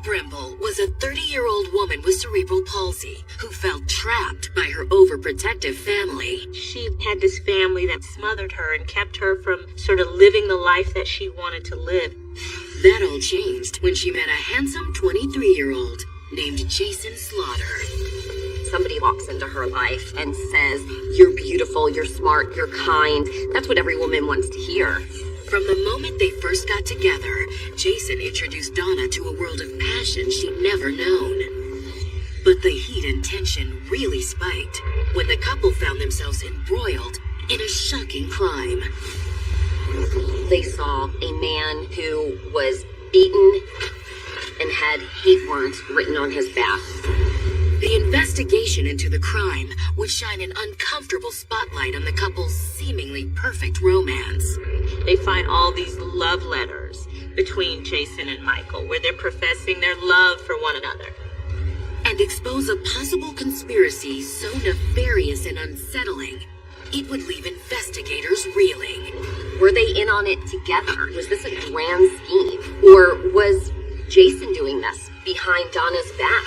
Brimble was a 30-year-old woman with cerebral palsy who felt trapped by her overprotective family. She had this family that smothered her and kept her from sort of living the life that she wanted to live. That all changed when she met a handsome 23-year-old named Jason Slaughter. Somebody walks into her life and says, "You're beautiful, you're smart, you're kind." That's what every woman wants to hear. From the moment they first got together, Jason introduced Donna to a world of passion she'd never known. But the heat and tension really spiked when the couple found themselves embroiled in a shocking crime. They saw a man who was beaten and had hate words written on his back. The investigation into the crime would shine an uncomfortable spotlight on the couple's seemingly perfect romance. They find all these love letters between Jason and Michael where they're professing their love for one another. And expose a possible conspiracy so nefarious and unsettling, it would leave investigators reeling. Were they in on it together? Was this a grand scheme? Or was Jason doing this behind Donna's back?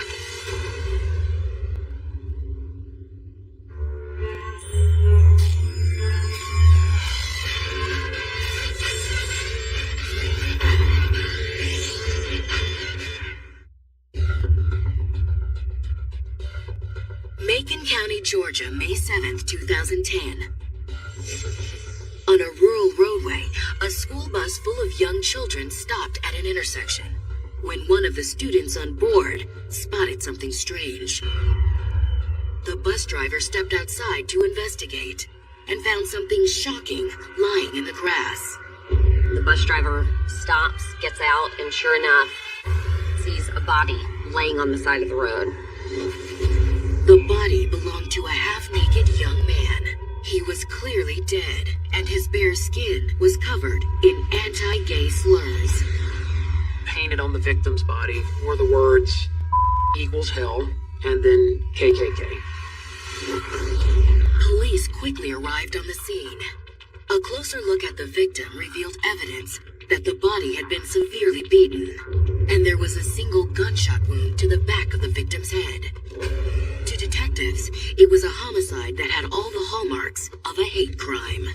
Macon County, Georgia, May 7th, 2010. On a rural roadway, a school bus full of young children stopped at an intersection when one of the students on board spotted something strange. The bus driver stepped outside to investigate and found something shocking lying in the grass. The bus driver stops, gets out, and sure enough, sees a body laying on the side of the road. The body belonged to a half-naked young man. He was clearly dead, and his bare skin was covered in anti-gay slurs. Painted on the victim's body were the words equals hell and then KKK. Police quickly arrived on the scene. A closer look at the victim revealed evidence that the body had been severely beaten, and there was a single gunshot wound to the back of the victim's head. To detectives, it was a homicide that had all the hallmarks of a hate crime.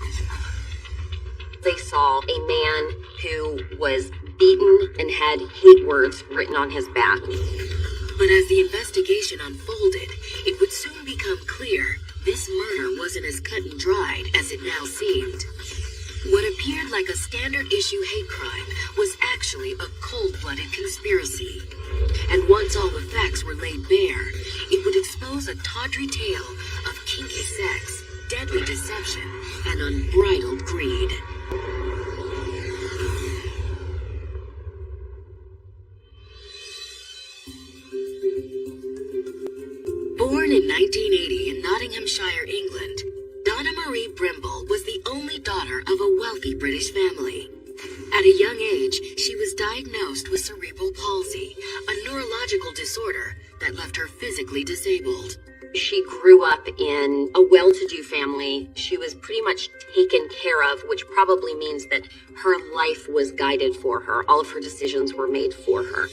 They saw a man who was beaten and had hate words written on his back. But as the investigation unfolded, it would soon become clear this murder wasn't as cut and dried as it now seemed. What appeared like a standard-issue hate crime was actually a cold-blooded conspiracy. And once all the facts were laid bare, it would expose a tawdry tale of kinky sex, deadly deception, and unbridled greed. Born in 1980 in Nottinghamshire, England, Donna Marie Brimble was the only daughter of a wealthy British family. At a young age, she was diagnosed with cerebral palsy, a neurological disorder that left her physically disabled. She grew up in a well-to-do family. She was pretty much taken care of, which probably means that her life was guided for her. All of her decisions were made for her.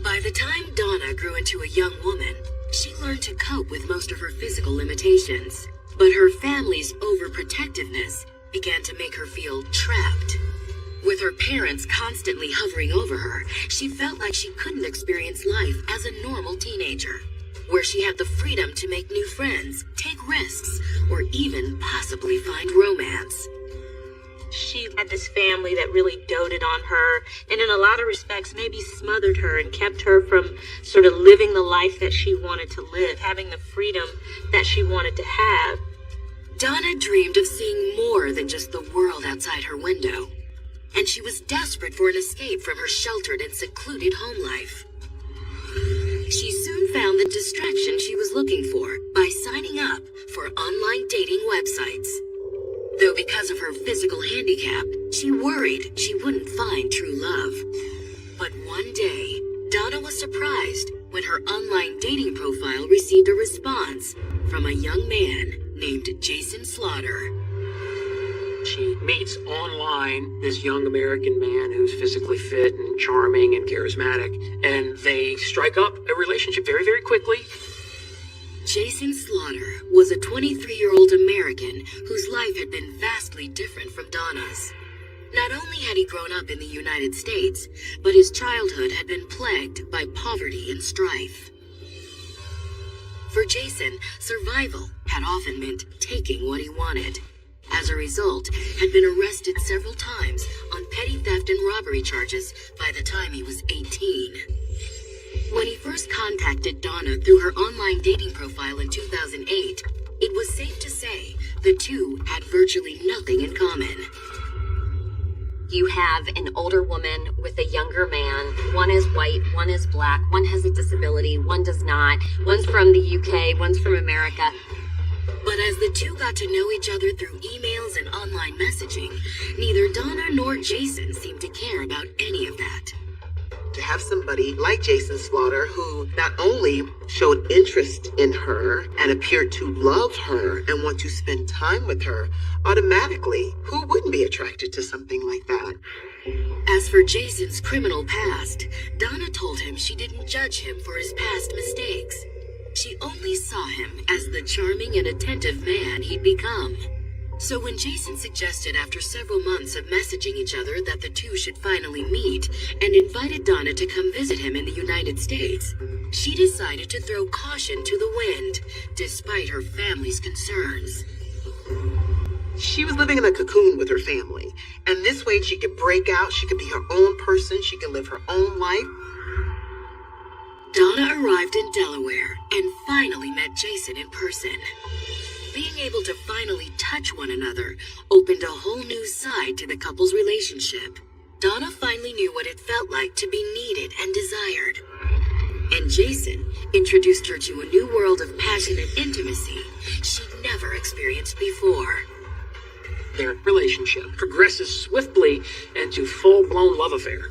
By the time Donna grew into a young woman, she learned to cope with most of her physical limitations. But her family's overprotectiveness began to make her feel trapped. With her parents constantly hovering over her, she felt like she couldn't experience life as a normal teenager, where she had the freedom to make new friends, take risks, or even possibly find romance. She had this family that really doted on her, and in a lot of respects maybe smothered her and kept her from sort of living the life that she wanted to live, having the freedom that she wanted to have. Donna dreamed of seeing more than just the world outside her window, and she was desperate for an escape from her sheltered and secluded home life. She soon found the distraction she was looking for by signing up for online dating websites. Though because of her physical handicap, she worried she wouldn't find true love. But one day, Donna was surprised when her online dating profile received a response from a young man named Jason Slaughter. she meets online this young American man who's physically fit and charming and charismatic, and they strike up a relationship very, very quickly. Jason Slaughter was a 23-year-old American whose life had been vastly different from Donna's. Not only had he grown up in the United States, but his childhood had been plagued by poverty and strife. For Jason, survival had often meant taking what he wanted. As a result, had been arrested several times on petty theft and robbery charges by the time he was 18. When he first contacted Donna through her online dating profile in 2008, it was safe to say the two had virtually nothing in common. You have an older woman with a younger man. One is white, one is black, one has a disability, one does not. One's from the UK, one's from America. But as the two got to know each other through emails and online messaging, neither Donna nor Jason seemed to care about any of that. To have somebody like Jason Slaughter who not only showed interest in her and appeared to love her and want to spend time with her, automatically, who wouldn't be attracted to something like that? As for Jason's criminal past, Donna told him she didn't judge him for his past mistakes. She only saw him as the charming and attentive man he'd become. So when Jason suggested after several months of messaging each other that the two should finally meet and invited Donna to come visit him in the United States, she decided to throw caution to the wind, despite her family's concerns. She was living in a cocoon with her family, and this way she could break out, she could be her own person, she could live her own life. Donna arrived in Delaware and finally met Jason in person. Being able to finally touch one another opened a whole new side to the couple's relationship. Donna finally knew what it felt like to be needed and desired. And Jason introduced her to a new world of passionate intimacy she'd never experienced before. Their relationship progresses swiftly into full-blown love affair.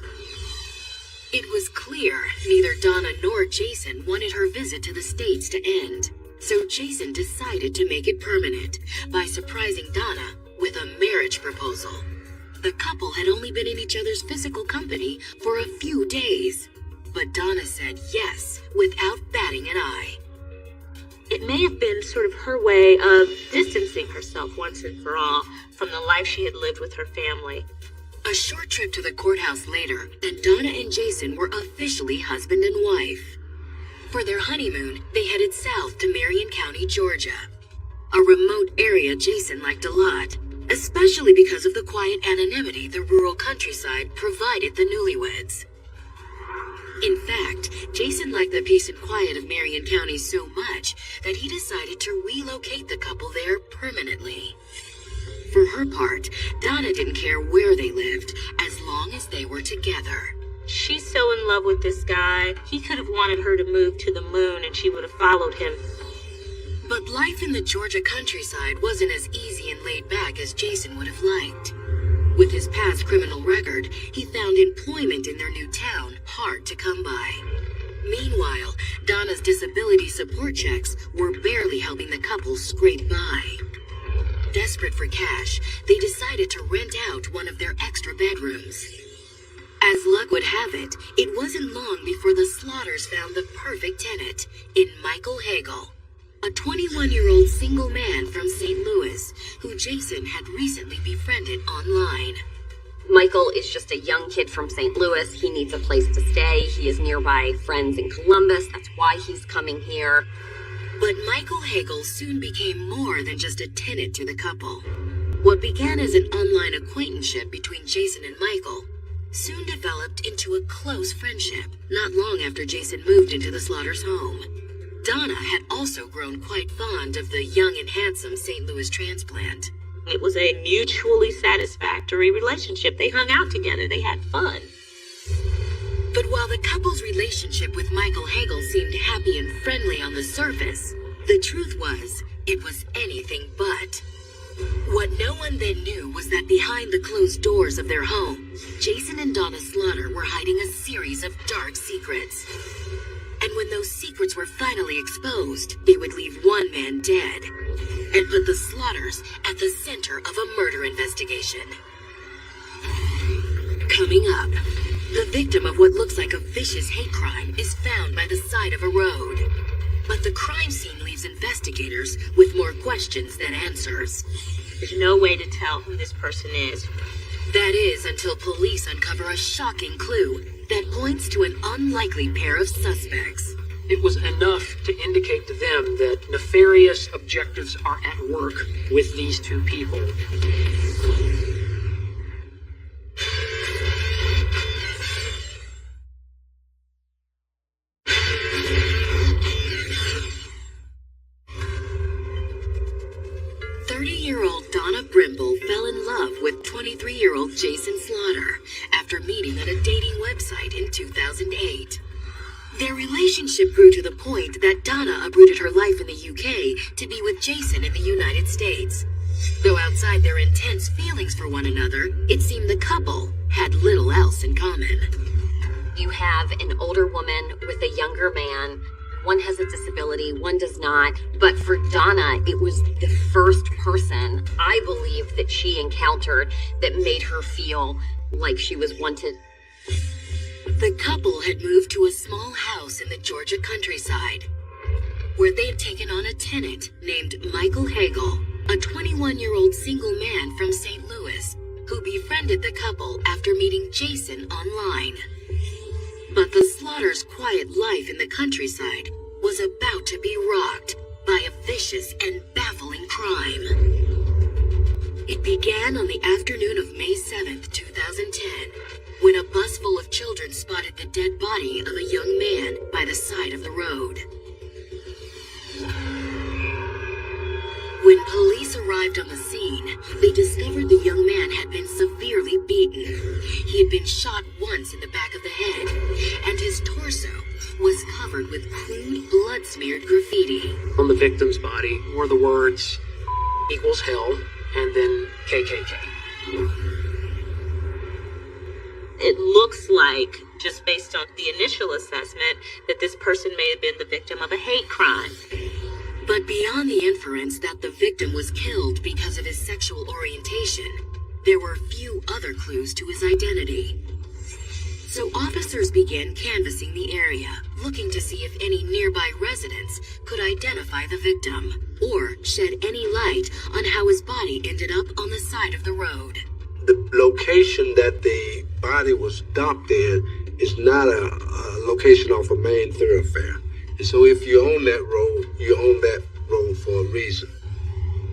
It was clear neither Donna nor Jason wanted her visit to the States to end. So Jason decided to make it permanent by surprising Donna with a marriage proposal. The couple had only been in each other's physical company for a few days, but Donna said yes without batting an eye. It may have been sort of her way of distancing herself once and for all from the life she had lived with her family. A short trip to the courthouse later, and Donna and Jason were officially husband and wife. For their honeymoon, they headed south to Marion County, Georgia, a remote area Jason liked a lot, especially because of the quiet anonymity the rural countryside provided the newlyweds. In fact, Jason liked the peace and quiet of Marion County so much that he decided to relocate the couple there permanently. For her part, Donna didn't care where they lived, as long as they were together. She's so in love with this guy. He could have wanted her to move to the moon and she would have followed him. But life in the Georgia countryside wasn't as easy and laid back as Jason would have liked. With his past criminal record, he found employment in their new town hard to come by. Meanwhile, Donna's disability support checks were barely helping the couple scrape by. Desperate for cash, they decided to rent out one of their extra bedrooms. As luck would have it, it wasn't long before the Slaughters found the perfect tenant in Michael Hagel, a 21-year-old single man from St. Louis who Jason had recently befriended online. Michael is just a young kid from St. Louis. He needs a place to stay. He has nearby friends in Columbus. That's why he's coming here. But Michael Hagel soon became more than just a tenant to the couple. What began as an online acquaintanceship between Jason and Michael soon developed into a close friendship not long after Jason moved into the Slaughters' home. Donna had also grown quite fond of the young and handsome St. Louis transplant. It was a mutually satisfactory relationship. They hung out together. They had fun. But while the couple's relationship with Michael Hagel seemed happy and friendly on the surface, the truth was, it was anything but. What no one then knew was that behind the closed doors of their home, Jason and Donna Slaughter were hiding a series of dark secrets. And And when those secrets were finally exposed, they would leave one man dead and put the Slaughters at the center of a murder investigation. Coming up, the victim of what looks like a vicious hate crime is found by the side of a road. But the crime scene leaves investigators with more questions than answers. There's no way to tell who this person is. That is until police uncover a shocking clue that points to an unlikely pair of suspects. It was enough to indicate to them that nefarious objectives are at work with these two people. Donna Brimble fell in love with 23-year-old Jason Slaughter after meeting on a dating website in 2008. Their relationship grew to the point that Donna uprooted her life in the UK to be with Jason in the United States. Though outside their intense feelings for one another, it seemed the couple had little else in common. You have an older woman with a younger man. One has a disability, one does not. But for Donna, it was the first person, I believe, that she encountered that made her feel like she was wanted. The couple had moved to a small house in the Georgia countryside, where they had taken on a tenant named Michael Hagel, a 21-year-old single man from St. Louis, who befriended the couple after meeting Jason online. But the Slaughters' quiet life in the countryside was about to be rocked by a vicious and baffling crime. It began on the afternoon of May 7th, 2010, when a bus full of children spotted the dead body of a young man by the side of the road. When police arrived on the scene, they discovered the young man had been severely beaten. He had been shot once in the back of the head, and his torso was covered with crude blood-smeared graffiti. On the victim's body were the words equals hell and then KKK. It looks like, just based on the initial assessment, that this person may have been the victim of a hate crime. But beyond the inference that the victim was killed because of his sexual orientation, there were few other clues to his identity. So officers began canvassing the area, looking to see if any nearby residents could identify the victim, or shed any light on how his body ended up on the side of the road. The location that the body was dumped in is not a location off a main thoroughfare. And so if you own that road, you own that road for a reason.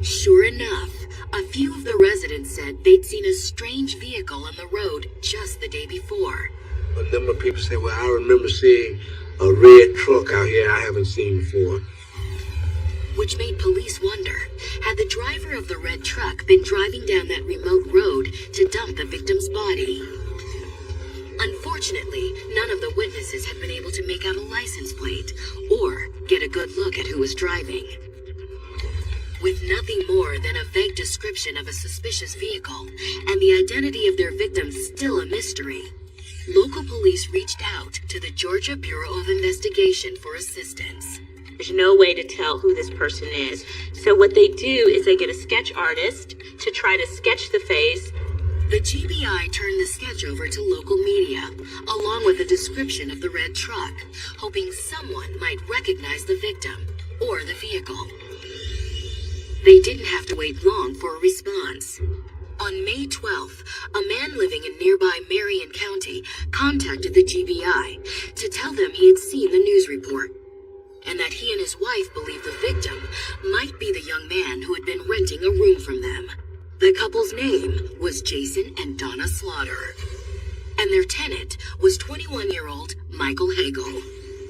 Sure enough, a few of the residents said they'd seen a strange vehicle on the road just the day before. A number of people say, well, I remember seeing a red truck out here I haven't seen before. Which made police wonder, had the driver of the red truck been driving down that remote road to dump the victim's body? Unfortunately, none of the witnesses had been able to make out a license plate or get a good look at who was driving. With nothing more than a vague description of a suspicious vehicle and the identity of their victim still a mystery, local police reached out to the Georgia Bureau of Investigation for assistance. There's no way to tell who this person is. So what they do is they get a sketch artist to try to sketch the face. The GBI turned the sketch over to local media, along with a description of the red truck, hoping someone might recognize the victim or the vehicle. They didn't have to wait long for a response. On May 12th, a man living in nearby Marion County contacted the GBI to tell them he had seen the news report, and that he and his wife believed the victim might be the young man who had been renting a room from them. The couple's name was Jason and Donna Slaughter, and their tenant was 21-year-old Michael Hagel.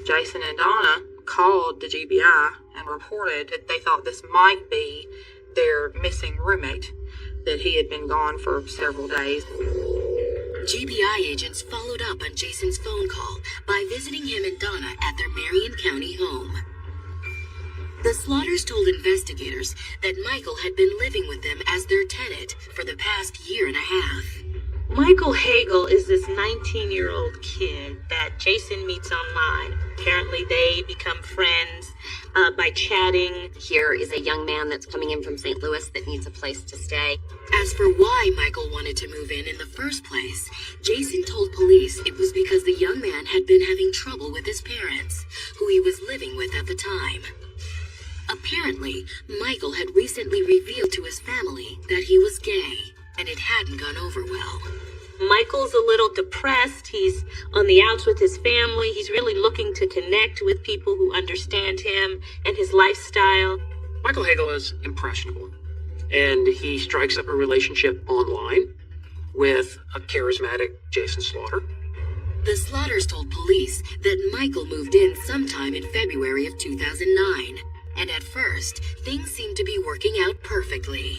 Jason and Donna called the GBI and reported that they thought this might be their missing roommate, that he had been gone for several days. GBI agents followed up on Jason's phone call by visiting him and Donna at their Marion County home. The Slaughters told investigators that Michael had been living with them as their tenant for the past year and a half. Michael Hagel is this 19-year-old kid that Jason meets online. Apparently, they become friends by chatting. Here is a young man that's coming in from St. Louis that needs a place to stay. As for why Michael wanted to move in the first place, Jason told police it was because the young man had been having trouble with his parents, who he was living with at the time. Apparently, Michael had recently revealed to his family that he was gay, and it hadn't gone over well. Michael's a little depressed. He's on the outs with his family. He's really looking to connect with people who understand him and his lifestyle. Michael Hagel is impressionable, and he strikes up a relationship online with a charismatic Jason Slaughter. The Slaughters told police that Michael moved in sometime in February of 2009, and at first, things seemed to be working out perfectly.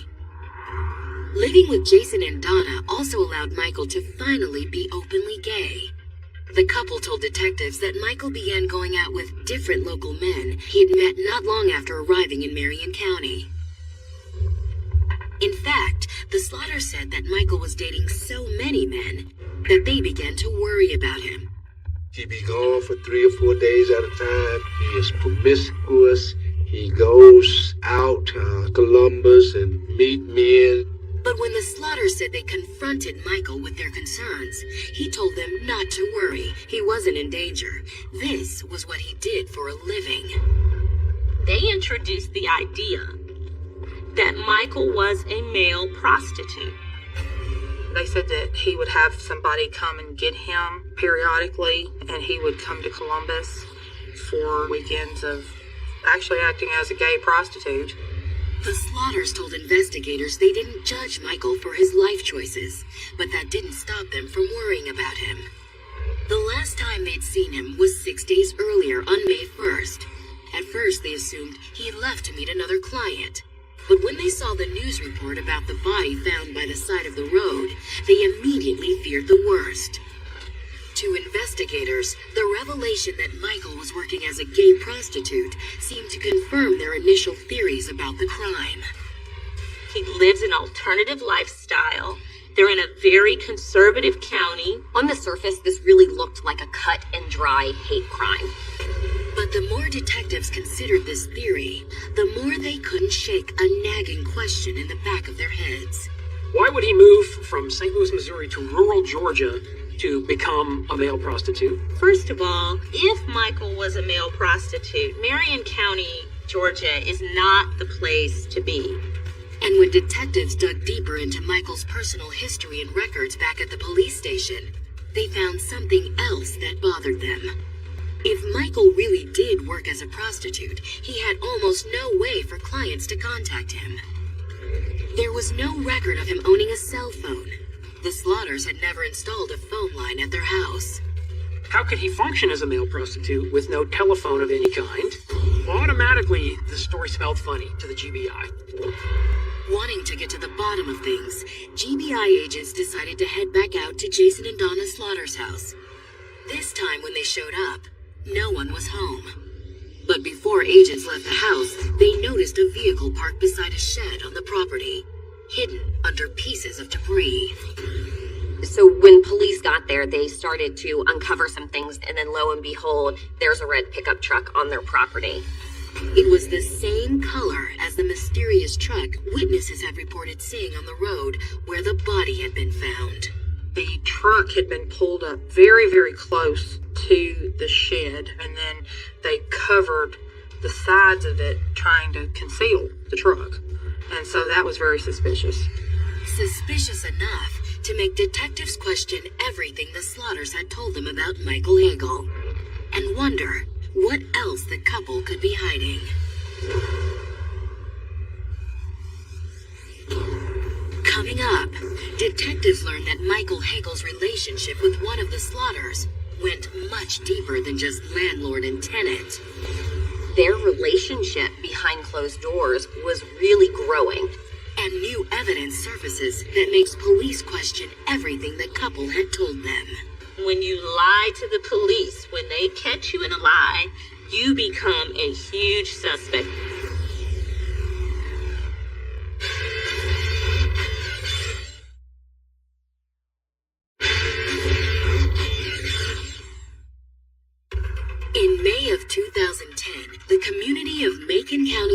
Living with Jason and Donna also allowed Michael to finally be openly gay. The couple told detectives that Michael began going out with different local men he had met not long after arriving in Marion County. In fact, the Slaughters said that Michael was dating so many men that they began to worry about him. He be gone for 3 or 4 days at a time. He is promiscuous. He goes out Columbus and meet men. But when the Slaughters said they confronted Michael with their concerns, he told them not to worry. He wasn't in danger. This was what he did for a living. They introduced the idea that Michael was a male prostitute. They said that he would have somebody come and get him periodically, and he would come to Columbus for weekends of actually acting as a gay prostitute. The Slaughters told investigators they didn't judge Michael for his life choices, but that didn't stop them from worrying about him. The last time they'd seen him was 6 days earlier on May 1st. At first, they assumed he had left to meet another client. But when they saw the news report about the body found by the side of the road, they immediately feared the worst. To investigators, the revelation that Michael was working as a gay prostitute seemed to confirm their initial theories about the crime. He lives an alternative lifestyle. They're in a very conservative county. On the surface, this really looked like a cut and dry hate crime. But the more detectives considered this theory, the more they couldn't shake a nagging question in the back of their heads. Why would he move from St. Louis, Missouri to rural Georgia to become a male prostitute? First of all, if Michael was a male prostitute, Marion County, Georgia is not the place to be. And when detectives dug deeper into Michael's personal history and records back at the police station, they found something else that bothered them. If Michael really did work as a prostitute, he had almost no way for clients to contact him. There was no record of him owning a cell phone. The Slaughters had never installed a phone line at their house. How could he function as a male prostitute with no telephone of any kind? Automatically, the story smelled funny to the GBI. Wanting to get to the bottom of things, GBI agents decided to head back out to Jason and Donna Slaughter's house. This time when they showed up, no one was home. But before agents left the house, they noticed a vehicle parked beside a shed on the property, hidden under pieces of debris. So when police got there, they started to uncover some things, and then lo and behold, there's a red pickup truck on their property. It was the same color as the mysterious truck witnesses had reported seeing on the road where the body had been found. The truck had been pulled up very, very close to the shed, and then they covered the sides of it trying to conceal the truck. And so that was very suspicious. Suspicious enough to make detectives question everything the Slaughters had told them about Michael Hagel, and wonder what else the couple could be hiding. Coming up, detectives learned that Michael Hagel's relationship with one of the Slaughters went much deeper than just landlord and tenant. Their relationship behind closed doors was really growing. And new evidence surfaces that makes police question everything the couple had told them. When you lie to the police, when they catch you in a lie, you become a huge suspect.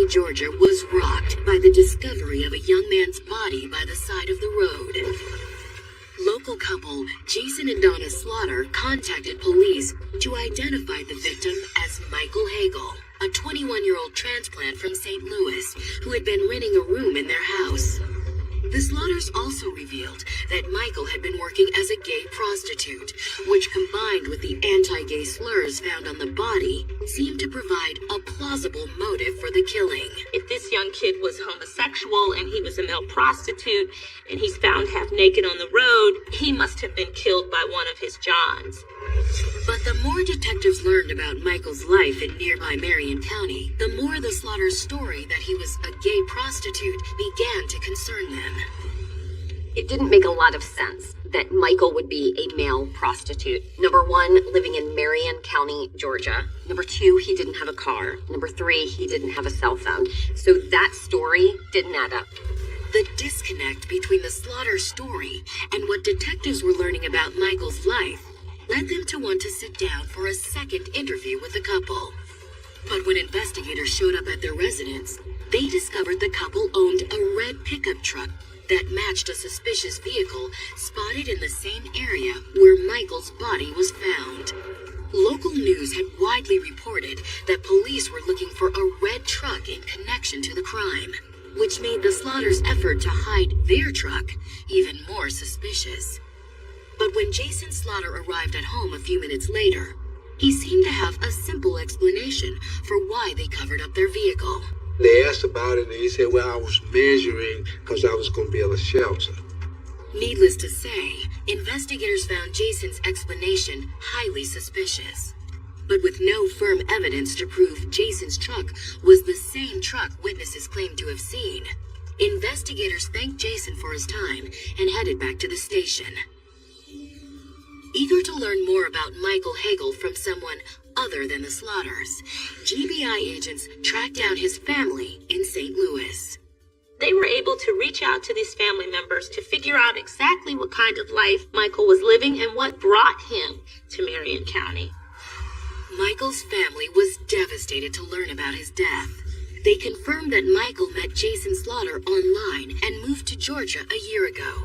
Georgia was rocked by the discovery of a young man's body by the side of the road. Local couple Jason and Donna Slaughter contacted police to identify the victim as Michael Hagel, a 21-year-old transplant from St. Louis who had been renting a room in their house. The Slaughters also revealed that Michael had been working as a gay prostitute, which combined with the anti-gay slurs found on the body, seemed to provide a plausible motive for the killing. If this young kid was homosexual and he was a male prostitute and he's found half naked on the road, he must have been killed by one of his Johns. But the more detectives learned about Michael's life in nearby Marion County, the more the Slaughter's story that he was a gay prostitute began to concern them. It didn't make a lot of sense that Michael would be a male prostitute. Number one, living in Marion County, Georgia. Number two, he didn't have a car. Number three, he didn't have a cell phone. So that story didn't add up. The disconnect between the Slaughter story and what detectives were learning about Michael's life led them to want to sit down for a second interview with the couple. But when investigators showed up at their residence, they discovered the couple owned a red pickup truck that matched a suspicious vehicle spotted in the same area where Michael's body was found. Local news had widely reported that police were looking for a red truck in connection to the crime, which made the Slaughters' effort to hide their truck even more suspicious. But when Jason Slaughter arrived at home a few minutes later, he seemed to have a simple explanation for why they covered up their vehicle. They asked about it, and he said, well, I was measuring because I was going to build a shelter. Needless to say, investigators found Jason's explanation highly suspicious. But with no firm evidence to prove Jason's truck was the same truck witnesses claimed to have seen, investigators thanked Jason for his time and headed back to the station. Eager to learn more about Michael Hagel from someone other than the Slaughters, GBI agents tracked down his family in St. Louis. They were able to reach out to these family members to figure out exactly what kind of life Michael was living and what brought him to Marion County. Michael's family was devastated to learn about his death. They confirmed that Michael met Jason Slaughter online and moved to Georgia a year ago.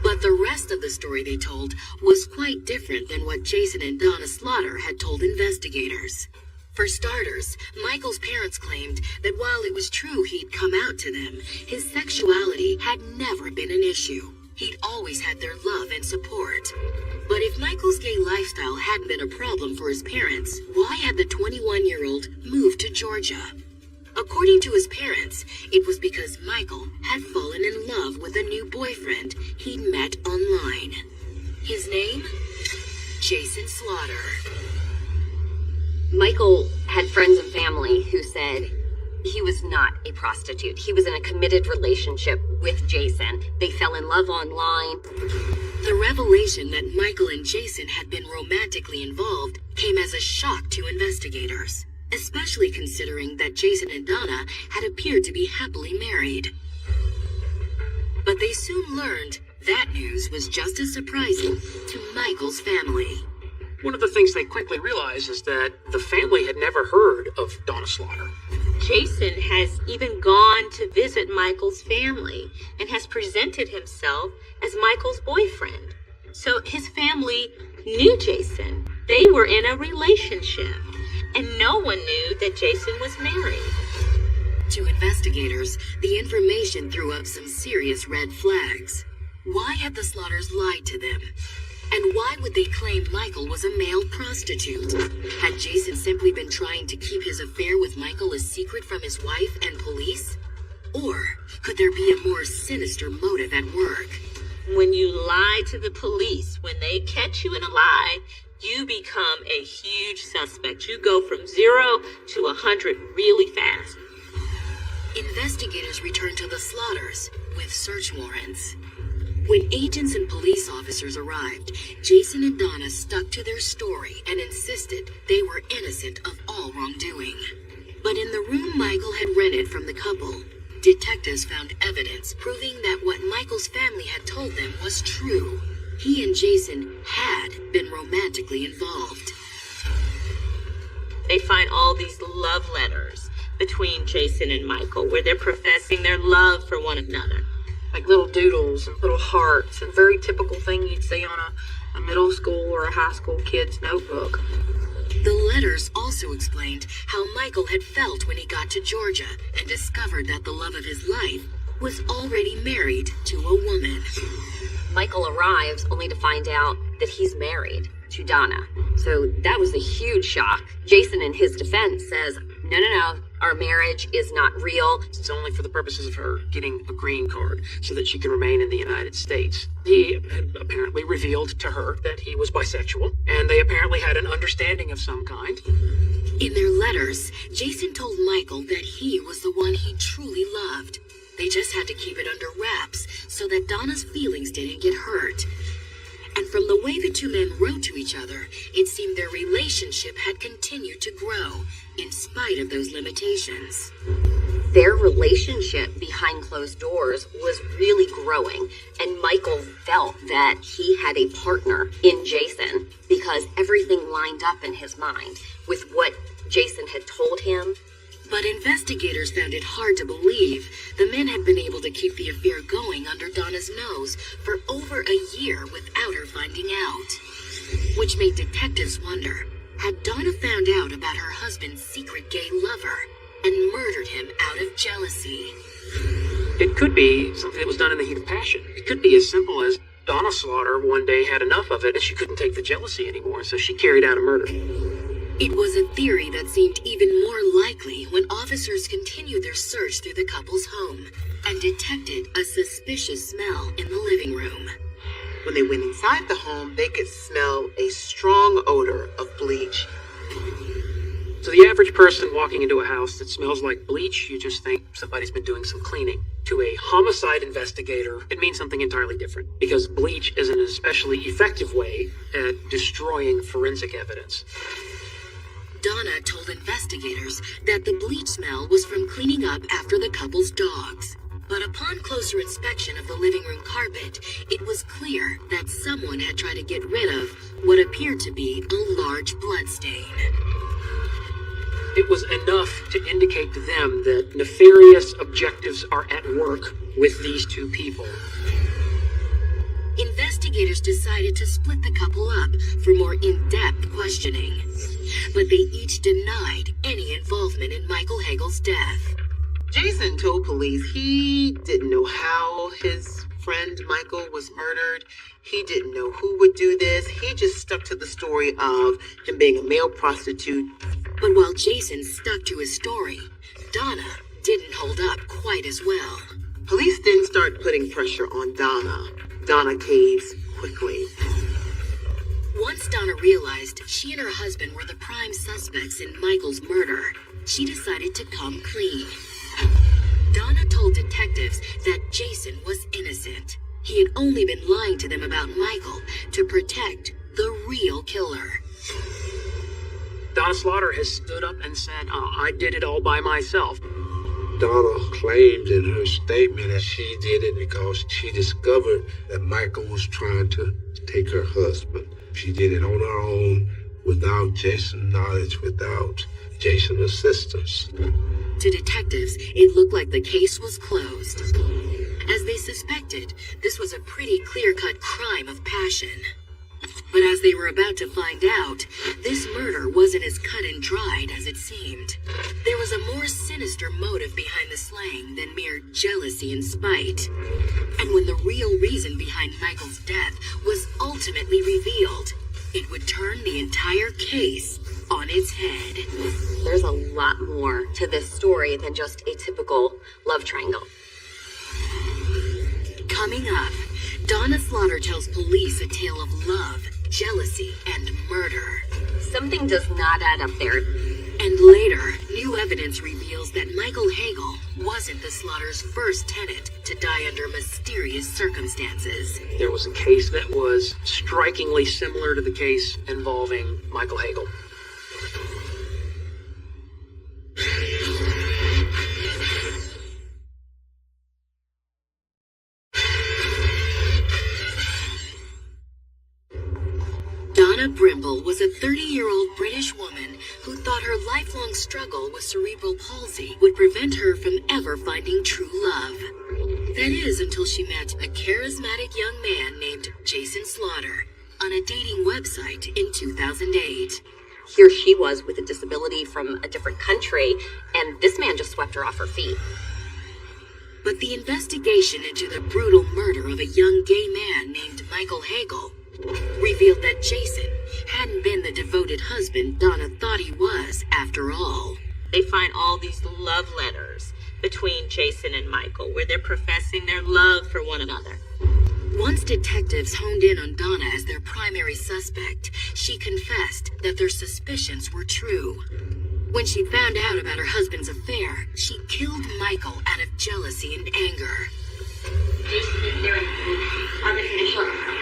But the rest of the story they told was quite different than what Jason and Donna Slaughter had told investigators. For starters, Michael's parents claimed that while it was true he'd come out to them, his sexuality had never been an issue. He'd always had their love and support. But if Michael's gay lifestyle hadn't been a problem for his parents, why had the 21-year-old moved to Georgia? According to his parents, it was because Michael had fallen in love with a new boyfriend he'd met online. His name? Jason Slaughter. Michael had friends and family who said he was not a prostitute. He was in a committed relationship with Jason. They fell in love online. The revelation that Michael and Jason had been romantically involved came as a shock to investigators, especially considering that Jason and Donna had appeared to be happily married. But they soon learned that news was just as surprising to Michael's family. One of the things they quickly realized is that the family had never heard of Donna Slaughter. Jason has even gone to visit Michael's family and has presented himself as Michael's boyfriend. So his family knew Jason. They were in a relationship, and no one knew that Jason was married. To investigators, the information threw up some serious red flags. Why had the Slaughters lied to them? And why would they claim Michael was a male prostitute? Had Jason simply been trying to keep his affair with Michael a secret from his wife and police? Or could there be a more sinister motive at work? When you lie to the police, when they catch you in a lie, you become a huge suspect. You go from 0 to 100 really fast. Investigators returned to the Slaughters with search warrants. When agents and police officers arrived, Jason and Donna stuck to their story and insisted they were innocent of all wrongdoing. But in the room Michael had rented from the couple, detectives found evidence proving that what Michael's family had told them was true. He and Jason had been romantically involved. They find all these love letters between Jason and Michael, where they're professing their love for one another. Like little doodles and little hearts, and very typical thing you'd see on a middle school or a high school kid's notebook. The letters also explained how Michael had felt when he got to Georgia and discovered that the love of his life was already married to a woman. Michael arrives only to find out that he's married to Donna. So that was a huge shock. Jason, in his defense, says, no, our marriage is not real. It's only for the purposes of her getting a green card so that she can remain in the United States. He had apparently revealed to her that he was bisexual, and they apparently had an understanding of some kind. In their letters, Jason told Michael that he was the one he truly loved. They just had to keep it under wraps so that Donna's feelings didn't get hurt. And from the way the two men wrote to each other, it seemed their relationship had continued to grow, in spite of those limitations. Their relationship behind closed doors was really growing, and Michael felt that he had a partner in Jason because everything lined up in his mind with what Jason had told him. But investigators found it hard to believe the men had been able to keep the affair going under Donna's nose for over a year without her finding out. Which made detectives wonder, had Donna found out about her husband's secret gay lover and murdered him out of jealousy? It could be something that was done in the heat of passion. It could be as simple as Donna Slaughter one day had enough of it and she couldn't take the jealousy anymore, so she carried out a murder. It was a theory that seemed even more likely when officers continued their search through the couple's home and detected a suspicious smell in the living room. When they went inside the home, they could smell a strong odor of bleach. So the average person walking into a house that smells like bleach, you just think somebody's been doing some cleaning. To a homicide investigator, it means something entirely different, because bleach is an especially effective way at destroying forensic evidence. Donna told investigators that the bleach smell was from cleaning up after the couple's dogs. But upon closer inspection of the living room carpet, it was clear that someone had tried to get rid of what appeared to be a large bloodstain. It was enough to indicate to them that nefarious objectives are at work with these two people. Investigators decided to split the couple up for more in-depth questioning. But they each denied any involvement in Michael Hagel's death. Jason told police he didn't know how his friend Michael was murdered. He didn't know who would do this. He just stuck to the story of him being a male prostitute. But while Jason stuck to his story, Donna didn't hold up quite as well. Police then start putting pressure on Donna. Donna caves quickly. Once Donna realized she and her husband were the prime suspects in Michael's murder, she decided to come clean. Donna told detectives that Jason was innocent. He had only been lying to them about Michael to protect the real killer. Donna Slaughter has stood up and said, I did it all by myself. Donna claimed in her statement that she did it because she discovered that Michael was trying to take her husband. She did it on her own, without Jason's knowledge, without Jason's assistance. To detectives, it looked like the case was closed. As they suspected, this was a pretty clear-cut crime of passion. But as they were about to find out, this murder wasn't as cut and dried as it seemed. There was a more sinister motive behind the slaying than mere jealousy and spite. And when the real reason behind Michael's death was ultimately revealed, it would turn the entire case on its head. There's a lot more to this story than just a typical love triangle. Coming up, Donna Slaughter tells police a tale of love, jealousy, and murder. Something does not add up there. And later, new evidence reveals that Michael Hagel wasn't the Slaughter's first tenant to die under mysterious circumstances. There was a case that was strikingly similar to the case involving Michael Hagel. Donna Donna Brimble was a 30-year-old British woman who thought her lifelong struggle with cerebral palsy would prevent her from ever finding true love. That is, until she met a charismatic young man named Jason Slaughter on a dating website in 2008. Here she was with a disability from a different country, and this man just swept her off her feet. But the investigation into the brutal murder of a young gay man named Michael Hagel revealed that Jason hadn't been the devoted husband Donna thought he was after all. They find all these love letters between Jason and Michael where they're professing their love for one another. Once detectives honed in on Donna as their primary suspect, she confessed that their suspicions were true. When she found out about her husband's affair, she killed Michael out of jealousy and anger. Jason is there unconditional.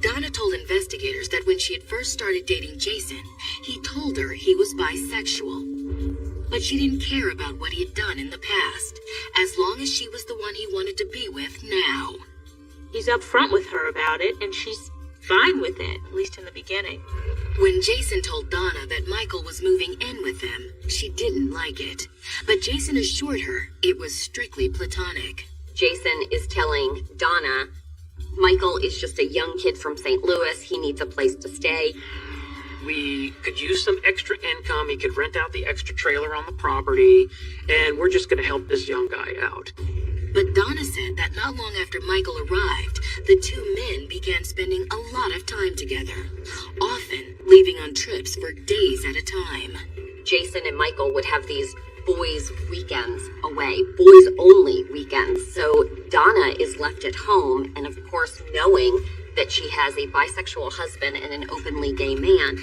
Donna told investigators that when she had first started dating Jason, he told her he was bisexual. But she didn't care about what he had done in the past, as long as she was the one he wanted to be with now. He's upfront with her about it, and she's fine with it, at least in the beginning. When Jason told Donna that Michael was moving in with them, she didn't like it. But Jason assured her it was strictly platonic. Jason is telling Donna, Michael is just a young kid from St. Louis. He needs a place to stay. We could use some extra income. He could rent out the extra trailer on the property, and we're just going to help this young guy out. But Donna said that not long after Michael arrived, the two men began spending a lot of time together, often leaving on trips for days at a time. Jason and Michael would have these boys' weekends away, boys only weekends. So Donna is left at home, and of course, knowing that she has a bisexual husband and an openly gay man,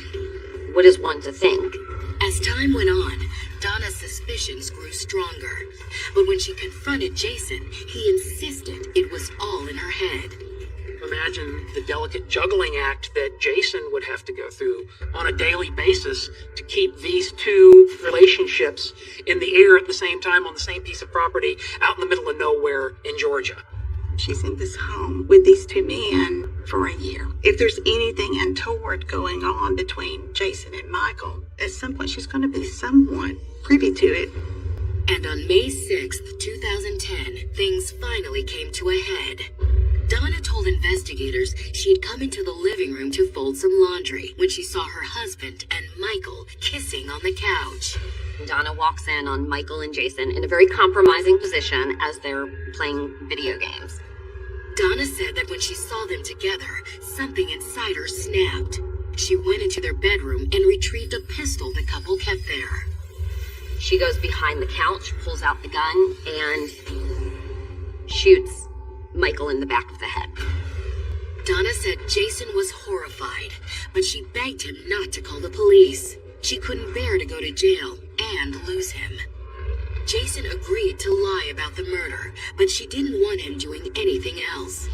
what is one to think? As time went on, Donna's suspicions grew stronger. But when she confronted Jason, he insisted it was all in her head. Imagine the delicate juggling act that Jason would have to go through on a daily basis to keep these two relationships in the air at the same time on the same piece of property out in the middle of nowhere in Georgia. She's in this home with these two men for a year. If there's anything untoward going on between Jason and Michael, at some point she's going to be somewhat privy to it. And on May 6th, 2010, things finally came to a head. Donna told investigators she had come into the living room to fold some laundry when she saw her husband and Michael kissing on the couch. Donna walks in on Michael and Jason in a very compromising position as they're playing video games. Donna said that when she saw them together, something inside her snapped. She went into their bedroom and retrieved a pistol the couple kept there. She goes behind the couch, pulls out the gun, and shoots Michael in the back of the head. Donna said Jason was horrified, but she begged him not to call the police. She couldn't bear to go to jail and lose him. Jason agreed to lie about the murder, but she didn't want him doing anything else.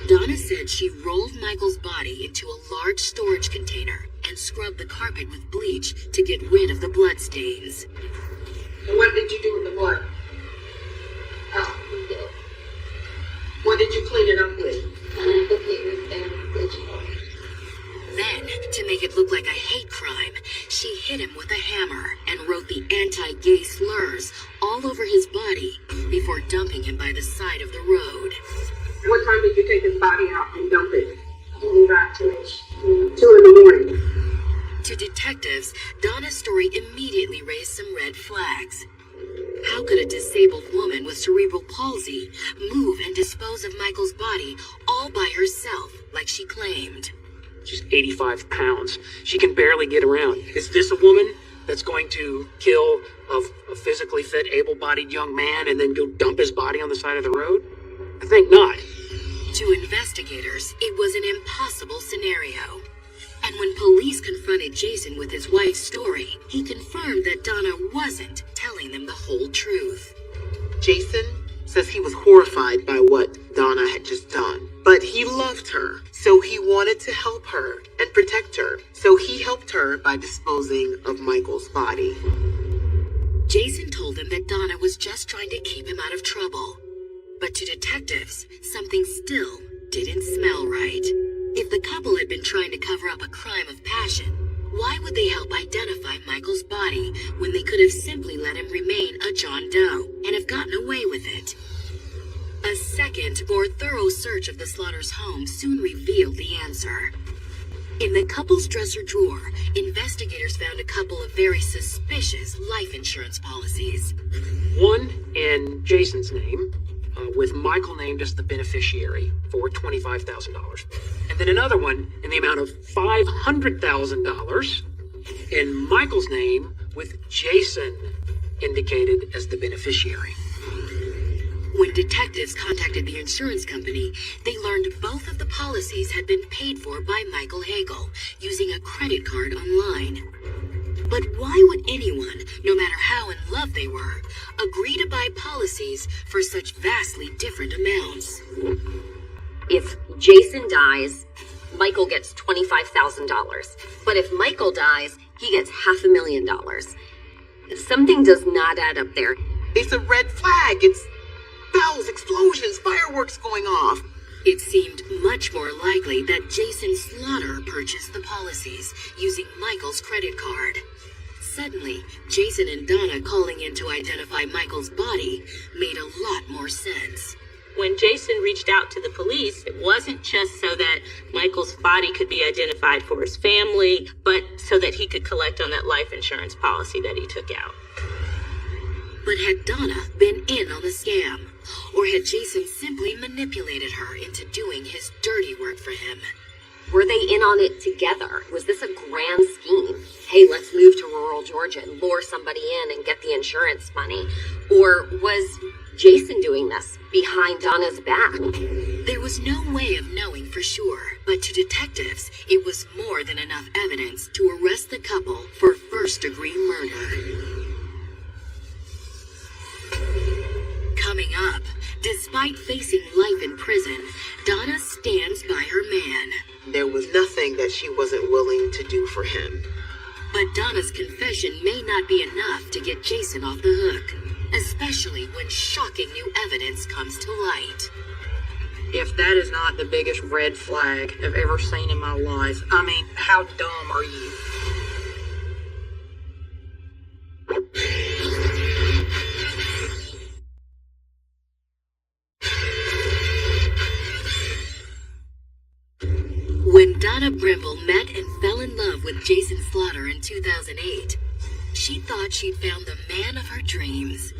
Donna said she rolled Michael's body into a large storage container and scrubbed the carpet with bleach to get rid of the bloodstains. And what did you do with the blood? What did you clean it up with? Then, to make it look like a hate crime, she hit him with a hammer and wrote the anti-gay slurs all over his body before dumping him by the side of the road. What time did you take his body out and dump it? About 2 in the morning. To detectives, Donna's story immediately raised some red flags. How could a disabled woman with cerebral palsy move and dispose of Michael's body all by herself, like she claimed? She's 85 pounds. She can barely get around. Is this a woman that's going to kill a physically fit, able-bodied young man and then go dump his body on the side of the road? I think not. To investigators, it was an impossible scenario. And when police confronted Jason with his wife's story, he confirmed that Donna wasn't telling them the whole truth. Jason says he was horrified by what Donna had just done. But he loved her, so he wanted to help her and protect her. So he helped her by disposing of Michael's body. Jason told them that Donna was just trying to keep him out of trouble. But to detectives, something still didn't smell right. If the couple had been trying to cover up a crime of passion, why would they help identify Michael's body when they could have simply let him remain a John Doe and have gotten away with it? A second, more thorough search of the Slaughters' home soon revealed the answer. In the couple's dresser drawer, investigators found a couple of very suspicious life insurance policies. One in Jason's name, with Michael named as the beneficiary for $25,000. And then another one in the amount of $500,000 in Michael's name with Jason indicated as the beneficiary. When detectives contacted the insurance company, they learned both of the policies had been paid for by Michael Hagel using a credit card online. But why would anyone, no matter how in love they were, agree to buy policies for such vastly different amounts? If Jason dies, Michael gets $25,000. But if Michael dies, he gets $500,000. Something does not add up there. It's a red flag. It's bells, explosions, fireworks going off. It seemed much more likely that Jason Slaughter purchased the policies using Michael's credit card. Suddenly, Jason and Donna calling in to identify Michael's body made a lot more sense. When Jason reached out to the police, it wasn't just so that Michael's body could be identified for his family, but so that he could collect on that life insurance policy that he took out. But had Donna been in on the scam? Or had Jason simply manipulated her into doing his dirty work for him? Were they in on it together? Was this a grand scheme? Hey, let's move to rural Georgia and lure somebody in and get the insurance money. Or was Jason doing this behind Donna's back? There was no way of knowing for sure, but to detectives, it was more than enough evidence to arrest the couple for first-degree murder. Coming up, despite facing life in prison, Donna stands by her man. There was nothing that she wasn't willing to do for him. But Donna's confession may not be enough to get Jason off the hook, especially when shocking new evidence comes to light. If that is not the biggest red flag I've ever seen in my life, I mean, how dumb are you? When Donna Brimble met and fell in love with Jason Slaughter in 2008, she thought she'd found the man of her dreams.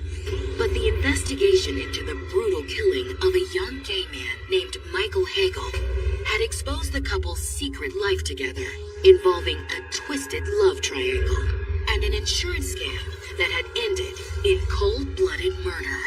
But the investigation into the brutal killing of a young gay man named Michael Hagel had exposed the couple's secret life together, involving a twisted love triangle and an insurance scam that had ended in cold-blooded murder.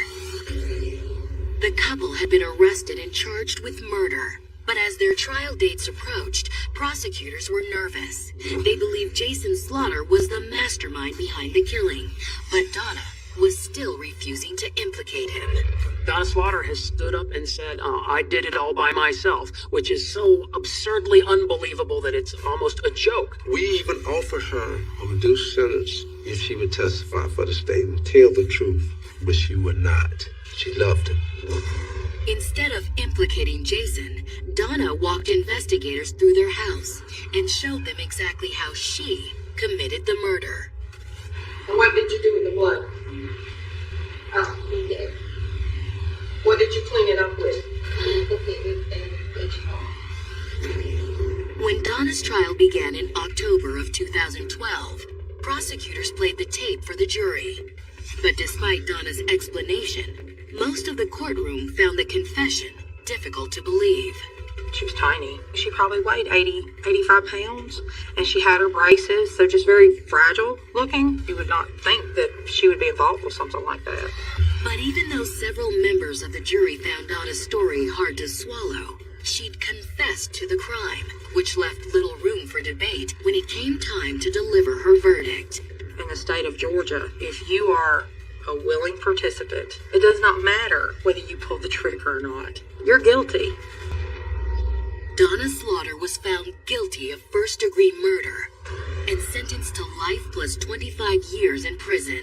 The couple had been arrested and charged with murder. But as their trial dates approached, prosecutors were nervous. They believed Jason Slaughter was the mastermind behind the killing, but Donna was still refusing to implicate him. Donna Slaughter has stood up and said, I did it all by myself, which is so absurdly unbelievable that it's almost a joke. We even offered her a reduced sentence if she would testify for the state and tell the truth, but she would not. She loved him. Instead of implicating Jason, Donna walked investigators through their house and showed them exactly how she committed the murder. And what did you do with the blood? Oh, he did. What did you clean it up with? When Donna's trial began in October of 2012, prosecutors played the tape for the jury. But despite Donna's explanation, most of the courtroom found the confession difficult to believe. She was tiny. She probably weighed 85 pounds, and she had her braces, so just very fragile looking. You would not think that she would be involved with something like that. But even though several members of the jury found Donna's story hard to swallow, she'd confessed to the crime, which left little room for debate when it came time to deliver her verdict. In the state of Georgia, if you are a willing participant, it does not matter whether you pull the trigger or not. You're guilty. Donna Slaughter was found guilty of first-degree murder and sentenced to life plus 25 years in prison.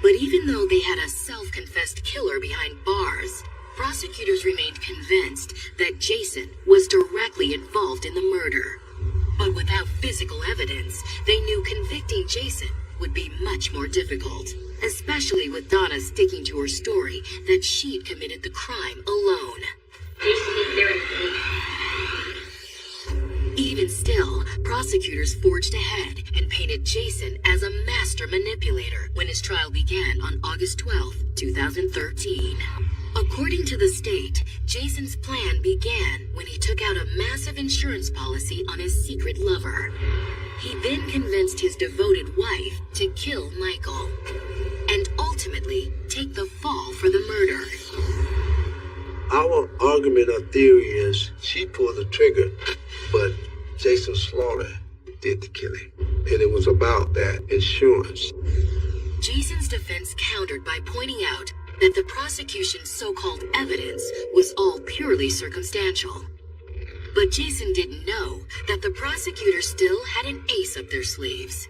But even though they had a self-confessed killer behind bars, prosecutors remained convinced that Jason was directly involved in the murder. But without physical evidence, they knew convicting Jason would be much more difficult, especially with Donna sticking to her story that she'd committed the crime alone. Even still, prosecutors forged ahead and painted Jason as a master manipulator when his trial began on August 12, 2013. According to the state, Jason's plan began when he took out a massive insurance policy on his secret lover. He then convinced his devoted wife to kill Michael, and ultimately take the fall for the murder. Our argument or theory is she pulled the trigger, but Jason Slaughter did the killing. And it was about that insurance. Jason's defense countered by pointing out that the prosecution's so-called evidence was all purely circumstantial. But Jason didn't know that the prosecutors still had an ace up their sleeves.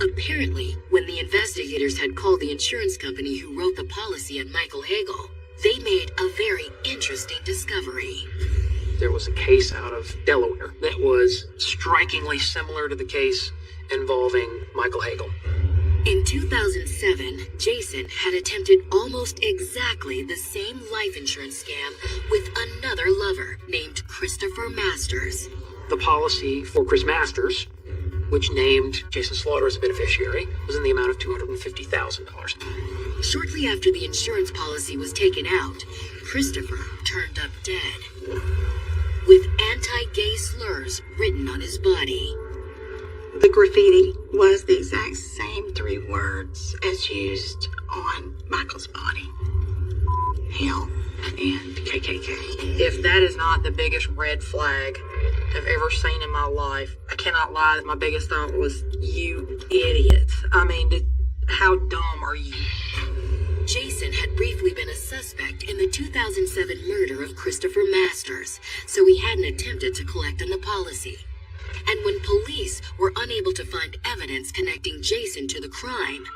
Apparently, when the investigators had called the insurance company who wrote the policy on Michael Hagel, they made a very interesting discovery. There was a case out of Delaware that was strikingly similar to the case involving Michael Hagel. In 2007, Jason had attempted almost exactly the same life insurance scam with another lover named Christopher Masters. The policy for Chris Masters, which named Jason Slaughter as a beneficiary, was in the amount of $250,000. Shortly after the insurance policy was taken out, Christopher turned up dead, with anti-gay slurs written on his body. The graffiti was the exact same 3 words as used on Michael's body. Hell and KKK. If that is not the biggest red flag I've ever seen in my life, I cannot lie that my biggest thought was, you idiots. I mean, how dumb are you? Jason had briefly been a suspect in the 2007 murder of Christopher Masters, so he hadn't attempted to collect on the policy. And when police were unable to find evidence connecting Jason to the crime,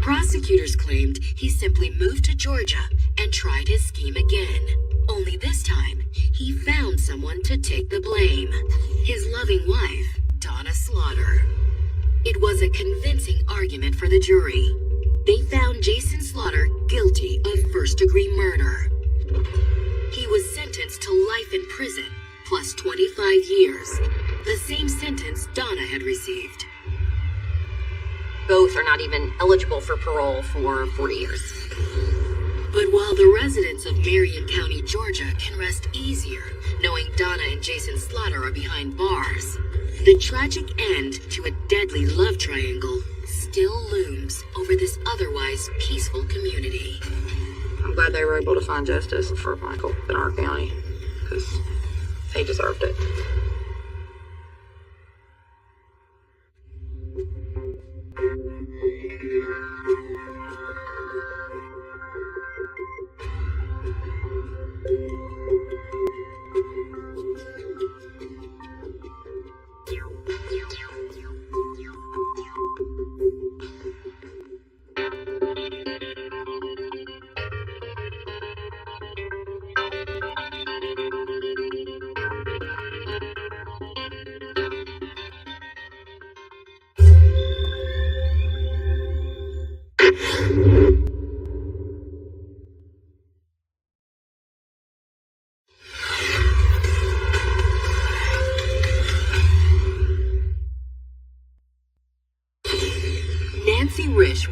prosecutors claimed he simply moved to Georgia and tried his scheme again. Only this time, he found someone to take the blame. His loving wife, Donna Slaughter. It was a convincing argument for the jury. They found Jason Slaughter guilty of first-degree murder. He was sentenced to life in prison, plus 25 years, the same sentence Donna had received. Both are not even eligible for parole for 40 years. But while the residents of Marion County, Georgia can rest easier knowing Donna and Jason Slaughter are behind bars, the tragic end to a deadly love triangle still looms over this otherwise peaceful community. I'm glad they were able to find justice for Michael in our county, because he deserved it.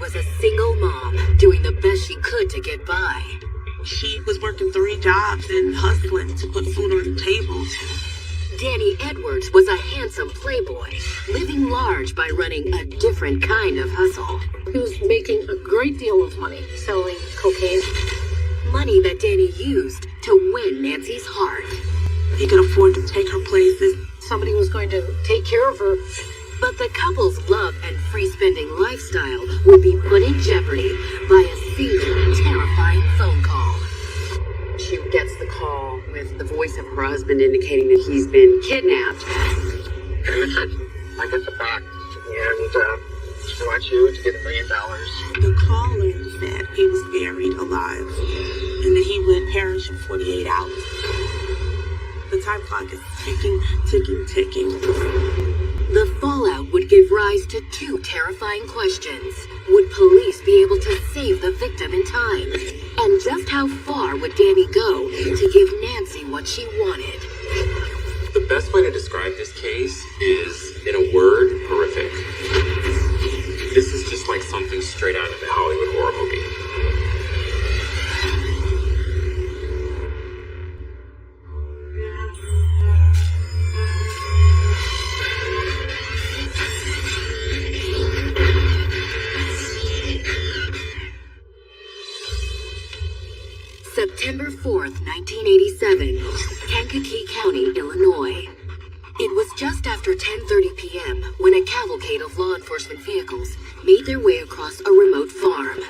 Was a single mom doing the best she could to get by. She was working 3 jobs and hustling to put food on the table. Danny Edwards was a handsome playboy, living large by running a different kind of hustle. He was making a great deal of money selling cocaine. Money that Danny used to win Nancy's heart. He could afford to take her places. Somebody was going to take care of her. But the couple's love and free-spending lifestyle would be put in jeopardy by a single terrifying phone call. She gets the call with the voice of her husband indicating that he's been kidnapped. I get the box, and she wants you to get $1 million. The caller said he was buried alive and that he would perish in 48 hours. The time clock is ticking, ticking, ticking. The fallout would give rise to two terrifying questions. Would police be able to save the victim in time? And just how far would Danny go to give Nancy what she wanted? The best way to describe this case is, in a word, horrific. This is just like something straight out of a Hollywood horror movie. September 4th, 1987, Kankakee County, Illinois. It was just after 10:30 p.m. when a cavalcade of law enforcement vehicles made their way across a remote farm.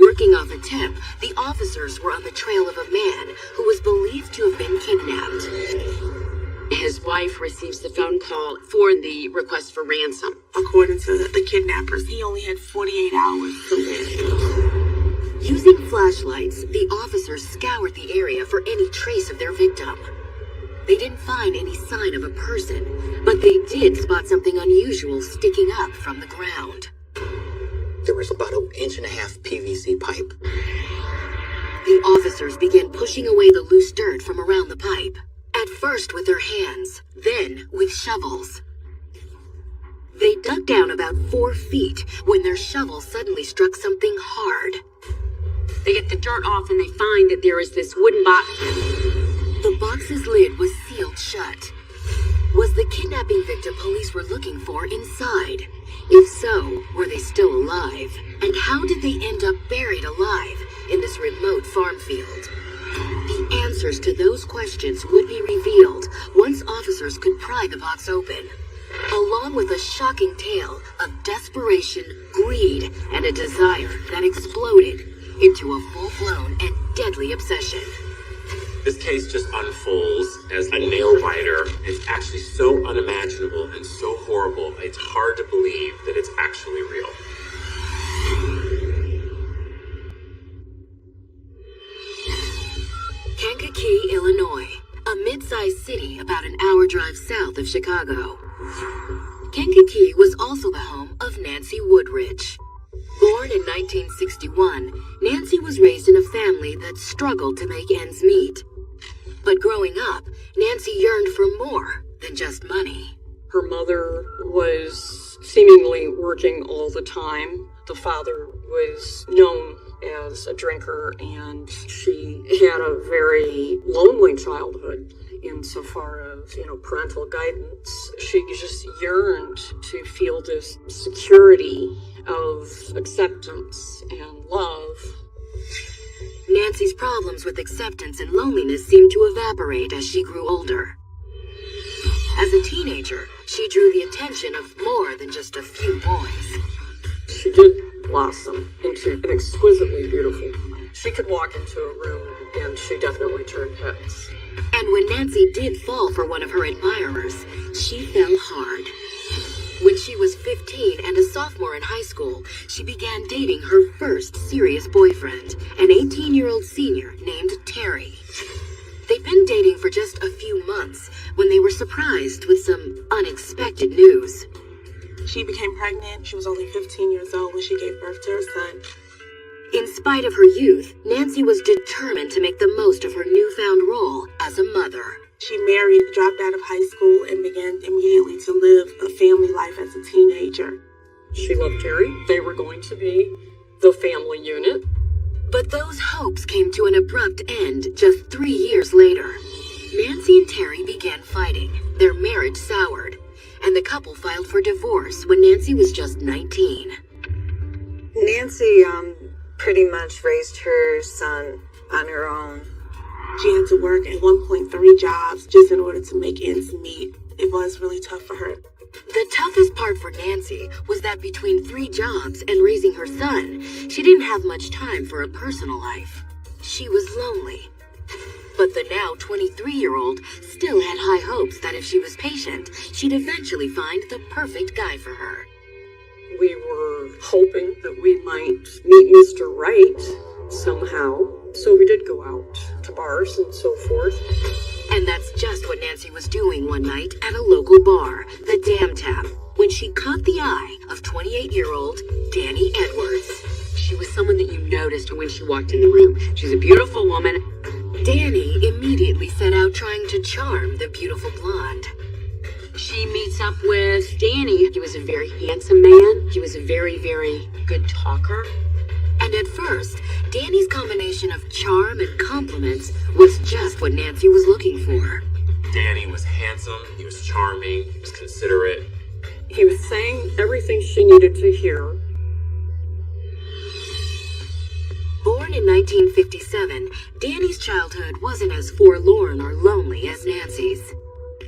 Working off a tip, the officers were on the trail of a man who was believed to have been kidnapped. His wife receives the phone call for the request for ransom. According to the kidnappers, he only had 48 hours to live. Using flashlights, the officers scoured the area for any trace of their victim. They didn't find any sign of a person, but they did spot something unusual sticking up from the ground. There was about 1.5 inch PVC pipe. The officers began pushing away the loose dirt from around the pipe, at first with their hands, then with shovels. They dug down about 4 feet when their shovel suddenly struck something hard. They get the dirt off and they find that there is this wooden box. The box's lid was sealed shut. Was the kidnapping victim police were looking for inside? If so, were they still alive? And how did they end up buried alive in this remote farm field? The answers to those questions would be revealed once officers could pry the box open, along with a shocking tale of desperation, greed, and a desire that exploded into a full-blown and deadly obsession. This case just unfolds as a nail-biter. It's actually so unimaginable and so horrible, it's hard to believe that it's actually real. Kankakee, Illinois, a mid-sized city about an hour drive south of Chicago. Kankakee was also the home of Nancy Woodridge. Born in 1961, Nancy was raised in a family that struggled to make ends meet. But growing up, Nancy yearned for more than just money. Her mother was seemingly working all the time. The father was known as a drinker, and she had a very lonely childhood insofar as, parental guidance. She just yearned to feel this security of acceptance and love. Nancy's problems with acceptance and loneliness seemed to evaporate as she grew older. As a teenager, she drew the attention of more than just a few boys. She did blossom into an exquisitely beautiful woman. She could walk into a room and she definitely turned heads. And when Nancy did fall for one of her admirers, she fell hard. When she was 15 and a sophomore in high school, she began dating her first serious boyfriend, an 18-year-old senior named Terry. They'd been dating for just a few months when they were surprised with some unexpected news. She became pregnant. She was only 15 years old when she gave birth to her son. In spite of her youth, Nancy was determined to make the most of her newfound role as a mother. She married, dropped out of high school, and began immediately to live a family life as a teenager. She loved Terry. They were going to be the family unit. But those hopes came to an abrupt end just 3 years later. Nancy and Terry began fighting. Their marriage soured, and the couple filed for divorce when Nancy was just 19. Nancy pretty much raised her son on her own. She had to work at 1.3 jobs just in order to make ends meet. It was really tough for her. The toughest part for Nancy was that between 3 jobs and raising her son, she didn't have much time for a personal life. She was lonely. But the now 23-year-old still had high hopes that if she was patient, she'd eventually find the perfect guy for her. We were hoping that we might meet Mr. Right somehow. So we did go out to bars and so forth. And that's just what Nancy was doing one night at a local bar, the Dam Tap, when she caught the eye of 28-year-old Danny Edwards. She was someone that you noticed when she walked in the room. She's a beautiful woman. Danny immediately set out trying to charm the beautiful blonde. She meets up with Danny. He was a very handsome man. He was a very, very good talker. And at first, Danny's combination of charm and compliments was just what Nancy was looking for. Danny was handsome, he was charming, he was considerate. He was saying everything she needed to hear. Born in 1957, Danny's childhood wasn't as forlorn or lonely as Nancy's.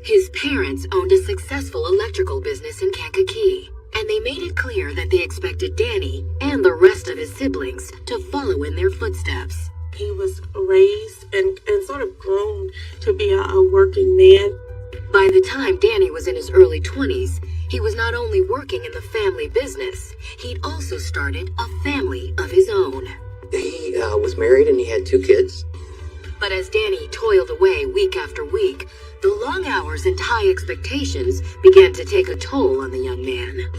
His parents owned a successful electrical business in Kankakee, and they made it clear that they expected Danny and the rest of his siblings to follow in their footsteps. He was raised and sort of groomed to be a working man. By the time Danny was in his early 20s, he was not only working in the family business, he'd also started a family of his own. He was married and he had 2 kids. But as Danny toiled away week after week, the long hours and high expectations began to take a toll on the young man.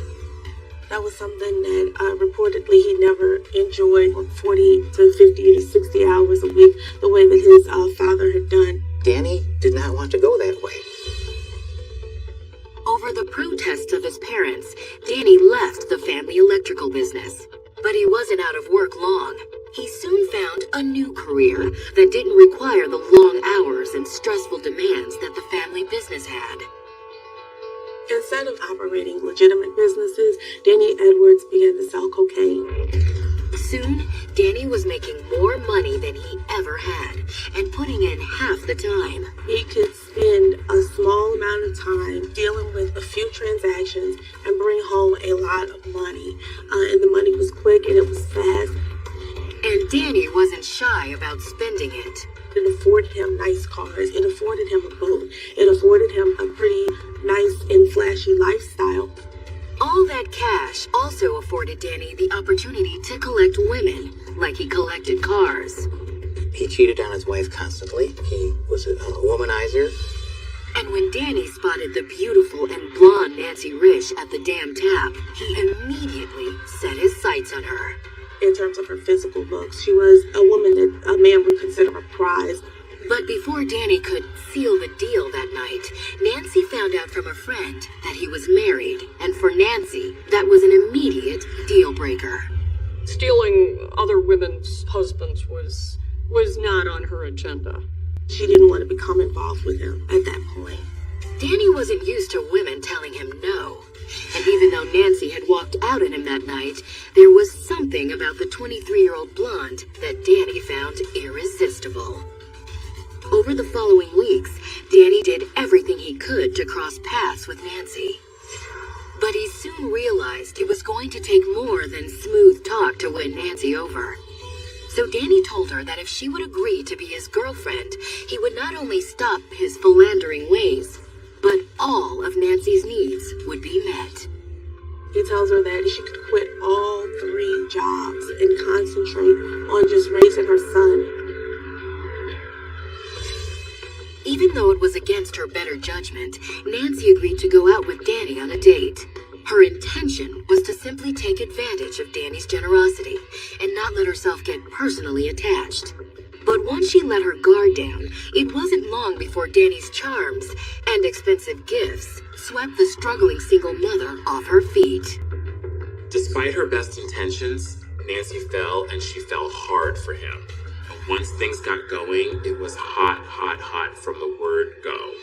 That was something that reportedly he never enjoyed, 40 to 50 to 60 hours a week, the way that his father had done. Danny did not want to go that way. Over the protests of his parents, Danny left the family electrical business. But he wasn't out of work long. He soon found a new career that didn't require the long hours and stressful demands that the family business had. Instead of operating legitimate businesses, Danny Edwards began to sell cocaine. Soon, Danny was making more money than he ever had and putting in half the time. He could spend a small amount of time dealing with a few transactions and bring home a lot of money. And the money was quick and it was fast. And Danny wasn't shy about spending it. It afforded him nice cars. It afforded him a boat. It afforded him a pretty nice and flashy lifestyle. All that cash also afforded Danny the opportunity to collect women, like he collected cars. He cheated on his wife constantly. He was a womanizer. And when Danny spotted the beautiful and blonde Nancy Risch at the Dam Tap, he immediately set his sights on her. In terms of her physical looks, she was a woman that a man would consider a prize. But before Danny could seal the deal that night, Nancy found out from a friend that he was married, and for Nancy, that was an immediate deal breaker. Stealing other women's husbands was not on her agenda. She didn't want to become involved with him at that point. Danny wasn't used to women telling him no. And even though Nancy had walked out on him that night, there was something about the 23-year-old blonde that Danny found irresistible. Over the following weeks, Danny did everything he could to cross paths with Nancy. But he soon realized it was going to take more than smooth talk to win Nancy over. So Danny told her that if she would agree to be his girlfriend, he would not only stop his philandering ways, but all of Nancy's needs would be met. He tells her that she could quit all 3 jobs and concentrate on just raising her son. Even though it was against her better judgment, Nancy agreed to go out with Danny on a date. Her intention was to simply take advantage of Danny's generosity and not let herself get personally attached. But once she let her guard down, it wasn't long before Danny's charms and expensive gifts swept the struggling single mother off her feet. Despite her best intentions, Nancy fell, and she fell hard for him. And once things got going, it was hot, hot, hot from the word go.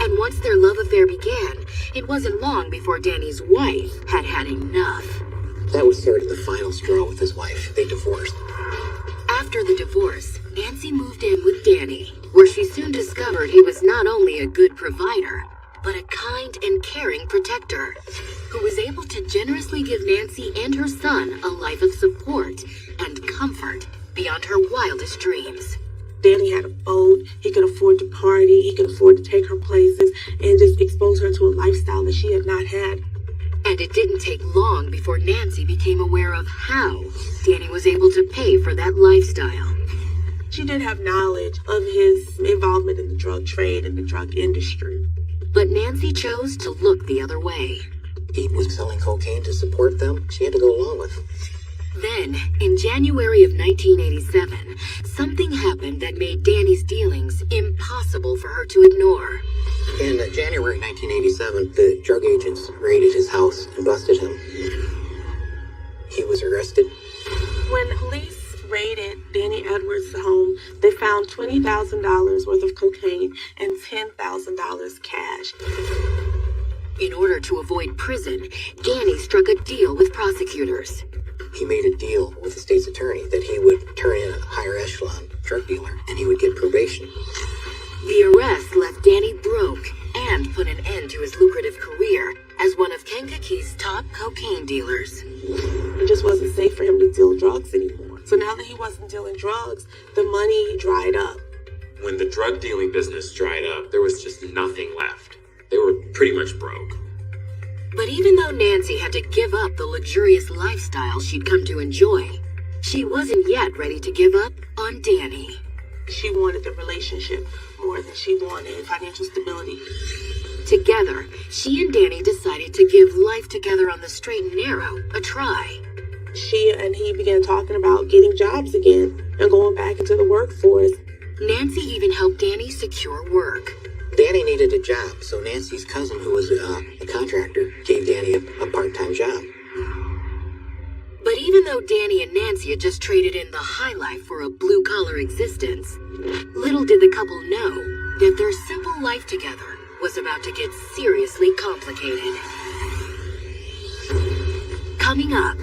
And once their love affair began, it wasn't long before Danny's wife had had enough. That was sort of the final straw with his wife. They divorced. After the divorce, Nancy moved in with Danny, where she soon discovered he was not only a good provider, but a kind and caring protector, who was able to generously give Nancy and her son a life of support and comfort beyond her wildest dreams. Danny had a boat, he could afford to party, he could afford to take her places and just expose her to a lifestyle that she had not had. And it didn't take long before Nancy became aware of how Danny was able to pay for that lifestyle. She did have knowledge of his involvement in the drug trade and the drug industry. But Nancy chose to look the other way. He was selling cocaine to support them. She had to go along with him. Then, in January of 1987, something happened that made Danny's dealings impossible for her to ignore. In January 1987, the drug agents raided his house and busted him. He was arrested. When police raided Danny Edwards' home, they found $20,000 worth of cocaine and $10,000 cash. In order to avoid prison, Danny struck a deal with prosecutors. He made a deal with the state's attorney that he would turn in a higher echelon drug dealer and he would get probation. The arrest left Danny broke and put an end to his lucrative career as one of Kentucky's top cocaine dealers. It just wasn't safe for him to deal drugs anymore. So now that he wasn't dealing drugs, the money dried up. When the drug dealing business dried up, there was just nothing left. They were pretty much broke. But even though Nancy had to give up the luxurious lifestyle she'd come to enjoy, she wasn't yet ready to give up on Danny. She wanted the relationship more than she wanted financial stability. Together, she and Danny decided to give life together on the straight and narrow a try. She and he began talking about getting jobs again and going back into the workforce. Nancy even helped Danny secure work. Danny needed a job, so Nancy's cousin, who was a contractor, gave Danny a part-time job. But even though Danny and Nancy had just traded in the high life for a blue-collar existence, little did the couple know that their simple life together was about to get seriously complicated. Coming up,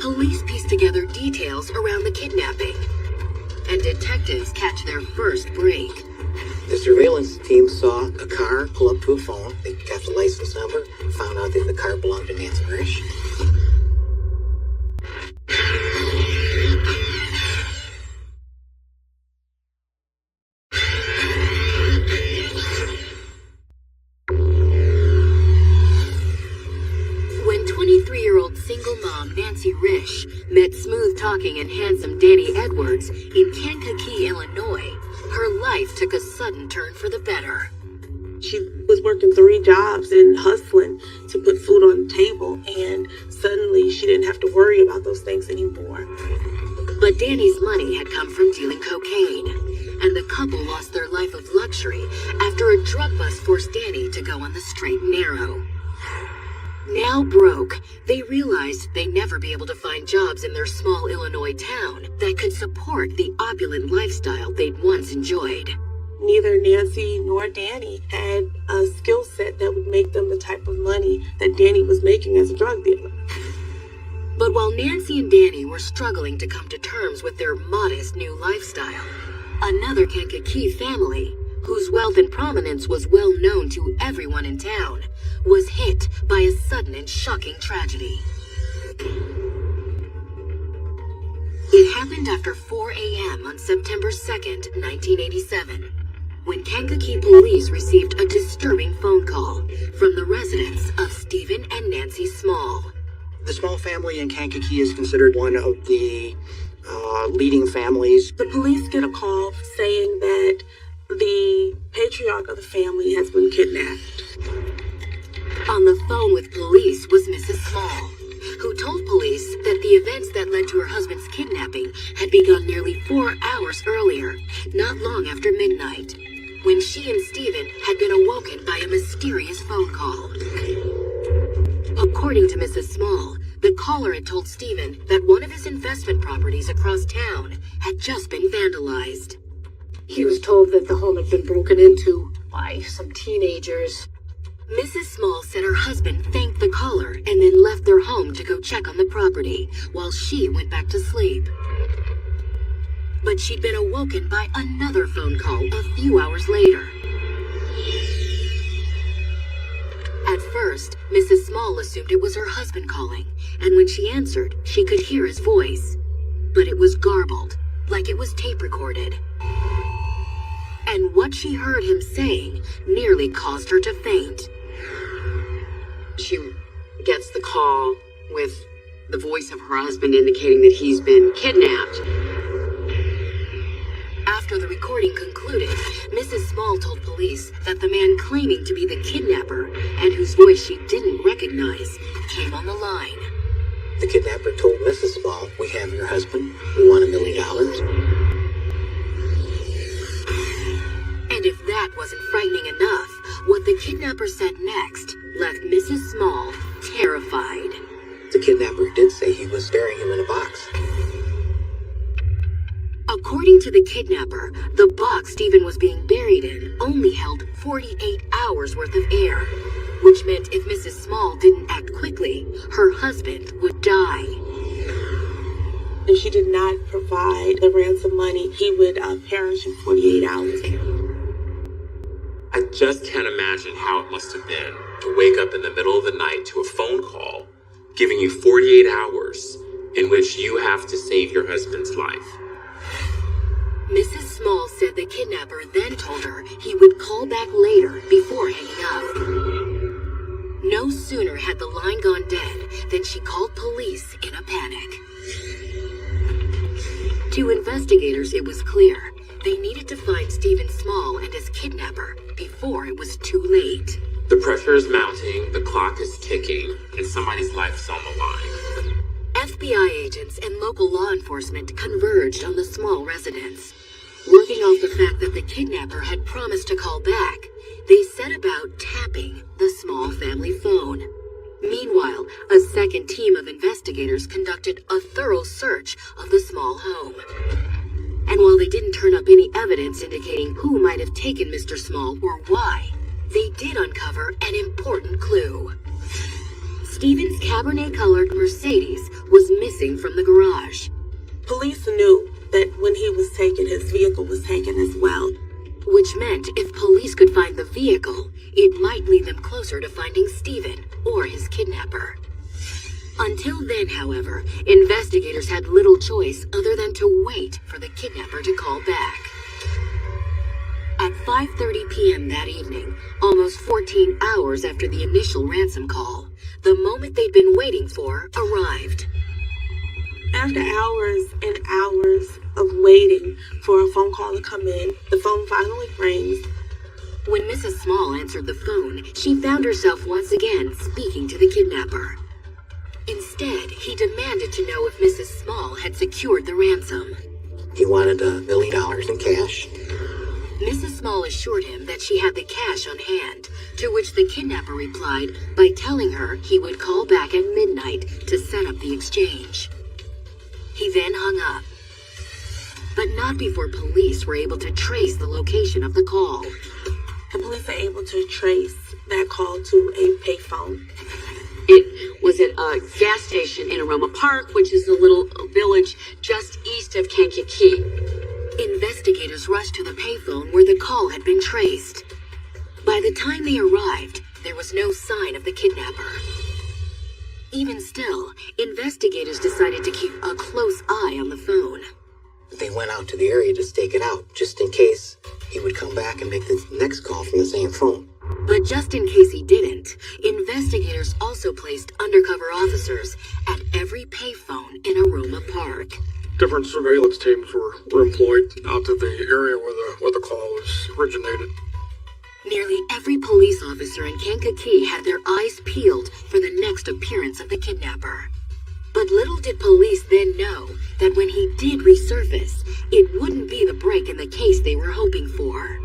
police piece together details around the kidnapping, and detectives catch their first break. The surveillance team saw a car pull up to a phone. They got the license number, found out that the car belonged to Nancy Risch. When 23-year-old single mom Nancy Risch met smooth-talking and handsome Danny Edwards in Kankakee, Illinois, her life took a sudden turn for the better. She was working 3 jobs and hustling to put food on the table, and suddenly she didn't have to worry about those things anymore. But Danny's money had come from dealing cocaine, and the couple lost their life of luxury after a drug bust forced Danny to go on the straight and narrow. Now broke, they realized they'd never be able to find jobs in their small Illinois town that could support the opulent lifestyle they'd once enjoyed. Neither Nancy nor Danny had a skill set that would make them the type of money that Danny was making as a drug dealer. But while Nancy and Danny were struggling to come to terms with their modest new lifestyle, another Kankakee family, whose wealth and prominence was well known to everyone in town, was hit by a sudden and shocking tragedy. It happened after 4 a.m. on September 2nd, 1987, when Kankakee police received a disturbing phone call from the residence of Stephen and Nancy Small. The Small family in Kankakee is considered one of the leading families. The police get a call saying that the patriarch of the family has been kidnapped. On the phone with police was Mrs. Small, who told police that the events that led to her husband's kidnapping had begun nearly 4 hours earlier, not long after midnight, when she and Stephen had been awoken by a mysterious phone call. According to Mrs. Small, the caller had told Stephen that one of his investment properties across town had just been vandalized. He was told that the home had been broken into by some teenagers. Mrs. Small said her husband thanked the caller and then left their home to go check on the property while she went back to sleep. But she'd been awoken by another phone call a few hours later. At first, Mrs. Small assumed it was her husband calling, and when she answered, she could hear his voice. But it was garbled, like it was tape recorded. And what she heard him saying nearly caused her to faint. She gets the call with the voice of her husband indicating that he's been kidnapped. After the recording concluded, Mrs. Small told police that the man claiming to be the kidnapper, and whose voice she didn't recognize, came on the line. The kidnapper told Mrs. Small, "We have your husband. We want $1 million. And if that wasn't frightening enough, what the kidnapper said next left Mrs. Small terrified. The kidnapper did say he was burying him in a box. According to the kidnapper, the box Stephen was being buried in only held 48 hours worth of air, which meant if Mrs. Small didn't act quickly, her husband would die. If she did not provide the ransom money, he would perish in 48 hours. I just can't imagine how it must have been to wake up in the middle of the night to a phone call giving you 48 hours in which you have to save your husband's life. Mrs. Small said the kidnapper then told her he would call back later before hanging up. No sooner had the line gone dead than she called police in a panic. To investigators, it was clear they needed to find Stephen Small and his kidnapper before it was too late. The pressure is mounting, the clock is ticking, and somebody's life is on the line. FBI agents and local law enforcement converged on the Small residence. Working off the fact that the kidnapper had promised to call back, they set about tapping the Small family phone. Meanwhile, a second team of investigators conducted a thorough search of the Small home. And while they didn't turn up any evidence indicating who might have taken Mr. Small or why, they did uncover an important clue. Stephen's Cabernet-colored Mercedes was missing from the garage. Police knew that when he was taken, his vehicle was taken as well. Which meant if police could find the vehicle, it might lead them closer to finding Stephen or his kidnapper. Until then, however, investigators had little choice other than to wait for the kidnapper to call back. At 5:30 p.m. that evening, almost 14 hours after the initial ransom call, the moment they'd been waiting for arrived. After hours and hours of waiting for a phone call to come in, the phone finally rings. When Mrs. Small answered the phone, she found herself once again speaking to the kidnapper. Instead, he demanded to know if Mrs. Small had secured the ransom. He wanted $1 million in cash. Mrs. Small assured him that she had the cash on hand, to which the kidnapper replied by telling her he would call back at midnight to set up the exchange. He then hung up, but not before police were able to trace the location of the call. The police were able to trace that call to a payphone. It was at a gas station in Aroma Park, which is a little village just east of Kankakee. Investigators rushed to the payphone where the call had been traced. By the time they arrived, there was no sign of the kidnapper. Even still, investigators decided to keep a close eye on the phone. They went out to the area to stake it out, just in case he would come back and make the next call from the same phone. But just in case he didn't, investigators also placed undercover officers at every payphone in Aroma Park. Different surveillance teams were employed out to the area where the call was originated. Nearly every police officer in Kankakee had their eyes peeled for the next appearance of the kidnapper. But little did police then know that when he did resurface, it wouldn't be the break in the case they were hoping for.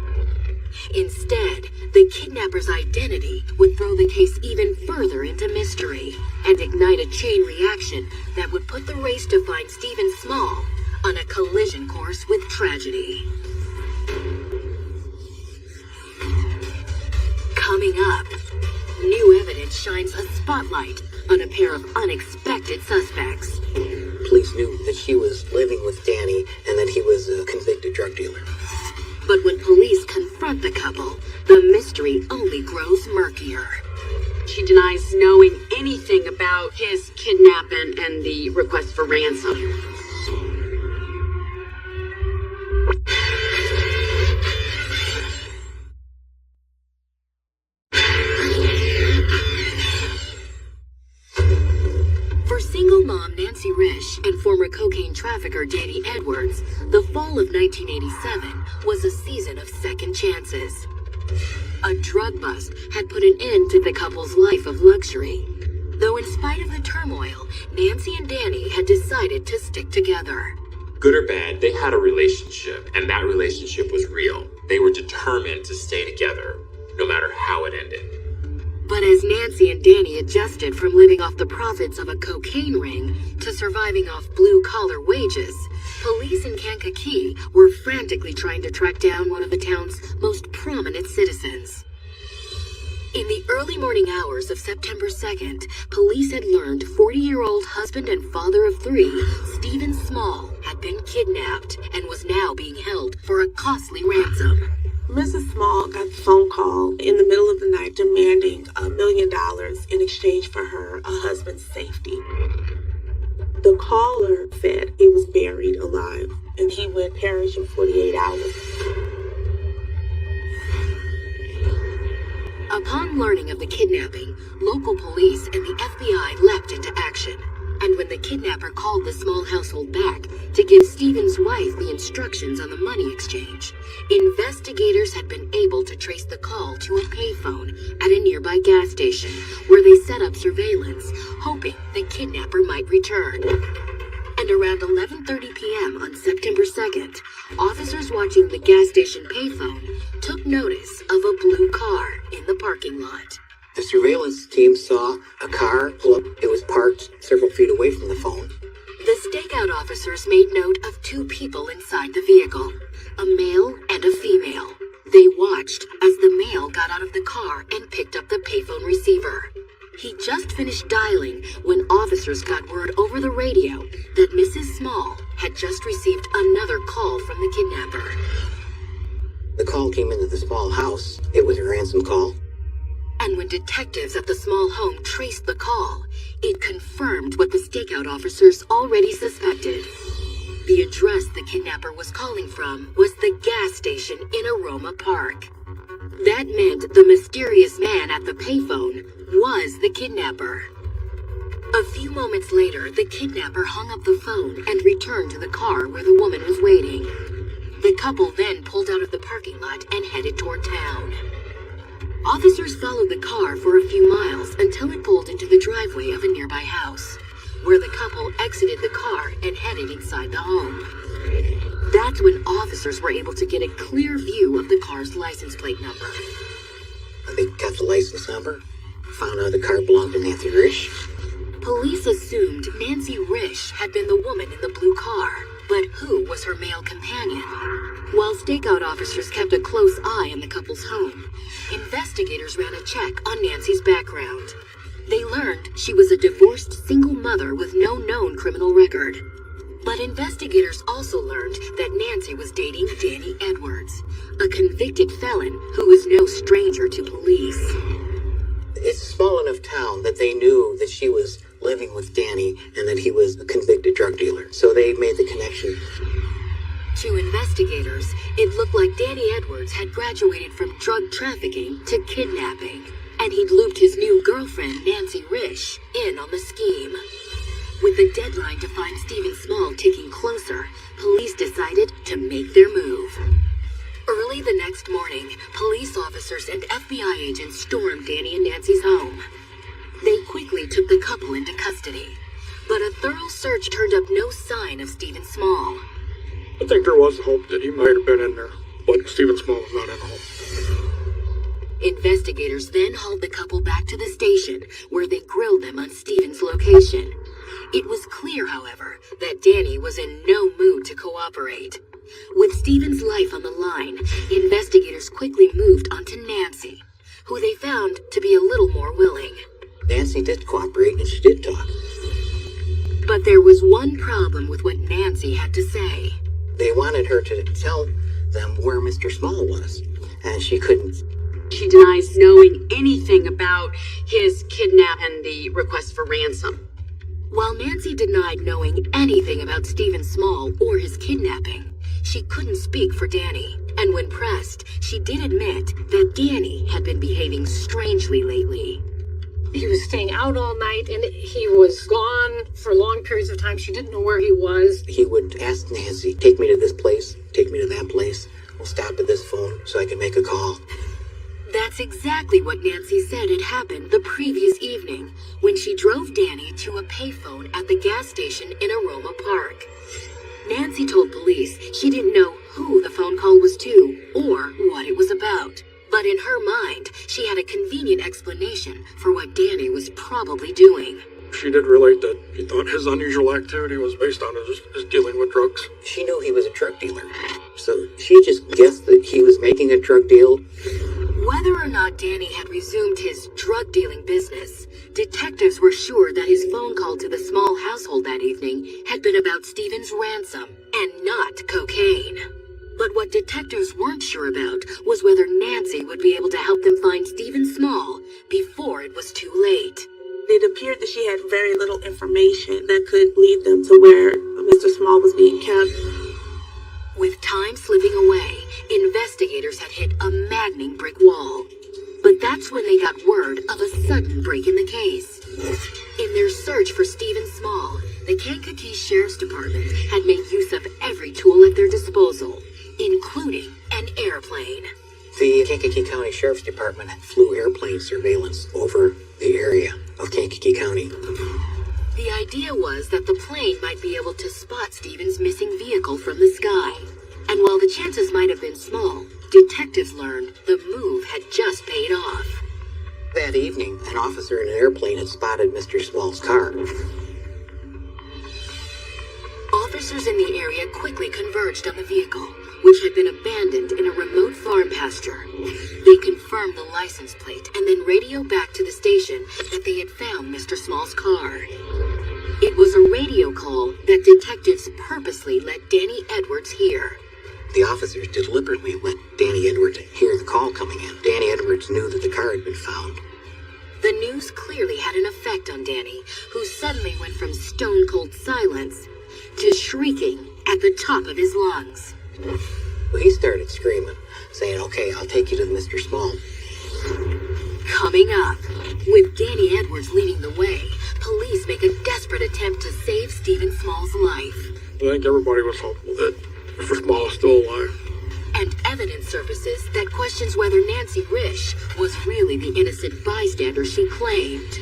Instead, the kidnapper's identity would throw the case even further into mystery and ignite a chain reaction that would put the race to find Stephen Small on a collision course with tragedy. Coming up, new evidence shines a spotlight on a pair of unexpected suspects. Police knew that she was living with Danny and that he was a convicted drug dealer. But when police confront the couple, the mystery only grows murkier. She denies knowing anything about his kidnapping and the request for ransom. cocaine trafficker Danny Edwards, the fall of 1987 was a season of second chances. A drug bust had put an end to the couple's life of luxury. Though in spite of the turmoil, Nancy and Danny had decided to stick together. Good or bad, they had a relationship, and that relationship was real. They were determined to stay together, no matter how it ended. But as Nancy and Danny adjusted from living off the profits of a cocaine ring to surviving off blue-collar wages, police in Kankakee were frantically trying to track down one of the town's most prominent citizens. In the early morning hours of September 2nd, police had learned 40-year-old husband and father of three, Stephen Small, had been kidnapped and was now being held for a costly ransom. Mrs. Small got the phone call in the middle of the night demanding $1 million in exchange for her husband's safety. The caller said he was buried alive and he would perish in 48 hours. Upon learning of the kidnapping, local police and the FBI leapt into action. And when the kidnapper called the Small household back to give Stephen's wife the instructions on the money exchange, investigators had been able to trace the call to a payphone at a nearby gas station where they set up surveillance, hoping the kidnapper might return. And around 11:30 p.m. on September 2nd, officers watching the gas station payphone took notice of a blue car in the parking lot. The surveillance team saw a car pull up. It was parked several feet away from the phone. The stakeout officers made note of two people inside the vehicle, a male and a female. They watched as the male got out of the car and picked up the payphone receiver. He just finished dialing when officers got word over the radio that Mrs. Small had just received another call from the kidnapper. The call came into the Small house. It was a ransom call. And when detectives at the Small home traced the call, it confirmed what the stakeout officers already suspected. The address the kidnapper was calling from was the gas station in Aroma Park. That meant the mysterious man at the payphone was the kidnapper. A few moments later, the kidnapper hung up the phone and returned to the car where the woman was waiting. The couple then pulled out of the parking lot and headed toward town. Officers followed the car for a few miles until it pulled into the driveway of a nearby house, where the couple exited the car and headed inside the home. That's when officers were able to get a clear view of the car's license plate number. They got the license number, found out the car belonged to Nancy Risch. Police assumed Nancy Risch had been the woman in the blue car, but who was her male companion? While stakeout officers kept a close eye on the couple's home, investigators ran a check on Nancy's background. They learned she was a divorced single mother with no known criminal record. But investigators also learned that Nancy was dating Danny Edwards, a convicted felon who was no stranger to police. It's a small enough town that they knew that she was living with Danny and that he was a convicted drug dealer. So they made the connection. To investigators, it looked like Danny Edwards had graduated from drug trafficking to kidnapping, and he'd looped his new girlfriend, Nancy Risch, in on the scheme. With the deadline to find Stephen Small ticking closer, police decided to make their move. Early the next morning, police officers and FBI agents stormed Danny and Nancy's home. They quickly took the couple into custody, but a thorough search turned up no sign of Stephen Small. I think there was hope that he might have been in there, but Stephen Small was not in the home. Investigators then hauled the couple back to the station, where they grilled them on Stephen's location. It was clear, however, that Danny was in no mood to cooperate. With Stephen's life on the line, investigators quickly moved on to Nancy, who they found to be a little more willing. Nancy did cooperate and she did talk. But there was one problem with what Nancy had to say. They wanted her to tell them where Mr. Small was, and she couldn't. She denies knowing anything about his kidnap and the request for ransom. While Nancy denied knowing anything about Stephen Small or his kidnapping, she couldn't speak for Danny. And when pressed, she did admit that Danny had been behaving strangely lately. He was staying out all night, and he was gone for long periods of time. She didn't know where he was. He would ask Nancy, take me to this place, take me to that place. We'll stop at this phone so I can make a call. That's exactly what Nancy said had happened the previous evening when she drove Danny to a payphone at the gas station in Aroma Park. Nancy told police she didn't know who the phone call was to or what it was about. But in her mind, she had a convenient explanation for what Danny was probably doing. She did relate that he thought his unusual activity was based on his dealing with drugs. She knew he was a drug dealer, so she just guessed that he was making a drug deal. Whether or not Danny had resumed his drug-dealing business, detectives were sure that his phone call to the small household that evening had been about Stephen's ransom and not cocaine. But what detectives weren't sure about was whether Nancy would be able to help them find Stephen Small before it was too late. It appeared that she had very little information that could lead them to where Mr. Small was being kept. With time slipping away, investigators had hit a maddening brick wall. But that's when they got word of a sudden break in the case. In their search for Stephen Small, the Kankakee Sheriff's Department had made use of every tool at their disposal, including an airplane. The Kankakee County Sheriff's Department flew airplane surveillance over the area of Kankakee County. The idea was that the plane might be able to spot Stephen's missing vehicle from the sky. And while the chances might have been small, detectives learned the move had just paid off. That evening, an officer in an airplane had spotted Mr. Small's car. Officers in the area quickly converged on the vehicle, which had been abandoned in a remote farm pasture. They confirmed the license plate and then radioed back to the station that they had found Mr. Small's car. It was a radio call that detectives purposely let Danny Edwards hear. The officers deliberately let Danny Edwards hear the call coming in. Danny Edwards knew that the car had been found. The news clearly had an effect on Danny, who suddenly went from stone-cold silence to shrieking at the top of his lungs. Well, he started screaming, saying, "Okay, I'll take you to Mr. Small." Coming up, with Danny Edwards leading the way, police make a desperate attempt to save Stephen Small's life. I think everybody was hopeful that Mr. Small is still alive. And evidence surfaces that questions whether Nancy Risch was really the innocent bystander she claimed.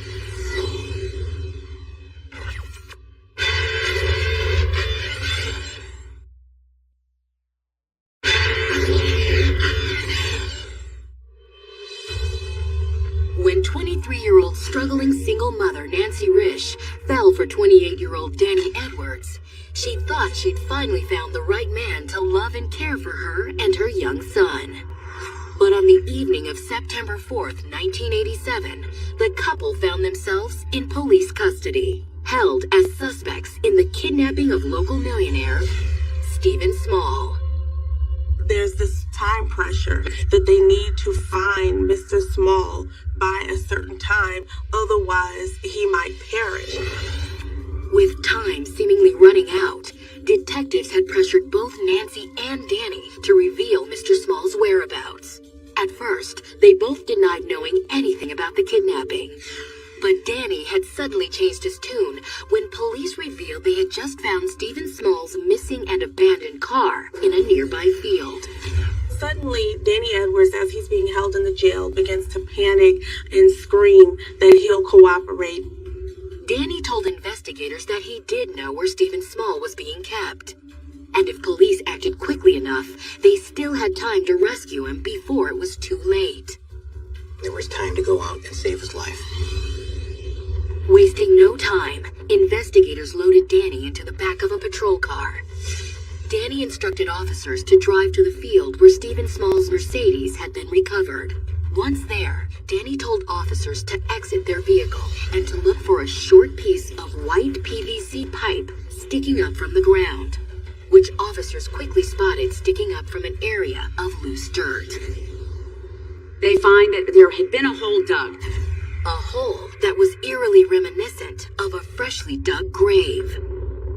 When 23-year-old struggling single mother Nancy Risch fell for 28-year-old Danny Edwards, she thought she'd finally found the right man to love and care for her and her young son. But on the evening of September 4th, 1987, the couple found themselves in police custody, held as suspects in the kidnapping of local millionaire Stephen Small. There's this time pressure that they need to find Mr. Small by a certain time, otherwise he might perish. With time seemingly running out, detectives had pressured both Nancy and Danny to reveal Mr. Small's whereabouts. At first, they both denied knowing anything about the kidnapping. But Danny had suddenly changed his tune when police revealed they had just found Stephen Small's missing and abandoned car in a nearby field. Suddenly, Danny Edwards, as he's being held in the jail, begins to panic and scream that he'll cooperate. Danny told investigators that he did know where Stephen Small was being kept. And if police acted quickly enough, they still had time to rescue him before it was too late. There was time to go out and save his life. Wasting no time, investigators loaded Danny into the back of a patrol car. Danny instructed officers to drive to the field where Stephen Small's Mercedes had been recovered. Once there, Danny told officers to exit their vehicle and to look for a short piece of white PVC pipe sticking up from the ground, which officers quickly spotted sticking up from an area of loose dirt. They find that there had been a hole dug. A hole that was eerily reminiscent of a freshly dug grave,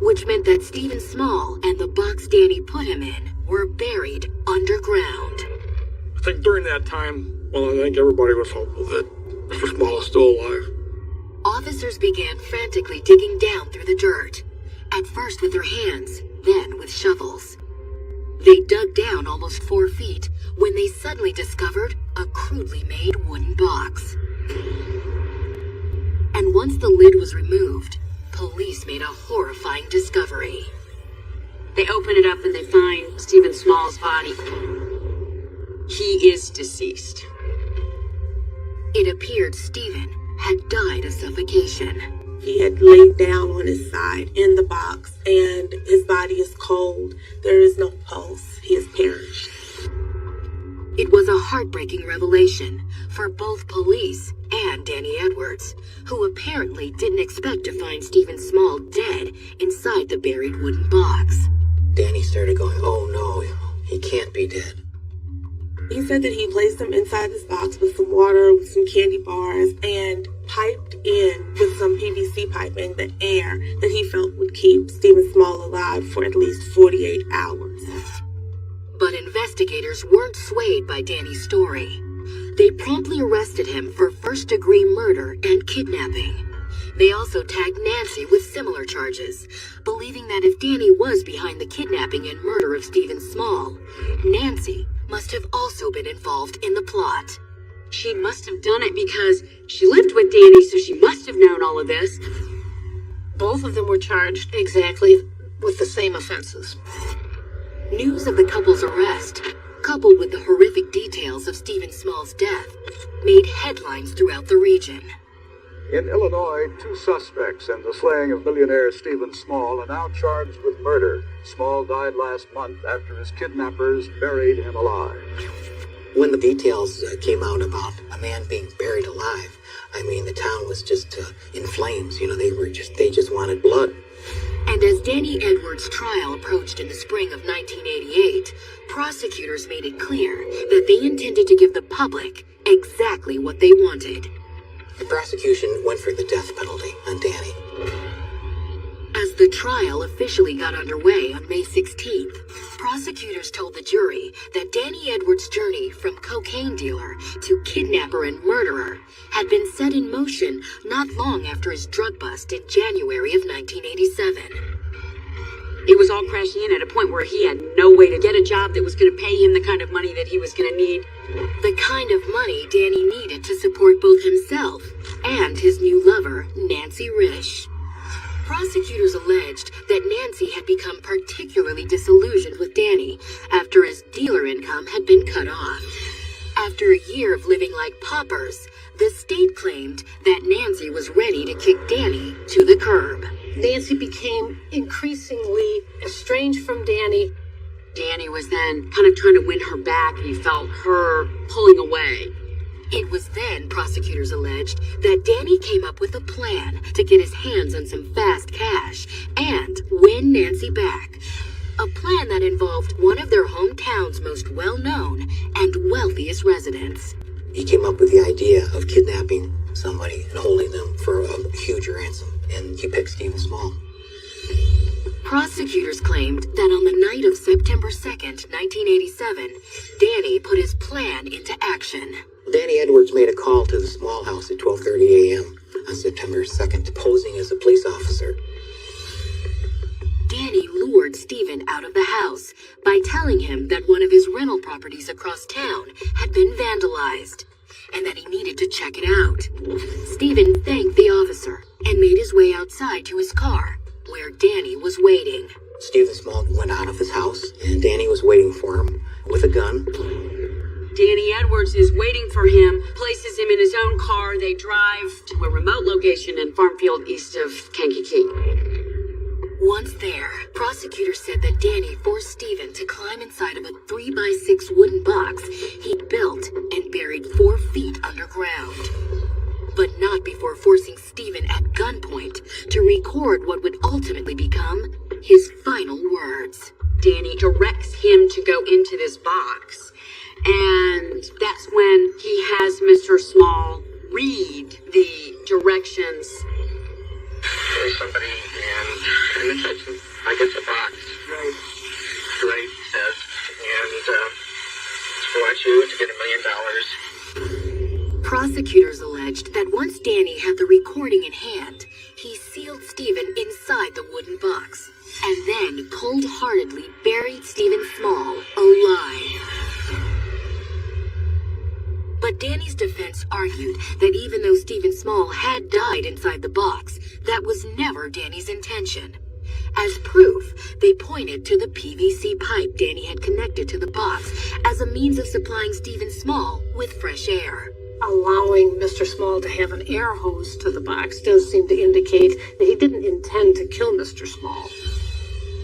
which meant that Stephen Small and the box Danny put him in were buried underground. I think during that time, I think everybody was hopeful that Mr. Small is still alive. Officers began frantically digging down through the dirt, at first with their hands, then with shovels. They dug down almost 4 feet when they suddenly discovered a crudely made wooden box. And once the lid was removed, police made a horrifying discovery. They open it up and they find Stephen Small's body. He is deceased. It appeared Stephen had died of suffocation. He had laid down on his side in the box, and his body is cold. There is no pulse. He has perished. It was a heartbreaking revelation for both police and Danny Edwards, who apparently didn't expect to find Stephen Small dead inside the buried wooden box. Danny started going, "Oh no, he can't be dead." He said that he placed him inside this box with some water, with some candy bars, and piped in with some PVC piping the air that he felt would keep Stephen Small alive for at least 48 hours. But investigators weren't swayed by Danny's story. They promptly arrested him for first-degree murder and kidnapping. They also tagged Nancy with similar charges, believing that if Danny was behind the kidnapping and murder of Stephen Small, Nancy must have also been involved in the plot. She must have done it because she lived with Danny, so she must have known all of this. Both of them were charged exactly with the same offenses. News of the couple's arrest, coupled with the horrific details of Stephen Small's death, made headlines throughout the region. In Illinois, 2 suspects in the slaying of millionaire Stephen Small are now charged with murder. Small died last month after his kidnappers buried him alive. When the details came out about a man being buried alive, I mean, the town was just in flames. You know, they just wanted blood. And as Danny Edwards' trial approached in the spring of 1988, prosecutors made it clear that they intended to give the public exactly what they wanted. The prosecution went for the death penalty on Danny. As the trial officially got underway on May 16th, prosecutors told the jury that Danny Edwards' journey from cocaine dealer to kidnapper and murderer had been set in motion not long after his drug bust in January of 1987. It was all crashing in at a point where he had no way to get a job that was going to pay him the kind of money that he was going to need. The kind of money Danny needed to support both himself and his new lover, Nancy Risch. Prosecutors alleged that Nancy had become particularly disillusioned with Danny after his dealer income had been cut off. After a year of living like paupers, the state claimed that Nancy was ready to kick Danny to the curb. Nancy became increasingly estranged from Danny. Danny was then kind of trying to win her back, and he felt her pulling away. It was then, prosecutors alleged, that Danny came up with a plan to get his hands on some fast cash and win Nancy back. A plan that involved one of their hometown's most well-known and wealthiest residents. He came up with the idea of kidnapping somebody and holding them for a huge ransom, and he picked Stephen Small. Prosecutors claimed that on the night of September 2nd, 1987, Danny put his plan into action. Danny Edwards made a call to the Small house at 12:30 a.m. on September 2nd, posing as a police officer. Danny lured Stephen out of the house by telling him that one of his rental properties across town had been vandalized and that he needed to check it out. Stephen thanked the officer and made his way outside to his car, where Danny was waiting. Stephen Small went out of his house, and Danny was waiting for him with a gun. Danny Edwards is waiting for him, places him in his own car. They drive to a remote location in Farmfield east of Kankakee. Once there, prosecutors said that Danny forced Stephen to climb inside of a 3x6 wooden box he'd built and buried 4 feet underground. But not before forcing Stephen at gunpoint to record what would ultimately become his final words. Danny directs him to go into this box, and that's when he has Mr. Small read the directions. There's somebody in the kitchen. I get the box. Right, says, and I want you to get $1 million. Prosecutors alleged that once Danny had the recording in hand, he sealed Stephen inside the wooden box, and then cold-heartedly buried Stephen Small alive. But Danny's defense argued that even though Stephen Small had died inside the box, that was never Danny's intention. As proof, they pointed to the PVC pipe Danny had connected to the box as a means of supplying Stephen Small with fresh air. Allowing Mr. Small to have an air hose to the box does seem to indicate that he didn't intend to kill Mr. Small.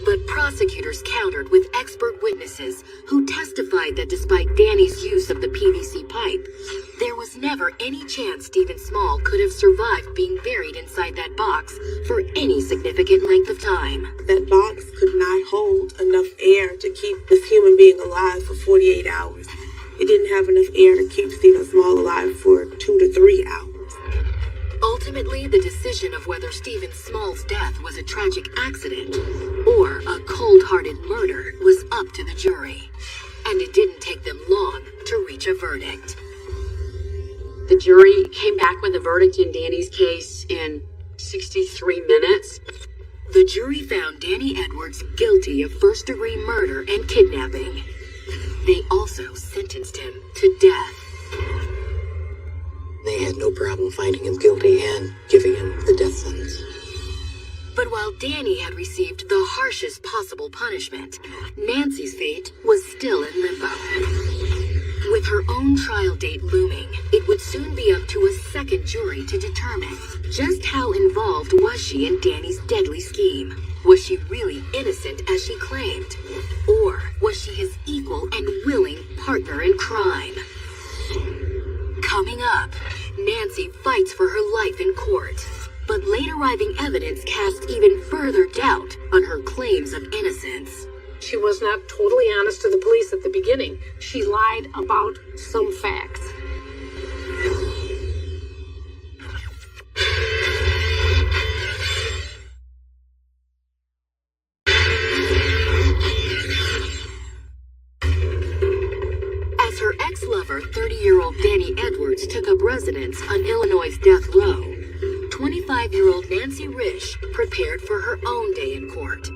But prosecutors countered with expert witnesses who testified that despite Danny's use of the PVC pipe, there was never any chance Stephen Small could have survived being buried inside that box for any significant length of time. That box could not hold enough air to keep this human being alive for 48 hours. It didn't have enough air to keep Stephen Small alive for 2 to 3 hours. Ultimately, the decision of whether Stephen Small's death was a tragic accident or a cold-hearted murder was up to the jury. And it didn't take them long to reach a verdict. The jury came back with a verdict in Danny's case in 63 minutes. The jury found Danny Edwards guilty of first-degree murder and kidnapping. They also sentenced him to death. They had no problem finding him guilty and giving him the death sentence. But while Danny had received the harshest possible punishment, Nancy's fate was still in limbo. With her own trial date looming, it would soon be up to a second jury to determine just how involved was she in Danny's deadly scheme. Was she really innocent as she claimed? Or was she his equal and willing partner in crime? Coming up, Nancy fights for her life in court, but late arriving evidence casts even further doubt on her claims of innocence. She was not totally honest to the police at the beginning. She lied about some facts. As her ex-lover, 30-year-old Danny Edwards, took up residence on Illinois' death row, 25-year-old Nancy Risch prepared for her own day in court.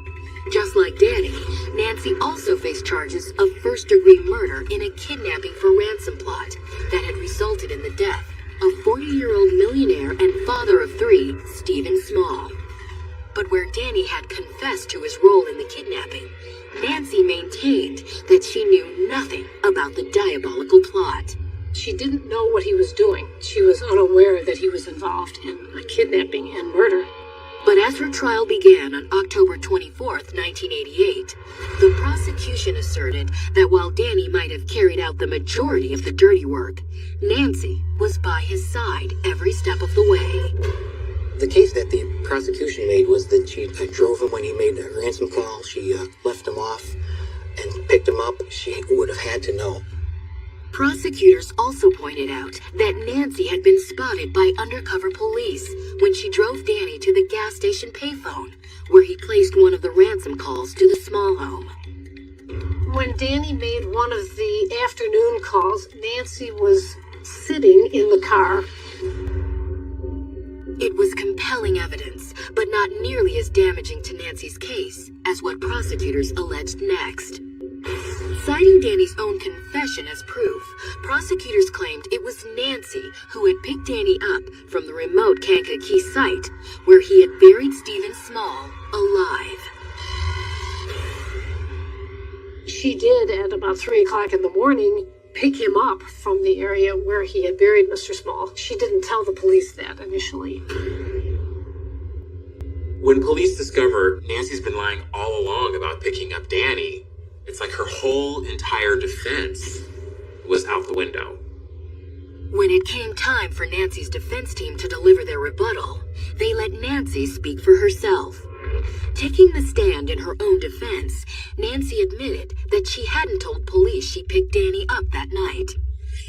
Just like Danny, Nancy also faced charges of first-degree murder in a kidnapping for ransom plot that had resulted in the death of 40-year-old millionaire and father of 3, Stephen Small. But where Danny had confessed to his role in the kidnapping, Nancy maintained that she knew nothing about the diabolical plot. She didn't know what he was doing. She was unaware that he was involved in a kidnapping and murder. But as her trial began on October 24th, 1988, the prosecution asserted that while Danny might have carried out the majority of the dirty work, Nancy was by his side every step of the way. The case that the prosecution made was that she drove him when he made a ransom call. She left him off and picked him up. She would have had to know. Prosecutors also pointed out that Nancy had been spotted by undercover police when she drove Danny to the gas station payphone, where he placed one of the ransom calls to the Small home. When Danny made one of the afternoon calls, Nancy was sitting in the car. It was compelling evidence, but not nearly as damaging to Nancy's case as what prosecutors alleged next. Citing Danny's own confession as proof, prosecutors claimed it was Nancy who had picked Danny up from the remote Kankakee site where he had buried Stephen Small alive. She did, at about 3 o'clock in the morning, pick him up from the area where he had buried Mr. Small. She didn't tell the police that initially. When police discover Nancy's been lying all along about picking up Danny, it's like her whole entire defense was out the window. When it came time for Nancy's defense team to deliver their rebuttal, they let Nancy speak for herself. Taking the stand in her own defense, Nancy admitted that she hadn't told police she picked Danny up that night.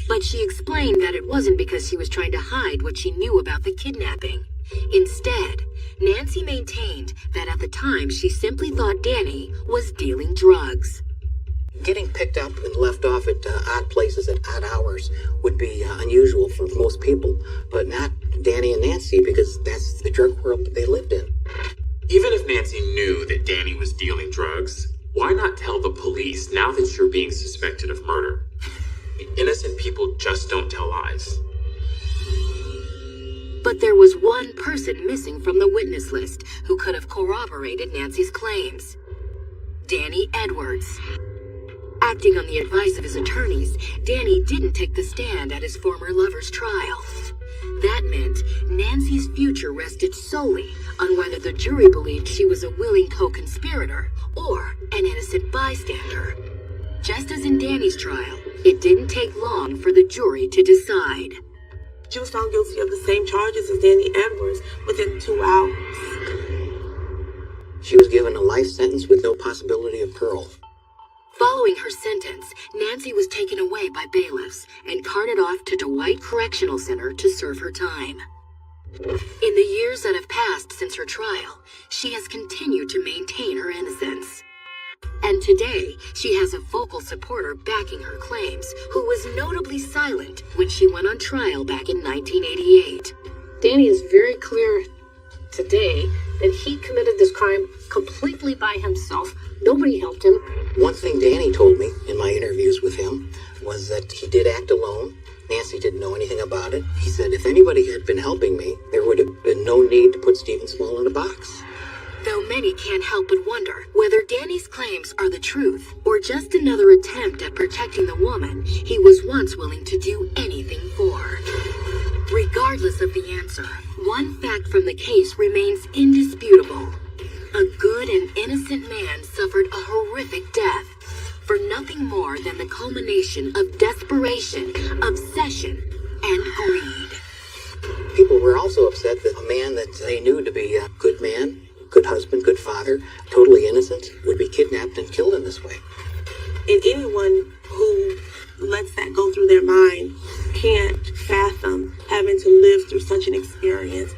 But she explained that it wasn't because she was trying to hide what she knew about the kidnapping. Instead, Nancy maintained that at the time she simply thought Danny was dealing drugs. Getting picked up and left off at odd places at odd hours would be unusual for most people, but not Danny and Nancy, because that's the drug world that they lived in. Even if Nancy knew that Danny was dealing drugs, why not tell the police now that you're being suspected of murder? Innocent people just don't tell lies. But there was one person missing from the witness list who could have corroborated Nancy's claims. Danny Edwards. Acting on the advice of his attorneys, Danny didn't take the stand at his former lover's trial. That meant Nancy's future rested solely on whether the jury believed she was a willing co-conspirator or an innocent bystander. Just as in Danny's trial, it didn't take long for the jury to decide. She was found guilty of the same charges as Danny Edwards within 2 hours. She was given a life sentence with no possibility of parole. Following her sentence, Nancy was taken away by bailiffs and carted off to Dwight Correctional Center to serve her time. In the years that have passed since her trial, she has continued to maintain her innocence. And today, she has a vocal supporter backing her claims, who was notably silent when she went on trial back in 1988. Danny is very clear today that he committed this crime completely by himself. Nobody helped him. One thing Danny told me in my interviews with him was that he did act alone. Nancy didn't know anything about it. He said if anybody had been helping me, there would have been no need to put Stephen Small in a box. Though many can't help but wonder whether Danny's claims are the truth or just another attempt at protecting the woman he was once willing to do anything for. Regardless of the answer, one fact from the case remains indisputable. A good and innocent man suffered a horrific death for nothing more than the culmination of desperation, obsession, and greed. People were also upset that a man that they knew to be a good man, good husband, good father, totally innocent, would be kidnapped and killed in this way. And anyone who lets that go through their mind can't fathom having to live through such an experience.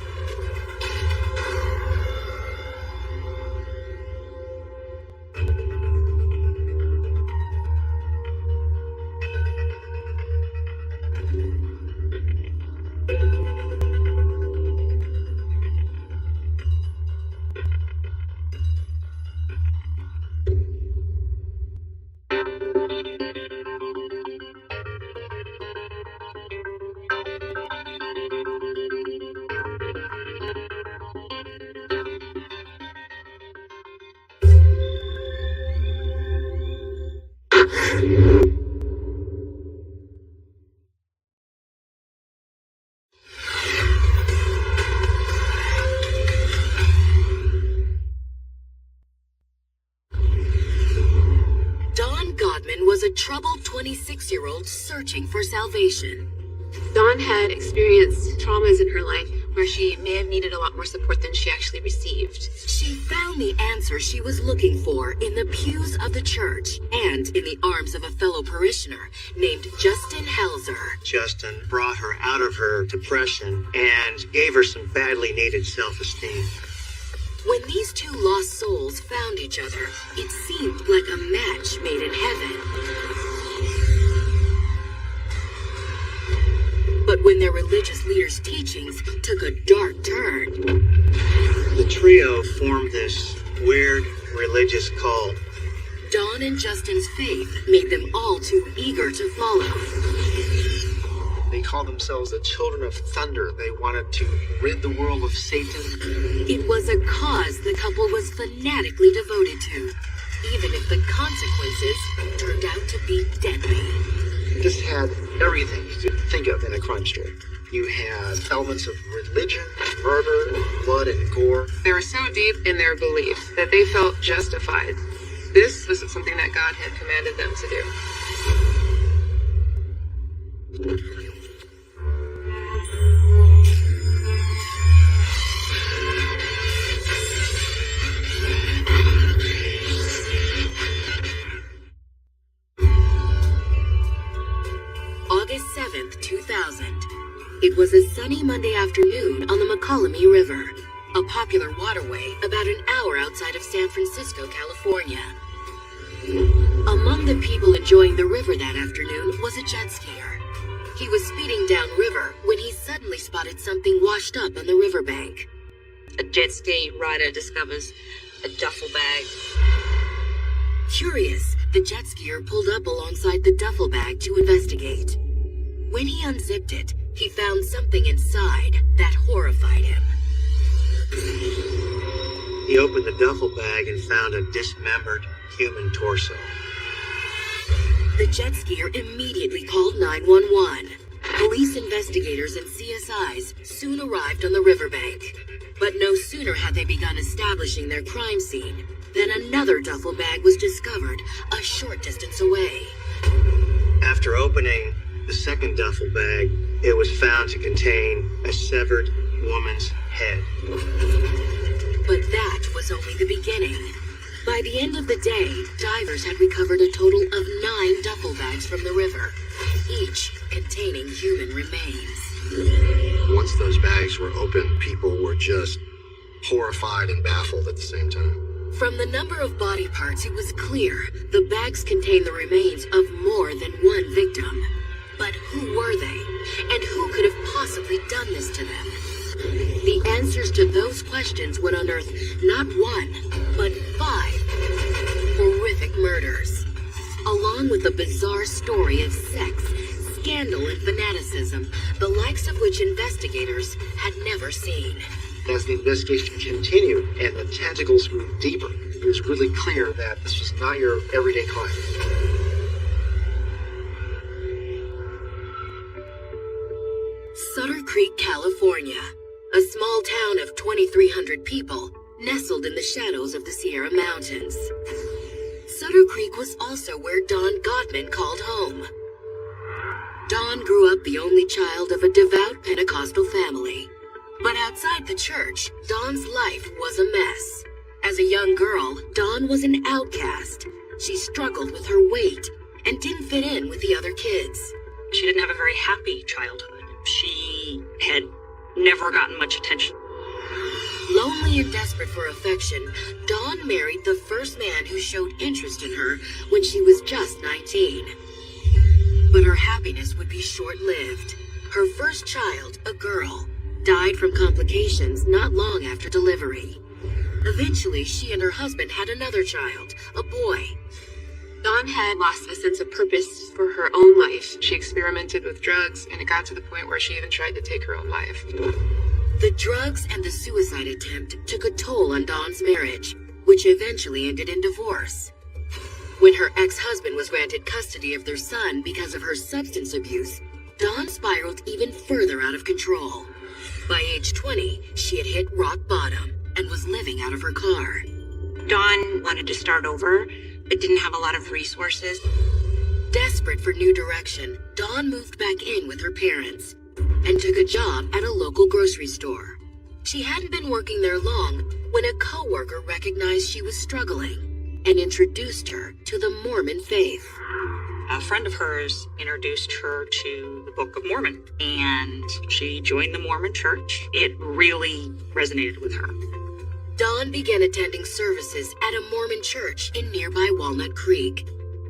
Was a troubled 26-year-old searching for salvation. Dawn had experienced traumas in her life where she may have needed a lot more support than she actually received. She found the answer she was looking for in the pews of the church and in the arms of a fellow parishioner named Justin Helzer. Justin brought her out of her depression and gave her some badly needed self-esteem. When these two lost souls found each other, it seemed like a match made in heaven. But when their religious leader's teachings took a dark turn, the trio formed this weird religious cult. Dawn and Justin's faith made them all too eager to follow. They called themselves the Children of Thunder. They wanted to rid the world of Satan. It was a cause the couple was fanatically devoted to, even if the consequences turned out to be deadly. This had everything you could think of in a crime story. You had elements of religion, murder, blood, and gore. They were so deep in their beliefs that they felt justified. This was something that God had commanded them to do. August 7th, 2000. It was a sunny Monday afternoon on the McCollum River, a popular waterway about an hour outside of San Francisco, California. Among the people enjoying the river that afternoon was a jet skier. He was speeding downriver when he suddenly spotted something washed up on the riverbank. A jet ski rider discovers a duffel bag. Curious, the jet skier pulled up alongside the duffel bag to investigate. When he unzipped it, he found something inside that horrified him. He opened the duffel bag and found a dismembered human torso. The jet skier immediately called 911. Police investigators and CSIs soon arrived on the riverbank. But no sooner had they begun establishing their crime scene than another duffel bag was discovered a short distance away. After opening the second duffel bag, it was found to contain a severed woman's head. But that was only the beginning. By the end of the day, divers had recovered a total of 9 duffel bags from the river, each containing human remains. Once those bags were opened, people were just horrified and baffled at the same time. From the number of body parts, it was clear the bags contained the remains of more than one victim. But who were they? And who could have possibly done this to them? The answers to those questions would unearth not 1, but 5 horrific murders, along with a bizarre story of sex, scandal, and fanaticism, the likes of which investigators had never seen. As the investigation continued and the tentacles moved deeper, it was really clear that this was not your everyday crime. Sutter Creek, California, a small town of 2,300 people, nestled in the shadows of the Sierra Mountains. Sutter Creek was also where Don Gottman called home. Don grew up the only child of a devout Pentecostal family. But outside the church, Dawn's life was a mess. As a young girl, Dawn was an outcast. She struggled with her weight and didn't fit in with the other kids. She didn't have a very happy childhood. She had never gotten much attention. Lonely and desperate for affection, Dawn married the first man who showed interest in her when she was just 19. But her happiness would be short-lived. Her first child, a girl, died from complications not long after delivery. Eventually, she and her husband had another child, a boy. Dawn had lost a sense of purpose for her own life. She experimented with drugs, and it got to the point where she even tried to take her own life. The drugs and the suicide attempt took a toll on Dawn's marriage, which eventually ended in divorce. When her ex-husband was granted custody of their son because of her substance abuse, Dawn spiraled even further out of control. By age 20, she had hit rock bottom and was living out of her car. Dawn wanted to start over, but didn't have a lot of resources. Desperate for new direction, Dawn moved back in with her parents and took a job at a local grocery store. She hadn't been working there long when a coworker recognized she was struggling and introduced her to the Mormon faith. A friend of hers introduced her to the Book of Mormon, and she joined the Mormon church. It really resonated with her. Dawn began attending services at a Mormon church in nearby Walnut Creek,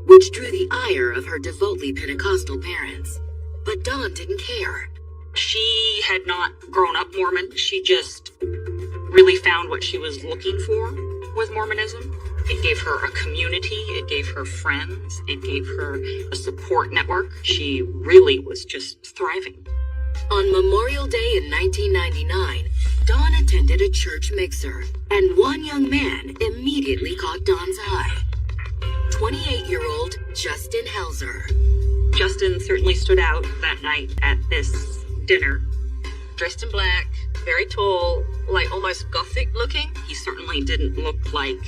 which drew the ire of her devotedly Pentecostal parents. But Dawn didn't care. She had not grown up Mormon. She just really found what she was looking for with Mormonism. It gave her a community, it gave her friends, it gave her a support network. She really was just thriving. On Memorial Day in 1999, Dawn attended a church mixer, and one young man immediately caught Dawn's eye. 28-year-old Justin Helzer. Justin certainly stood out that night at this dinner. Dressed in black, very tall, like almost gothic looking. He certainly didn't look like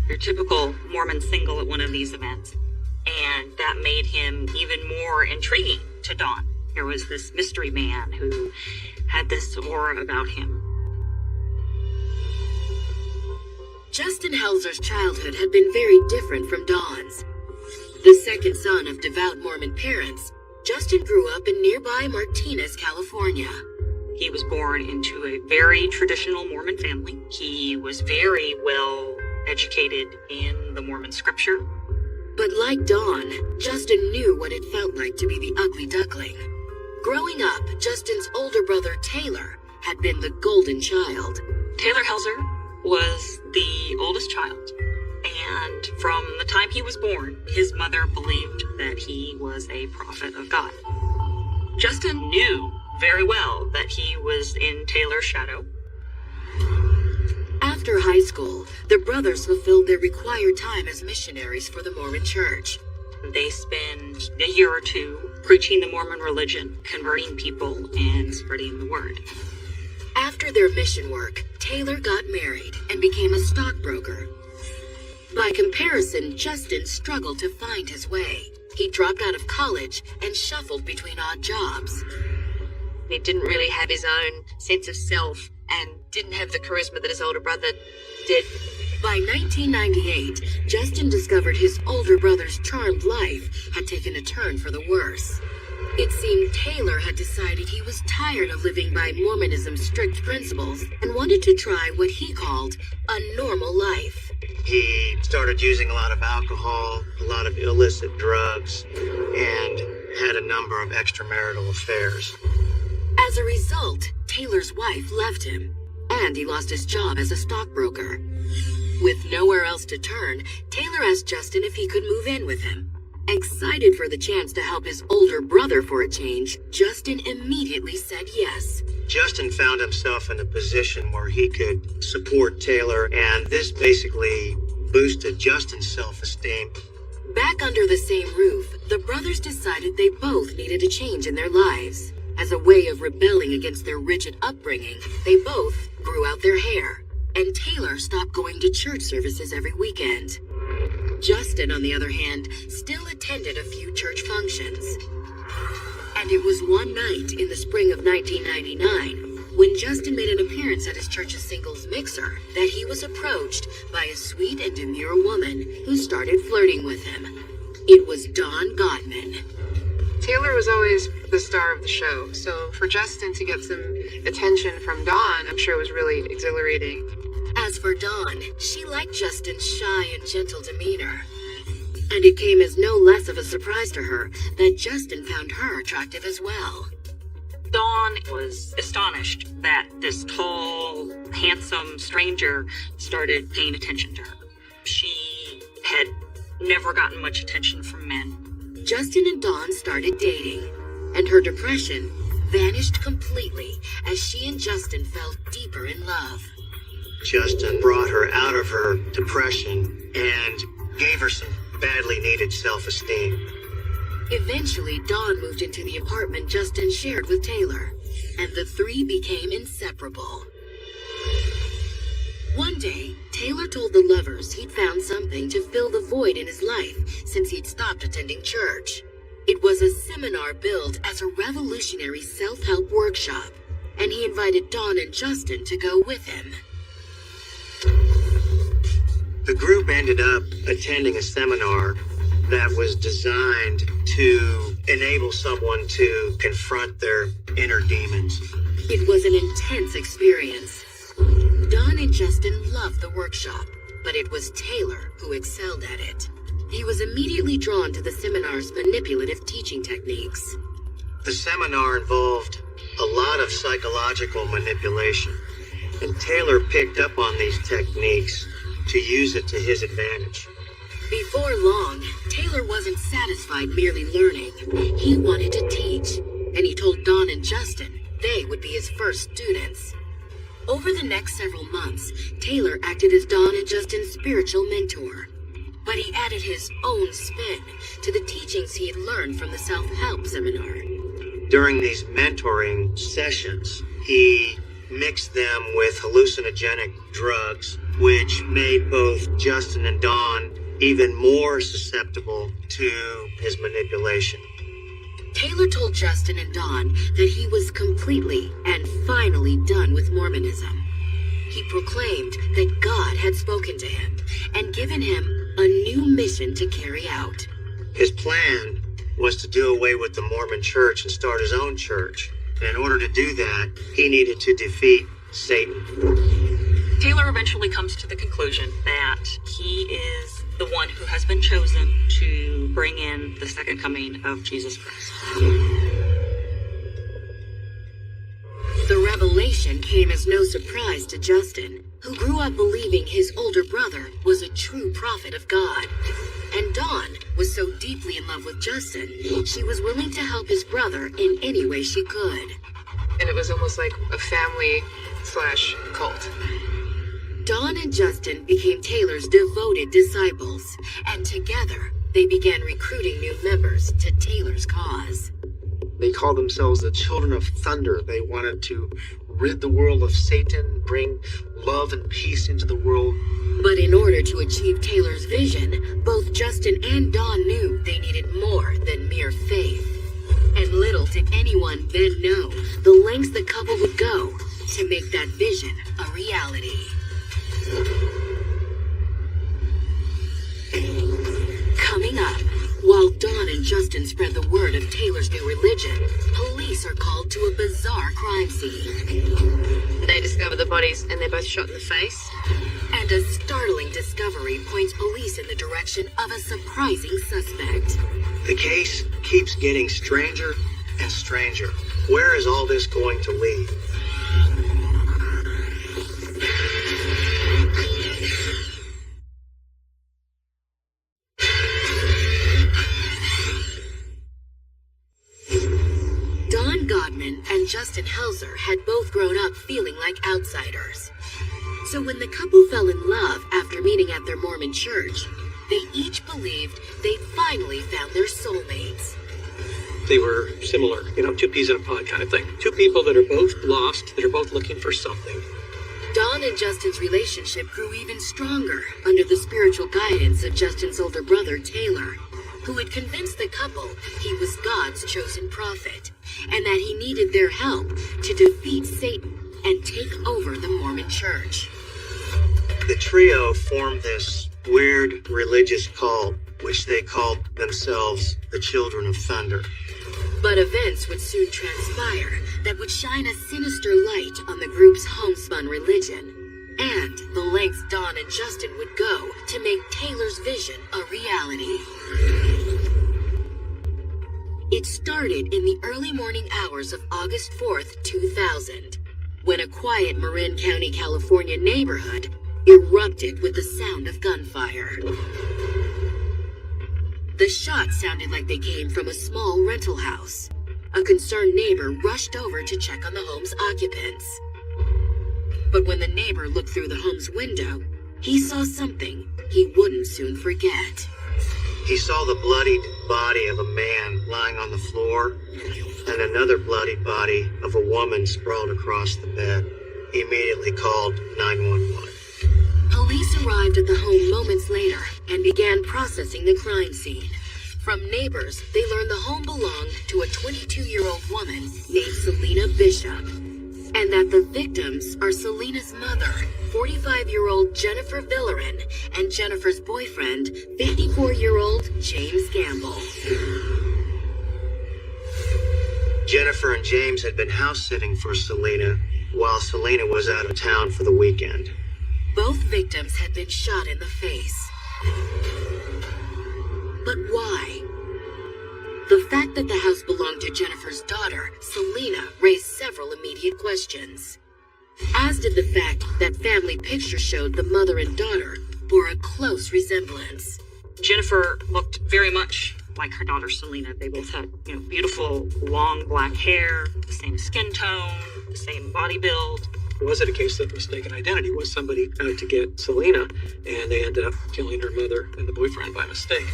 your typical Mormon single at one of these events. And that made him even more intriguing to Dawn. There was this mystery man who had this aura about him. Justin Helzer's childhood had been very different from Dawn's. The second son of devout Mormon parents, Justin grew up in nearby Martinez, California. He was born into a very traditional Mormon family. He was very well educated in the Mormon scripture. But like Dawn, Justin knew what it felt like to be the ugly duckling. Growing up, Justin's older brother Taylor had been the golden child. Taylor Helzer was the oldest child, and from the time he was born, his mother believed that he was a prophet of God. Justin knew very well that he was in Taylor's shadow. After high school, the brothers fulfilled their required time as missionaries for the Mormon Church. They spend a year or two preaching the Mormon religion, converting people, and spreading the word. After their mission work, Taylor got married and became a stockbroker. By comparison, Justin struggled to find his way. He dropped out of college and shuffled between odd jobs. He didn't really have his own sense of self and didn't have the charisma that his older brother did. By 1998, Justin discovered his older brother's charmed life had taken a turn for the worse. It seemed Taylor had decided he was tired of living by Mormonism's strict principles and wanted to try what he called a normal life. He started using a lot of alcohol, a lot of illicit drugs, and had a number of extramarital affairs. As a result, Taylor's wife left him, and he lost his job as a stockbroker. With nowhere else to turn, Taylor asked Justin if he could move in with him. Excited for the chance to help his older brother for a change, Justin immediately said yes. Justin found himself in a position where he could support Taylor, and this basically boosted Justin's self-esteem. Back under the same roof, the brothers decided they both needed a change in their lives. As a way of rebelling against their rigid upbringing, they both grew out their hair, and Taylor stopped going to church services every weekend. Justin, on the other hand, still attended a few church functions. And it was one night in the spring of 1999, when Justin made an appearance at his church's singles mixer, that he was approached by a sweet and demure woman who started flirting with him. It was Dawn Gottman. Taylor was always the star of the show, so for Justin to get some attention from Dawn, I'm sure it was really exhilarating. As for Dawn, she liked Justin's shy and gentle demeanor. And it came as no less of a surprise to her that Justin found her attractive as well. Dawn was astonished that this tall, handsome stranger started paying attention to her. She had never gotten much attention from men. Justin and Dawn started dating, and her depression vanished completely as she and Justin fell deeper in love. Justin brought her out of her depression and gave her some badly needed self-esteem. Eventually, Dawn moved into the apartment Justin shared with Taylor, and the three became inseparable. One day, Taylor told the lovers he'd found something to fill the void in his life since he'd stopped attending church. It was a seminar billed as a revolutionary self-help workshop, and he invited Dawn and Justin to go with him. The group ended up attending a seminar that was designed to enable someone to confront their inner demons. It was an intense experience. Dawn and Justin loved the workshop, but it was Taylor who excelled at it. He was immediately drawn to the seminar's manipulative teaching techniques. The seminar involved a lot of psychological manipulation, and Taylor picked up on these techniques to use it to his advantage. Before long, Taylor wasn't satisfied merely learning. He wanted to teach, and he told Dawn and Justin they would be his first students. Over the next several months, Taylor acted as Dawn and Justin's spiritual mentor. But he added his own spin to the teachings he had learned from the self-help seminar. During these mentoring sessions, he mixed them with hallucinogenic drugs, which made both Justin and Dawn even more susceptible to his manipulation. Taylor told Justin and Dawn that he was completely and finally done with Mormonism. He proclaimed that God had spoken to him and given him a new mission to carry out. His plan was to do away with the Mormon church and start his own church. And in order to do that, he needed to defeat Satan. Taylor eventually comes to the conclusion that he is the one who has been chosen to bring in the second coming of Jesus Christ. The revelation came as no surprise to Justin, who grew up believing his older brother was a true prophet of God. And Dawn was so deeply in love with Justin, she was willing to help his brother in any way she could. And it was almost like a family/cult. Dawn and Justin became Taylor's devoted disciples, and together they began recruiting new members to Taylor's cause. They called themselves the Children of Thunder. They wanted to rid the world of Satan, bring love and peace into the world. But in order to achieve Taylor's vision, both Justin and Dawn knew they needed more than mere faith. And little did anyone then know the lengths the couple would go to make that vision a reality. Coming up, while Dawn and Justin spread the word of Taylor's new religion, police are called to a bizarre crime scene. They discover the bodies and they're both shot in the face. And a startling discovery points police in the direction of a surprising suspect. The case keeps getting stranger and stranger. Where is all this going to lead? Dawn Godman and Justin Helzer had both grown up feeling like outsiders. So when the couple fell in love after meeting at their Mormon church, they each believed they'd finally found their soulmates. They were similar, two peas in a pod kind of thing. Two people that are both lost, that are both looking for something. Dawn and Justin's relationship grew even stronger under the spiritual guidance of Justin's older brother, Taylor, who had convinced the couple he was God's chosen prophet, and that he needed their help to defeat Satan and take over the Mormon church. The trio formed this weird religious cult, which they called themselves the Children of Thunder. But events would soon transpire that would shine a sinister light on the group's homespun religion, and the lengths Dawn and Justin would go to make Taylor's vision a reality. It started in the early morning hours of August 4th, 2000, when a quiet Marin County, California neighborhood erupted with the sound of gunfire. The shots sounded like they came from a small rental house. A concerned neighbor rushed over to check on the home's occupants. But when the neighbor looked through the home's window, he saw something he wouldn't soon forget. He saw the bloodied body of a man lying on the floor and another bloodied body of a woman sprawled across the bed. He immediately called 911. Police arrived at the home moments later and began processing the crime scene. From neighbors, they learned the home belonged to a 22-year-old woman named Selena Bishop, and that the victims are Selena's mother, 45-year-old Jennifer Villerin, and Jennifer's boyfriend, 54-year-old James Gamble. Jennifer and James had been house-sitting for Selena while Selena was out of town for the weekend. Both victims had been shot in the face. But why? The fact that the house belonged to Jennifer's daughter, Selena, raised several immediate questions. As did the fact that family pictures showed the mother and daughter bore a close resemblance. Jennifer looked very much like her daughter Selena. They both had, beautiful long black hair, the same skin tone, the same body build. Was it a case of mistaken identity? Was somebody out to get Selena, and they ended up killing her mother and the boyfriend by mistake?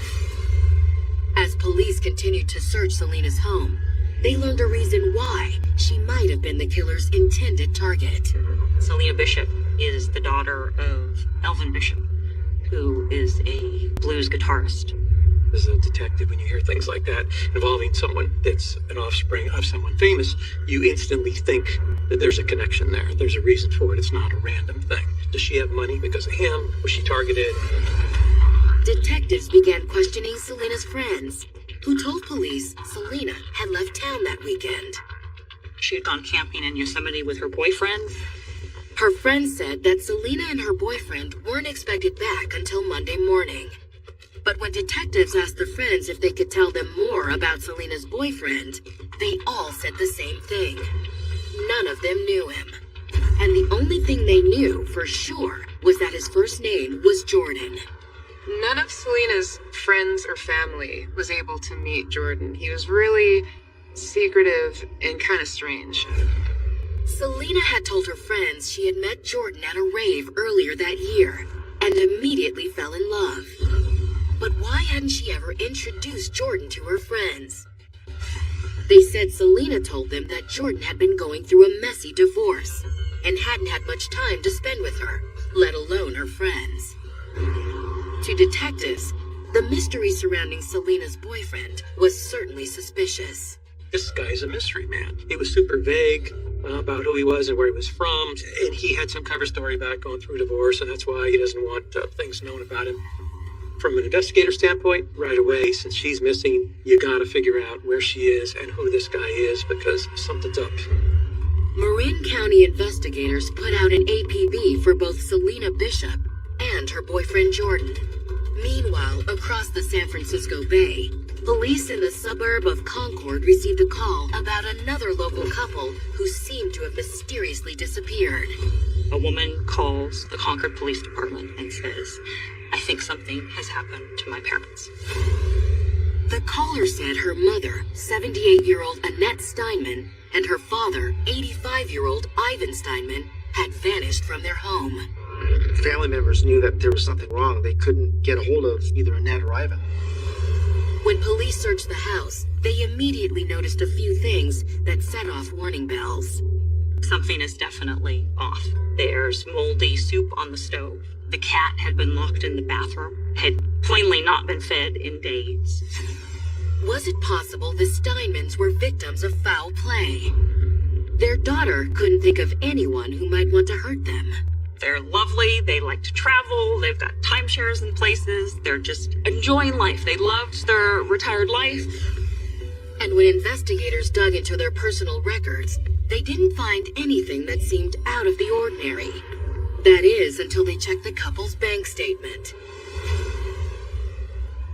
As police continued to search Selena's home, they learned a reason why she might have been the killer's intended target. Selena Bishop is the daughter of Elvin Bishop, who is a blues guitarist. As a detective, when you hear things like that involving someone that's an offspring of someone famous, you instantly think that there's a connection there. There's a reason for it. It's not a random thing. Does she have money because of him? Was she targeted? Detectives began questioning Selena's friends, who told police Selena had left town that weekend. She had gone camping in Yosemite with her boyfriend. Her friends said that Selena and her boyfriend weren't expected back until Monday morning. But when detectives asked their friends if they could tell them more about Selena's boyfriend, they all said the same thing. None of them knew him. And the only thing they knew for sure was that his first name was Jordan. None of Selena's friends or family was able to meet Jordan. He was really secretive and kind of strange. Selena had told her friends she had met Jordan at a rave earlier that year and immediately fell in love. But why hadn't she ever introduced Jordan to her friends? They said Selena told them that Jordan had been going through a messy divorce and hadn't had much time to spend with her, let alone her friends. To detectives, the mystery surrounding Selena's boyfriend was certainly suspicious. This guy's a mystery man. He was super vague about who he was and where he was from, and he had some cover story about going through a divorce, and that's why he doesn't want things known about him. From an investigator standpoint, right away, since she's missing, you gotta figure out where she is and who this guy is, because something's up. Marin County investigators put out an APB for both Selena Bishop and her boyfriend Jordan. Meanwhile, across the San Francisco Bay, police in the suburb of Concord received a call about another local couple who seemed to have mysteriously disappeared. A woman calls the Concord Police Department and says, "I think something has happened to my parents." The caller said her mother, 78-year-old Annette Steinman, and her father, 85-year-old Ivan Steinman, had vanished from their home. Family members knew that there was something wrong. They couldn't get a hold of either Annette or Ivan. When police searched the house, they immediately noticed a few things that set off warning bells. Something is definitely off. There's moldy soup on the stove. The cat had been locked in the bathroom, had plainly not been fed in days. Was it possible the Steinmans were victims of foul play? Their daughter couldn't think of anyone who might want to hurt them. They're lovely, they like to travel, they've got timeshares in places, they're just enjoying life. They loved their retired life. And when investigators dug into their personal records, they didn't find anything that seemed out of the ordinary. That is, until they checked the couple's bank statement.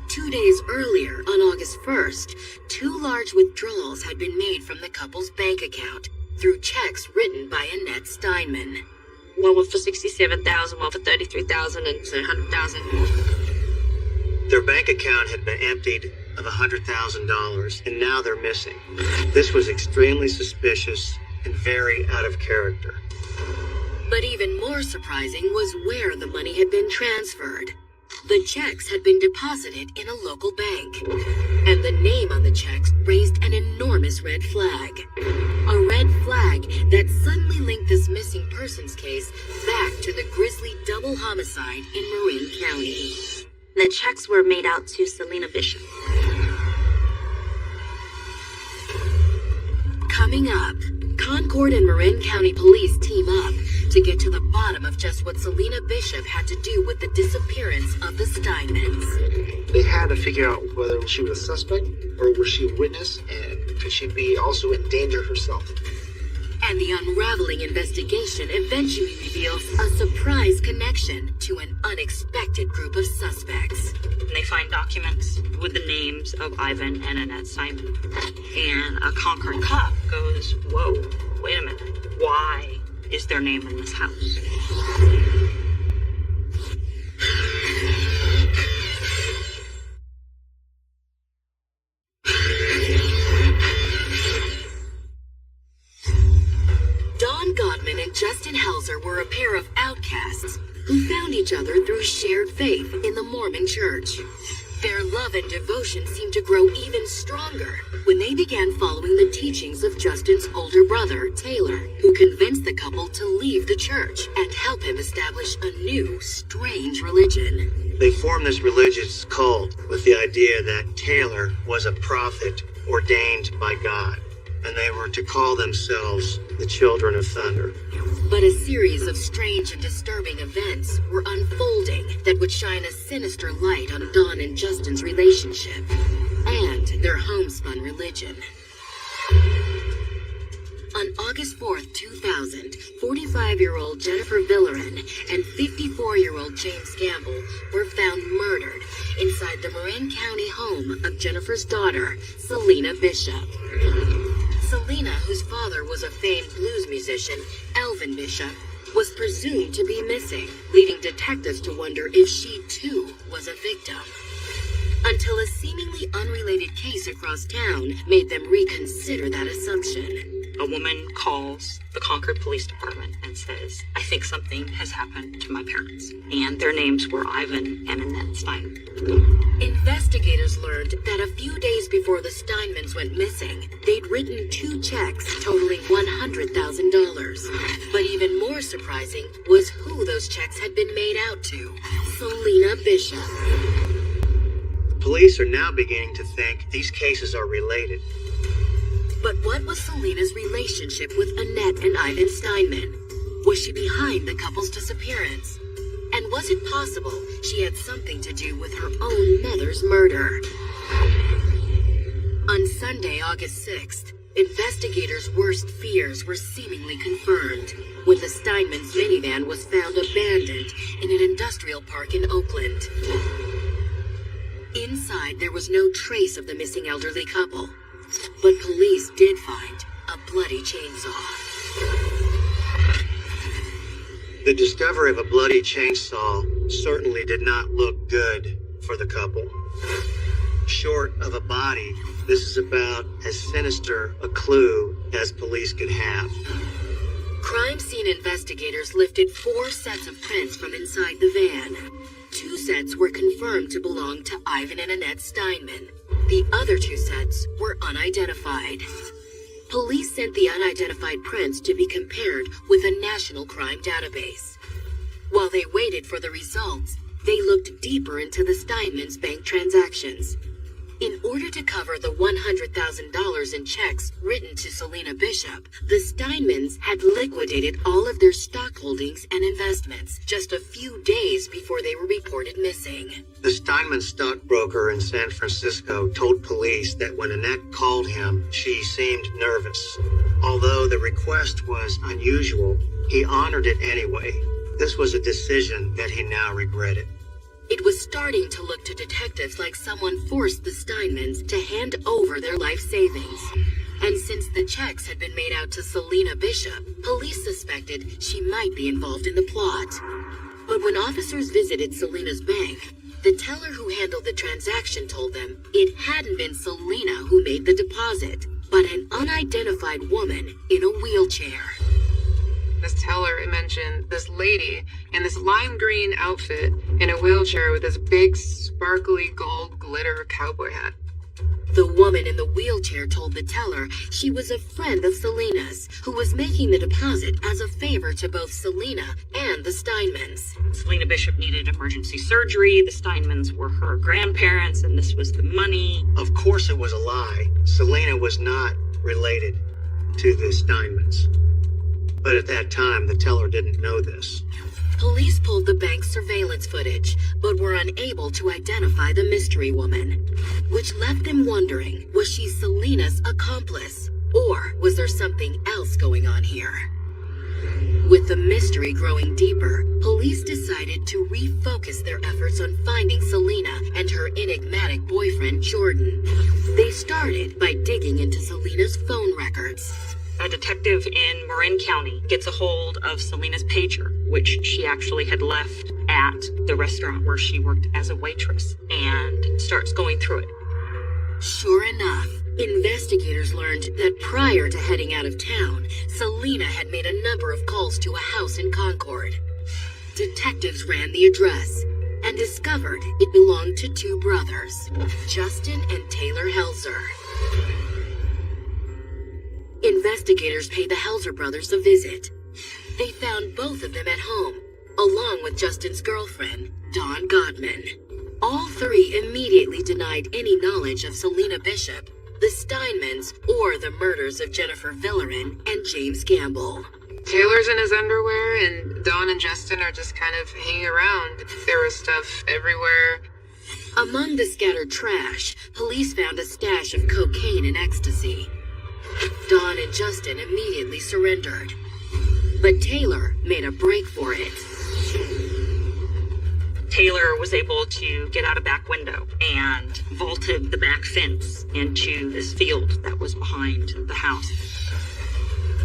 2 days earlier, on August 1st, 2 large withdrawals had been made from the couple's bank account through checks written by Annette Steinman. One was for $67,000, one for $33,000, and $100,000. Their bank account had been emptied of $100,000, and now they're missing. This was extremely suspicious and very out of character. But even more surprising was where the money had been transferred. The checks had been deposited in a local bank, and the name on the checks raised an enormous red flag. A red flag that suddenly linked this missing persons case back to the grisly double homicide in Marin County. The checks were made out to Selena Bishop. Coming up, Concord and Marin County police team up to get to the bottom of just what Selena Bishop had to do with the disappearance of the Steinmans. They had to figure out whether she was a suspect or was she a witness, and could she be also in danger herself. And the unraveling investigation eventually reveals a surprise connection to an unexpected group of suspects. And they find documents with the names of Ivan and Annette Steinman. And a Concord cop goes, "Whoa, wait a minute. Why is their name in this house?" Don Godman and Justin Helzer were a pair of outcasts who found each other through shared faith in the Mormon Church. Their love and devotion seemed to grow even stronger when they began following the teachings of Justin's older brother, Taylor, who convinced the couple to leave the church and help him establish a new, strange religion. They formed this religious cult with the idea that Taylor was a prophet ordained by God, and they were to call themselves the Children of Thunder. But a series of strange and disturbing events were unfolding that would shine a sinister light on Don and Justin's relationship and their homespun religion. On August 4th, 2000, 45-year-old Jennifer Villerin and 54-year-old James Gamble were found murdered inside the Marin County home of Jennifer's daughter, Selena Bishop. Selena, whose father was a famed blues musician, Elvin Bishop, was presumed to be missing, leading detectives to wonder if she too was a victim. Until a seemingly unrelated case across town made them reconsider that assumption. A woman calls the Concord Police Department and says, I think something has happened to my parents. And their names were Ivan and Annette Stein. Investigators learned that a few days before the Steinmans went missing, they'd written 2 checks totaling $100,000. But even more surprising was who those checks had been made out to: Selena Bishop. Police are now beginning to think these cases are related. But what was Selena's relationship with Annette and Ivan Steinman? Was she behind the couple's disappearance? And was it possible she had something to do with her own mother's murder? On Sunday, August 6th, investigators' worst fears were seemingly confirmed when the Steinmans' minivan was found abandoned in an industrial park in Oakland. Inside, there was no trace of the missing elderly couple, but police did find a bloody chainsaw. The discovery of a bloody chainsaw certainly did not look good for the couple. Short of a body, this is about as sinister a clue as police could have. Crime scene investigators lifted 4 sets of prints from inside the van. 2 sets were confirmed to belong to Ivan and Annette Steinman. The other 2 sets were unidentified. Police sent the unidentified prints to be compared with a national crime database. While they waited for the results, they looked deeper into the Steinmans' bank transactions. In order to cover the $100,000 in checks written to Selena Bishop, the Steinmans had liquidated all of their stock holdings and investments just a few days before they were reported missing. The Steinman stockbroker in San Francisco told police that when Annette called him, she seemed nervous. Although the request was unusual, he honored it anyway. This was a decision that he now regretted. It was starting to look to detectives like someone forced the Steinmans to hand over their life savings. And since the checks had been made out to Selena Bishop, police suspected she might be involved in the plot. But when officers visited Selena's bank, the teller who handled the transaction told them it hadn't been Selena who made the deposit, but an unidentified woman in a wheelchair. This teller mentioned this lady in this lime green outfit in a wheelchair with this big sparkly gold glitter cowboy hat. The woman in the wheelchair told the teller she was a friend of Selena's who was making the deposit as a favor to both Selena and the Steinmans. Selena Bishop needed emergency surgery. The Steinmans were her grandparents, and this was the money. Of course it was a lie. Selena was not related to the Steinmans. But at that time, the teller didn't know this. Police pulled the bank's surveillance footage, but were unable to identify the mystery woman, which left them wondering, was she Selena's accomplice? Or was there something else going on here? With the mystery growing deeper, police decided to refocus their efforts on finding Selena and her enigmatic boyfriend, Jordan. They started by digging into Selena's phone records. A detective in Marin County gets a hold of Selena's pager, which she actually had left at the restaurant where she worked as a waitress, and starts going through it. Sure enough, investigators learned that prior to heading out of town, Selena had made a number of calls to a house in Concord. Detectives ran the address and discovered it belonged to 2 brothers, Justin and Taylor Helzer. Investigators paid the Helzer brothers a visit. They found both of them at home, along with Justin's girlfriend, Dawn Godman. All 3 immediately denied any knowledge of Selena Bishop, the Steinmans, or the murders of Jennifer Villerin and James Gamble. Taylor's in his underwear, and Dawn and Justin are just kind of hanging around. There was stuff everywhere. Among the scattered trash, police found a stash of cocaine and ecstasy. Dawn and Justin immediately surrendered, but Taylor made a break for it. Taylor was able to get out a back window and vaulted the back fence into this field that was behind the house.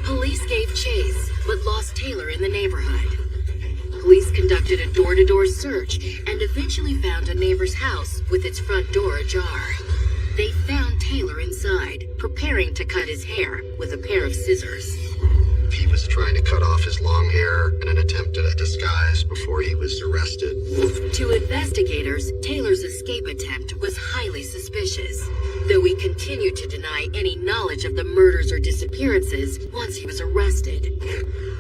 Police gave chase, but lost Taylor in the neighborhood. Police conducted a door-to-door search and eventually found a neighbor's house with its front door ajar. They found Taylor inside, preparing to cut his hair with a pair of scissors. He was trying to cut off his long hair in an attempt at a disguise before he was arrested. To investigators, Taylor's escape attempt was highly suspicious, though he continued to deny any knowledge of the murders or disappearances once he was arrested.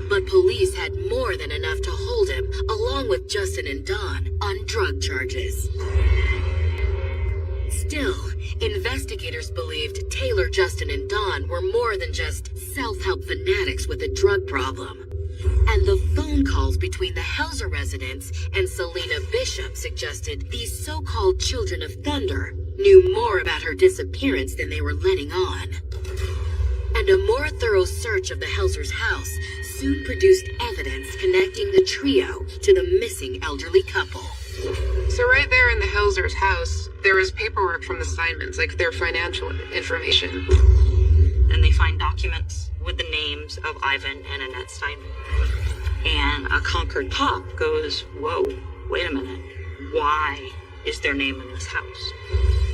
But police had more than enough to hold him, along with Justin and Dawn, on drug charges. Still, investigators believed Taylor, Justin, and Dawn were more than just self-help fanatics with a drug problem. And the phone calls between the Helzer residents and Selena Bishop suggested these so-called Children of Thunder knew more about her disappearance than they were letting on. And a more thorough search of the Helzer's house soon produced evidence connecting the trio to the missing elderly couple. So right there in the Helzer's house, there was paperwork from the Steinmans, like their financial information. And they find documents with the names of Ivan and Annette Steinman. And a Concord cop goes, whoa, wait a minute. Why is their name in this house?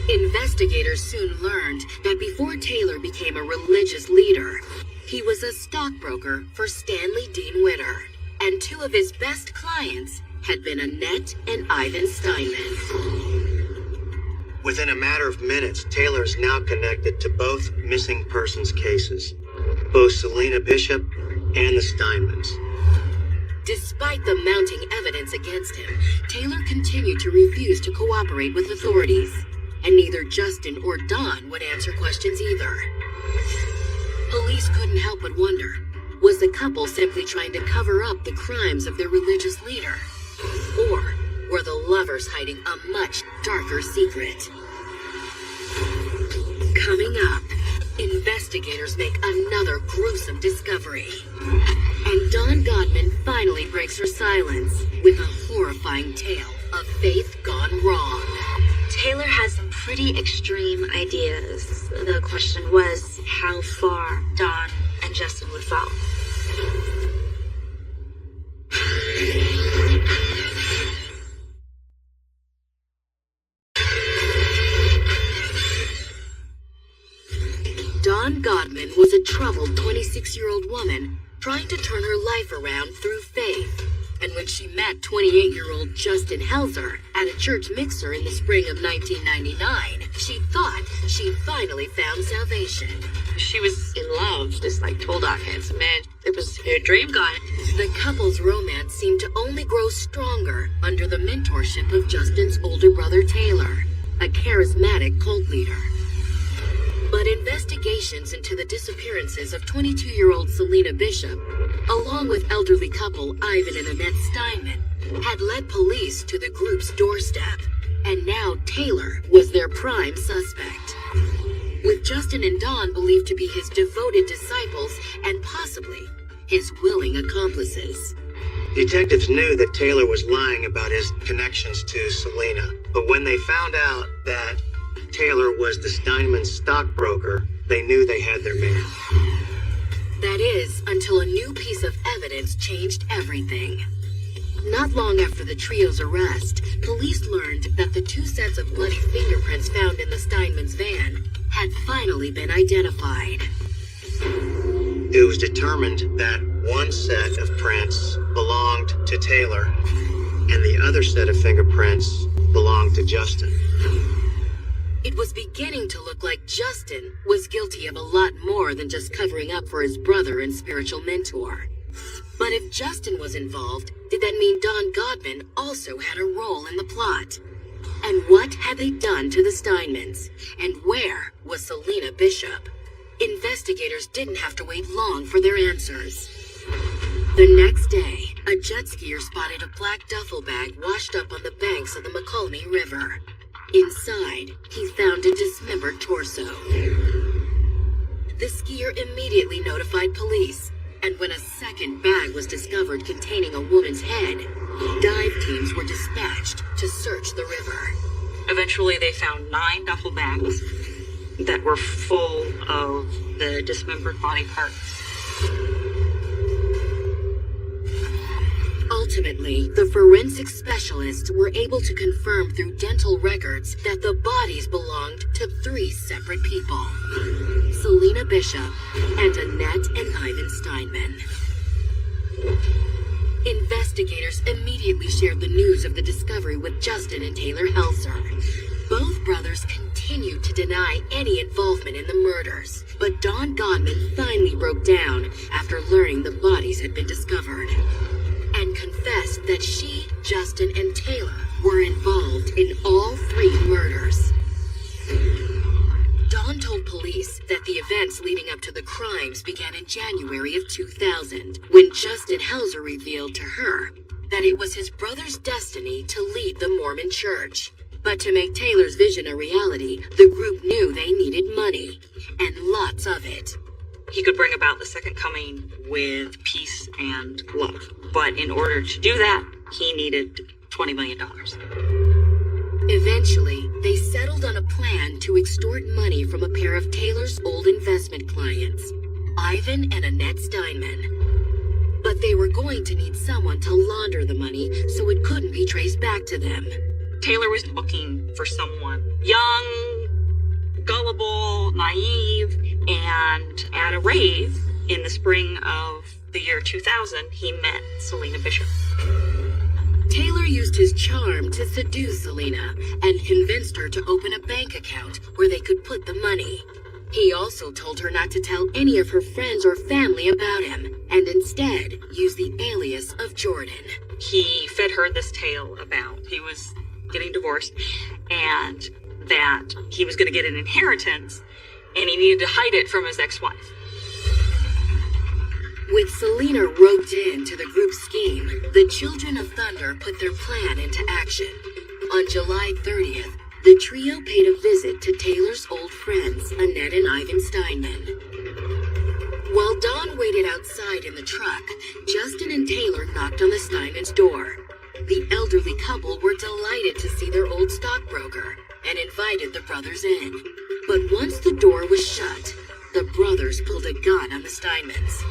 Investigators soon learned that before Taylor became a religious leader, he was a stockbroker for Stanley Dean Witter. And two of his best clients had been Annette and Ivan Steinman. Within a matter of minutes, Taylor is now connected to both missing persons cases, both Selena Bishop and the Steinmans. Despite the mounting evidence against him, Taylor continued to refuse to cooperate with authorities, and neither Justin or Dawn would answer questions either. Police couldn't help but wonder, was the couple simply trying to cover up the crimes of their religious leader? Or were the lovers hiding a much darker secret? Coming up, investigators make another gruesome discovery. And Dawn Godman finally breaks her silence with a horrifying tale of faith gone wrong. Taylor has some pretty extreme ideas. The question was how far Dawn and Justin would fall. Dawn Godman was a troubled 26-year-old woman trying to turn her life around through faith. And when she met 28-year-old Justin Helzer at a church mixer in the spring of 1999, she thought she'd finally found salvation. She was in love, this tall-dark, handsome man. It was her dream guy. The couple's romance seemed to only grow stronger under the mentorship of Justin's older brother Taylor, a charismatic cult leader. But investigations into the disappearances of 22-year-old Selena Bishop, along with elderly couple Ivan and Annette Steinman, had led police to the group's doorstep, and now Taylor was their prime suspect. With Justin and Dawn believed to be his devoted disciples and possibly his willing accomplices. Detectives knew that Taylor was lying about his connections to Selena, but when they found out that Taylor was the Steinman stockbroker, they knew they had their man. That is, until a new piece of evidence changed everything. Not long after the trio's arrest, police learned that the 2 sets of bloody fingerprints found in the Steinman's van had finally been identified. It was determined that one set of prints belonged to Taylor, and the other set of fingerprints belonged to Justin. It was beginning to look like Justin was guilty of a lot more than just covering up for his brother and spiritual mentor. But if Justin was involved, did that mean Dawn Godman also had a role in the plot? And what had they done to the Steinmans? And where was Selena Bishop? Investigators didn't have to wait long for their answers. The next day, a jet skier spotted a black duffel bag washed up on the banks of the McCulney River. Inside, he found a dismembered torso. The skier immediately notified police, And when a second bag was discovered containing a woman's head, dive teams were dispatched to search the river. Eventually, they found 9 duffel bags that were full of the dismembered body parts. Ultimately, the forensic specialists were able to confirm through dental records that the bodies belonged to 3 separate people: Selena Bishop and Annette and Ivan Steinman. Investigators immediately shared the news of the discovery with Justin and Taylor Helser. Both brothers continued to deny any involvement in the murders, but Dawn Godman finally broke down after learning the bodies had been discovered, and confessed that she, Justin, and Taylor were involved in all 3 murders. Dawn told police that the events leading up to the crimes began in January of 2000, when Justin Helser revealed to her that it was his brother's destiny to lead the Mormon church. But to make Taylor's vision a reality, the group knew they needed money, and lots of it. He could bring about the second coming with peace and love. But in order to do that, he needed $20 million. Eventually, they settled on a plan to extort money from a pair of Taylor's old investment clients, Ivan and Annette Steinman. But they were going to need someone to launder the money so it couldn't be traced back to them. Taylor was looking for someone young, gullible, naive, and at a rave in the spring of the year 2000, he met Selena Bishop. Taylor used his charm to seduce Selena and convinced her to open a bank account where they could put the money. He also told her not to tell any of her friends or family about him, and instead use the alias of Jordan. He fed her this tale about he was getting divorced and that he was going to get an inheritance and he needed to hide it from his ex-wife. With Selena roped into the group scheme, the Children of Thunder put their plan into action. On July 30th, the trio paid a visit to Taylor's old friends, Annette and Ivan Steinman. While Dawn waited outside in the truck, Justin and Taylor knocked on the Steinmans' door. The elderly couple were delighted to see their old stockbroker and invited the brothers in. But once the door was shut, the brothers pulled a gun on the Steinmans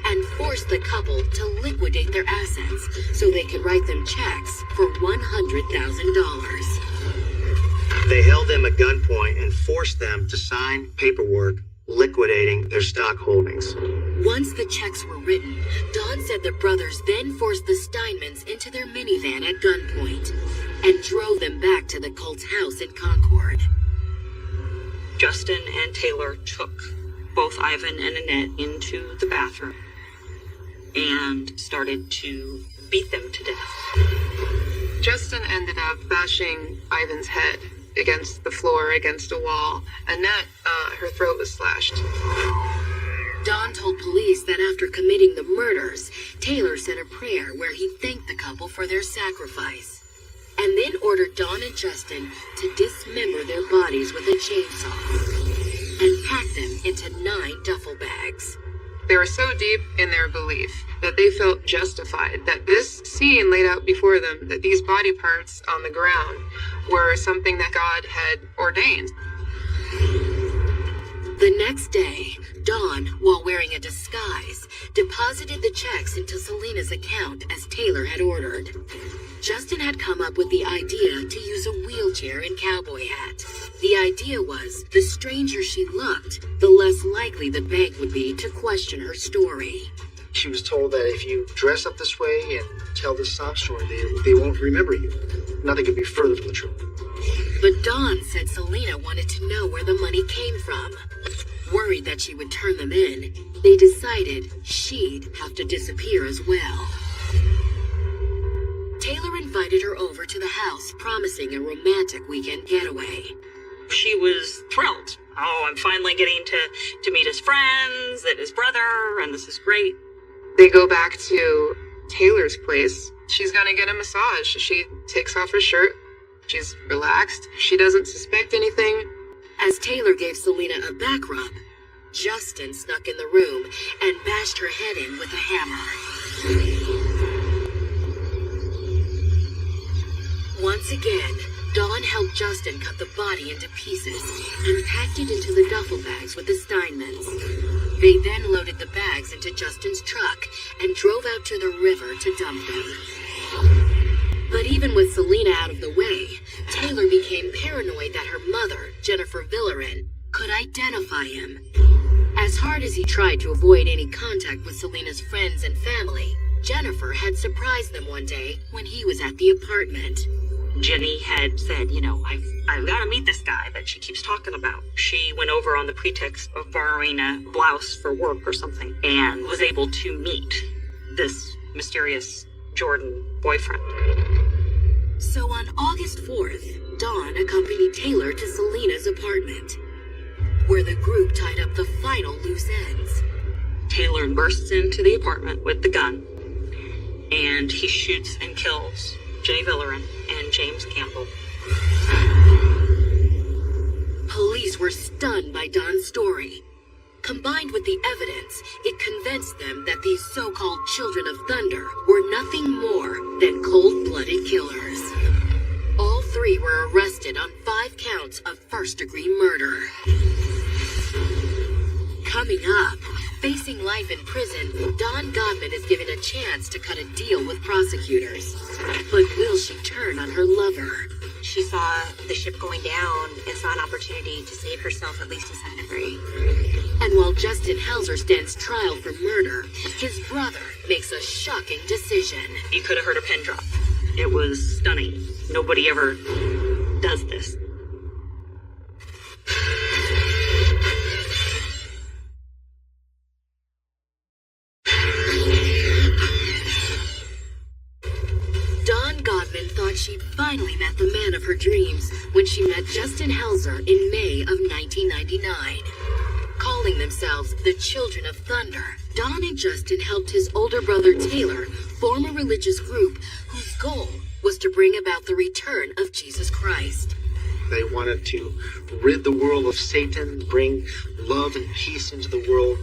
and forced the couple to liquidate their assets so they could write them checks for $100,000. They held them at gunpoint and forced them to sign paperwork liquidating their stock holdings. Once the checks were written, Dawn said the brothers then forced the Steinmans into their minivan at gunpoint and drove them back to the cult's house in Concord. Justin and Taylor took both Ivan and Annette into the bathroom and started to beat them to death. Justin ended up bashing Ivan's head against the floor, against a wall. Annette, her throat was slashed. Dawn told police that after committing the murders, Taylor said a prayer where he thanked the couple for their sacrifice, and then ordered Dawn and Justin to dismember their bodies with a chainsaw and pack them into 9 duffel bags. They were so deep in their belief that they felt justified that this scene laid out before them, that these body parts on the ground were something that God had ordained. The next day, Dawn, while wearing a disguise, deposited the checks into Selena's account as Taylor had ordered. Justin had come up with the idea to use a wheelchair and cowboy hat. The idea was, the stranger she looked, the less likely the bank would be to question her story. She was told that if you dress up this way and tell this sob story, they won't remember you. Nothing could be further from the truth. But Dawn said Selena wanted to know where the money came from. Worried that she would turn them in, they decided she'd have to disappear as well. Taylor invited her over to the house, promising a romantic weekend getaway. She was thrilled. Oh, I'm finally getting to meet his friends and his brother, and this is great. They go back to Taylor's place. She's gonna get a massage. She takes off her shirt. She's relaxed. She doesn't suspect anything. As Taylor gave Selena a back rub, Justin snuck in the room and bashed her head in with a hammer. Once again, Dawn helped Justin cut the body into pieces and packed it into the duffel bags with the Steinmans. They then loaded the bags into Justin's truck and drove out to the river to dump them. But even with Selena out of the way, Taylor became paranoid that her mother, Jennifer Villerin, could identify him. As hard as he tried to avoid any contact with Selena's friends and family, Jennifer had surprised them one day when he was at the apartment. Jenny had said, I've got to meet this guy that she keeps talking about. She went over on the pretext of borrowing a blouse for work or something and was able to meet this mysterious Jordan boyfriend. So on August 4th, Dawn accompanied Taylor to Selena's apartment, where the group tied up the final loose ends. Taylor bursts into the apartment with the gun, and he shoots and kills Jenny Villerin and James Campbell. Police were stunned by Dawn's story. Combined with the evidence, it convinced them that these so-called Children of Thunder were nothing more than cold-blooded killers. All three were arrested on 5 counts of first-degree murder. Coming up, facing life in prison, Dawn Godman is given a chance to cut a deal with prosecutors. But will she turn on her lover? She saw the ship going down and saw an opportunity to save herself, at least to some degree. And while Justin Helzer stands trial for murder, his brother makes a shocking decision. You could have heard a pin drop. It was stunning. Nobody ever does this. Dawn Godman thought she'd finally met the man of her dreams when she met Justin Helzer in May of 1999. Calling themselves the Children of Thunder, Dawn and Justin helped his older brother Taylor form a religious group whose goal was to bring about the return of Jesus Christ. They wanted to rid the world of Satan, bring love and peace into the world.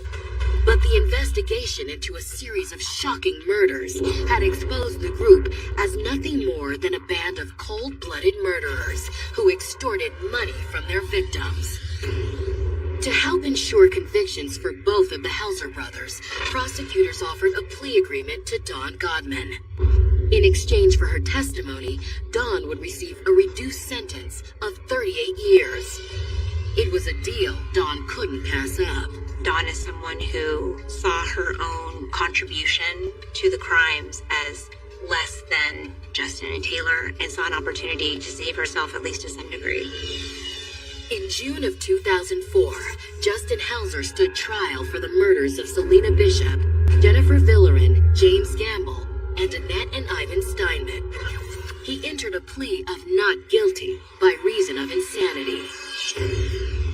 But the investigation into a series of shocking murders had exposed the group as nothing more than a band of cold-blooded murderers who extorted money from their victims. To help ensure convictions for both of the Helzer brothers, prosecutors offered a plea agreement to Dawn Godman. In exchange for her testimony, Dawn would receive a reduced sentence of 38 years. It was a deal Dawn couldn't pass up. Dawn is someone who saw her own contribution to the crimes as less than Justin and Taylor and saw an opportunity to save herself, at least to some degree. In June of 2004, Justin Helzer stood trial for the murders of Selena Bishop, Jennifer Villerin, James Gamble, and Annette and Ivan Steinman. He entered a plea of not guilty by reason of insanity.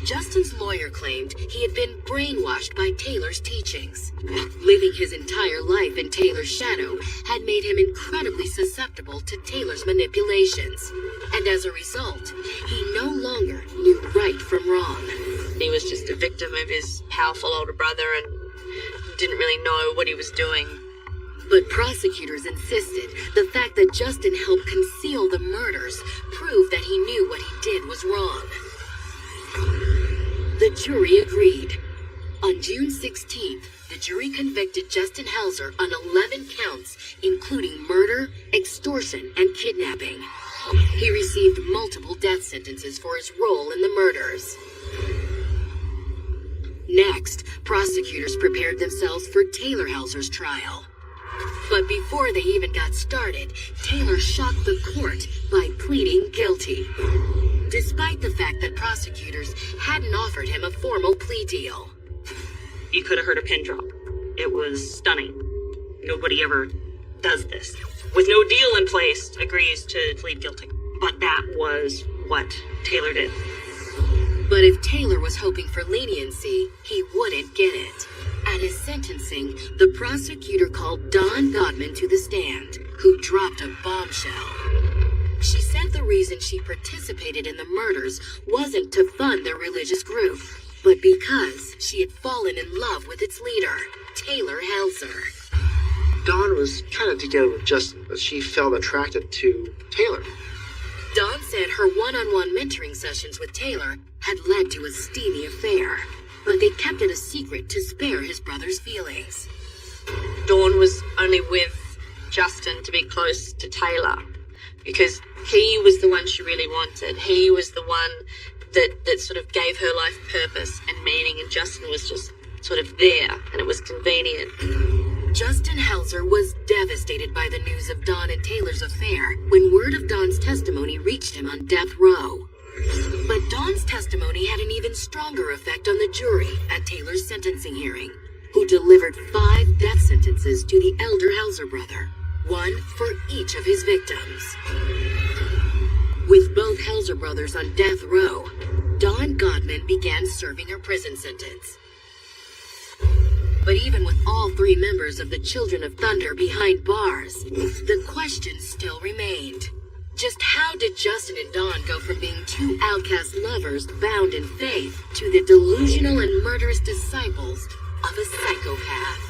Justin's lawyer claimed he had been brainwashed by Taylor's teachings. Living his entire life in Taylor's shadow had made him incredibly susceptible to Taylor's manipulations. And as a result, he no longer knew right from wrong. He was just a victim of his powerful older brother and didn't really know what he was doing. But prosecutors insisted the fact that Justin helped conceal the murders proved that he knew what he did was wrong. The jury agreed. On June 16th, the jury convicted Justin Helzer on 11 counts, including murder, extortion, and kidnapping. He received multiple death sentences for his role in the murders. Next, prosecutors prepared themselves for Taylor Helzer's trial. But before they even got started, Taylor shocked the court by pleading guilty, despite the fact that prosecutors hadn't offered him a formal plea deal. You could have heard a pin drop. It was stunning. Nobody ever does this. With no deal in place, agrees to plead guilty. But that was what Taylor did. But if Taylor was hoping for leniency, he wouldn't get it. At his sentencing, the prosecutor called Dawn Godman to the stand, who dropped a bombshell. She said the reason she participated in the murders wasn't to fund their religious group. but because she had fallen in love with its leader, Taylor Helzer. Dawn was kind of together with Justin, but she felt attracted to Taylor. Dawn said her one-on-one mentoring sessions with Taylor had led to a steamy affair, but they kept it a secret to spare his brother's feelings. Dawn was only with Justin to be close to Taylor because he was the one she really wanted. He was the one that sort of gave her life purpose and meaning, and Justin was just sort of there, and it was convenient. Justin Helzer was devastated by the news of Dawn and Taylor's affair when word of Dawn's testimony reached him on death row. But Dawn's testimony had an even stronger effect on the jury at Taylor's sentencing hearing, who delivered 5 death sentences to the elder Helzer brother, one for each of his victims. With both Helzer brothers on death row, Dawn Godman began serving her prison sentence. But even with all 3 members of the Children of Thunder behind bars, the question still remained. Just how did Justin and Dawn go from being 2 outcast lovers bound in faith to the delusional and murderous disciples of a psychopath?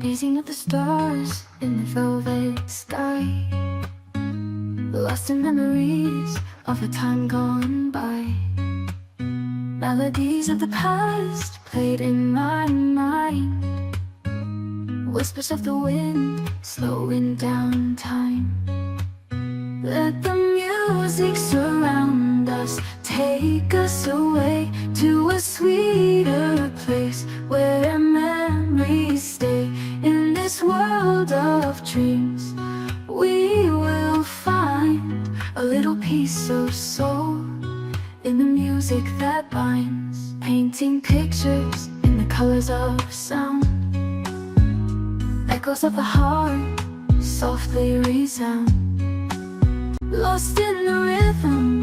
Gazing at the stars in the velvet sky, lost in memories of a time gone by. Melodies of the past played in my mind, whispers of the wind slowing down time. Let the music surround us, take us away to a sweeter place where memories stay. In this world of dreams, we will find a little piece of soul in the music that binds, painting pictures in the colors of sound. Echoes of the heart softly resound, lost in the rhythm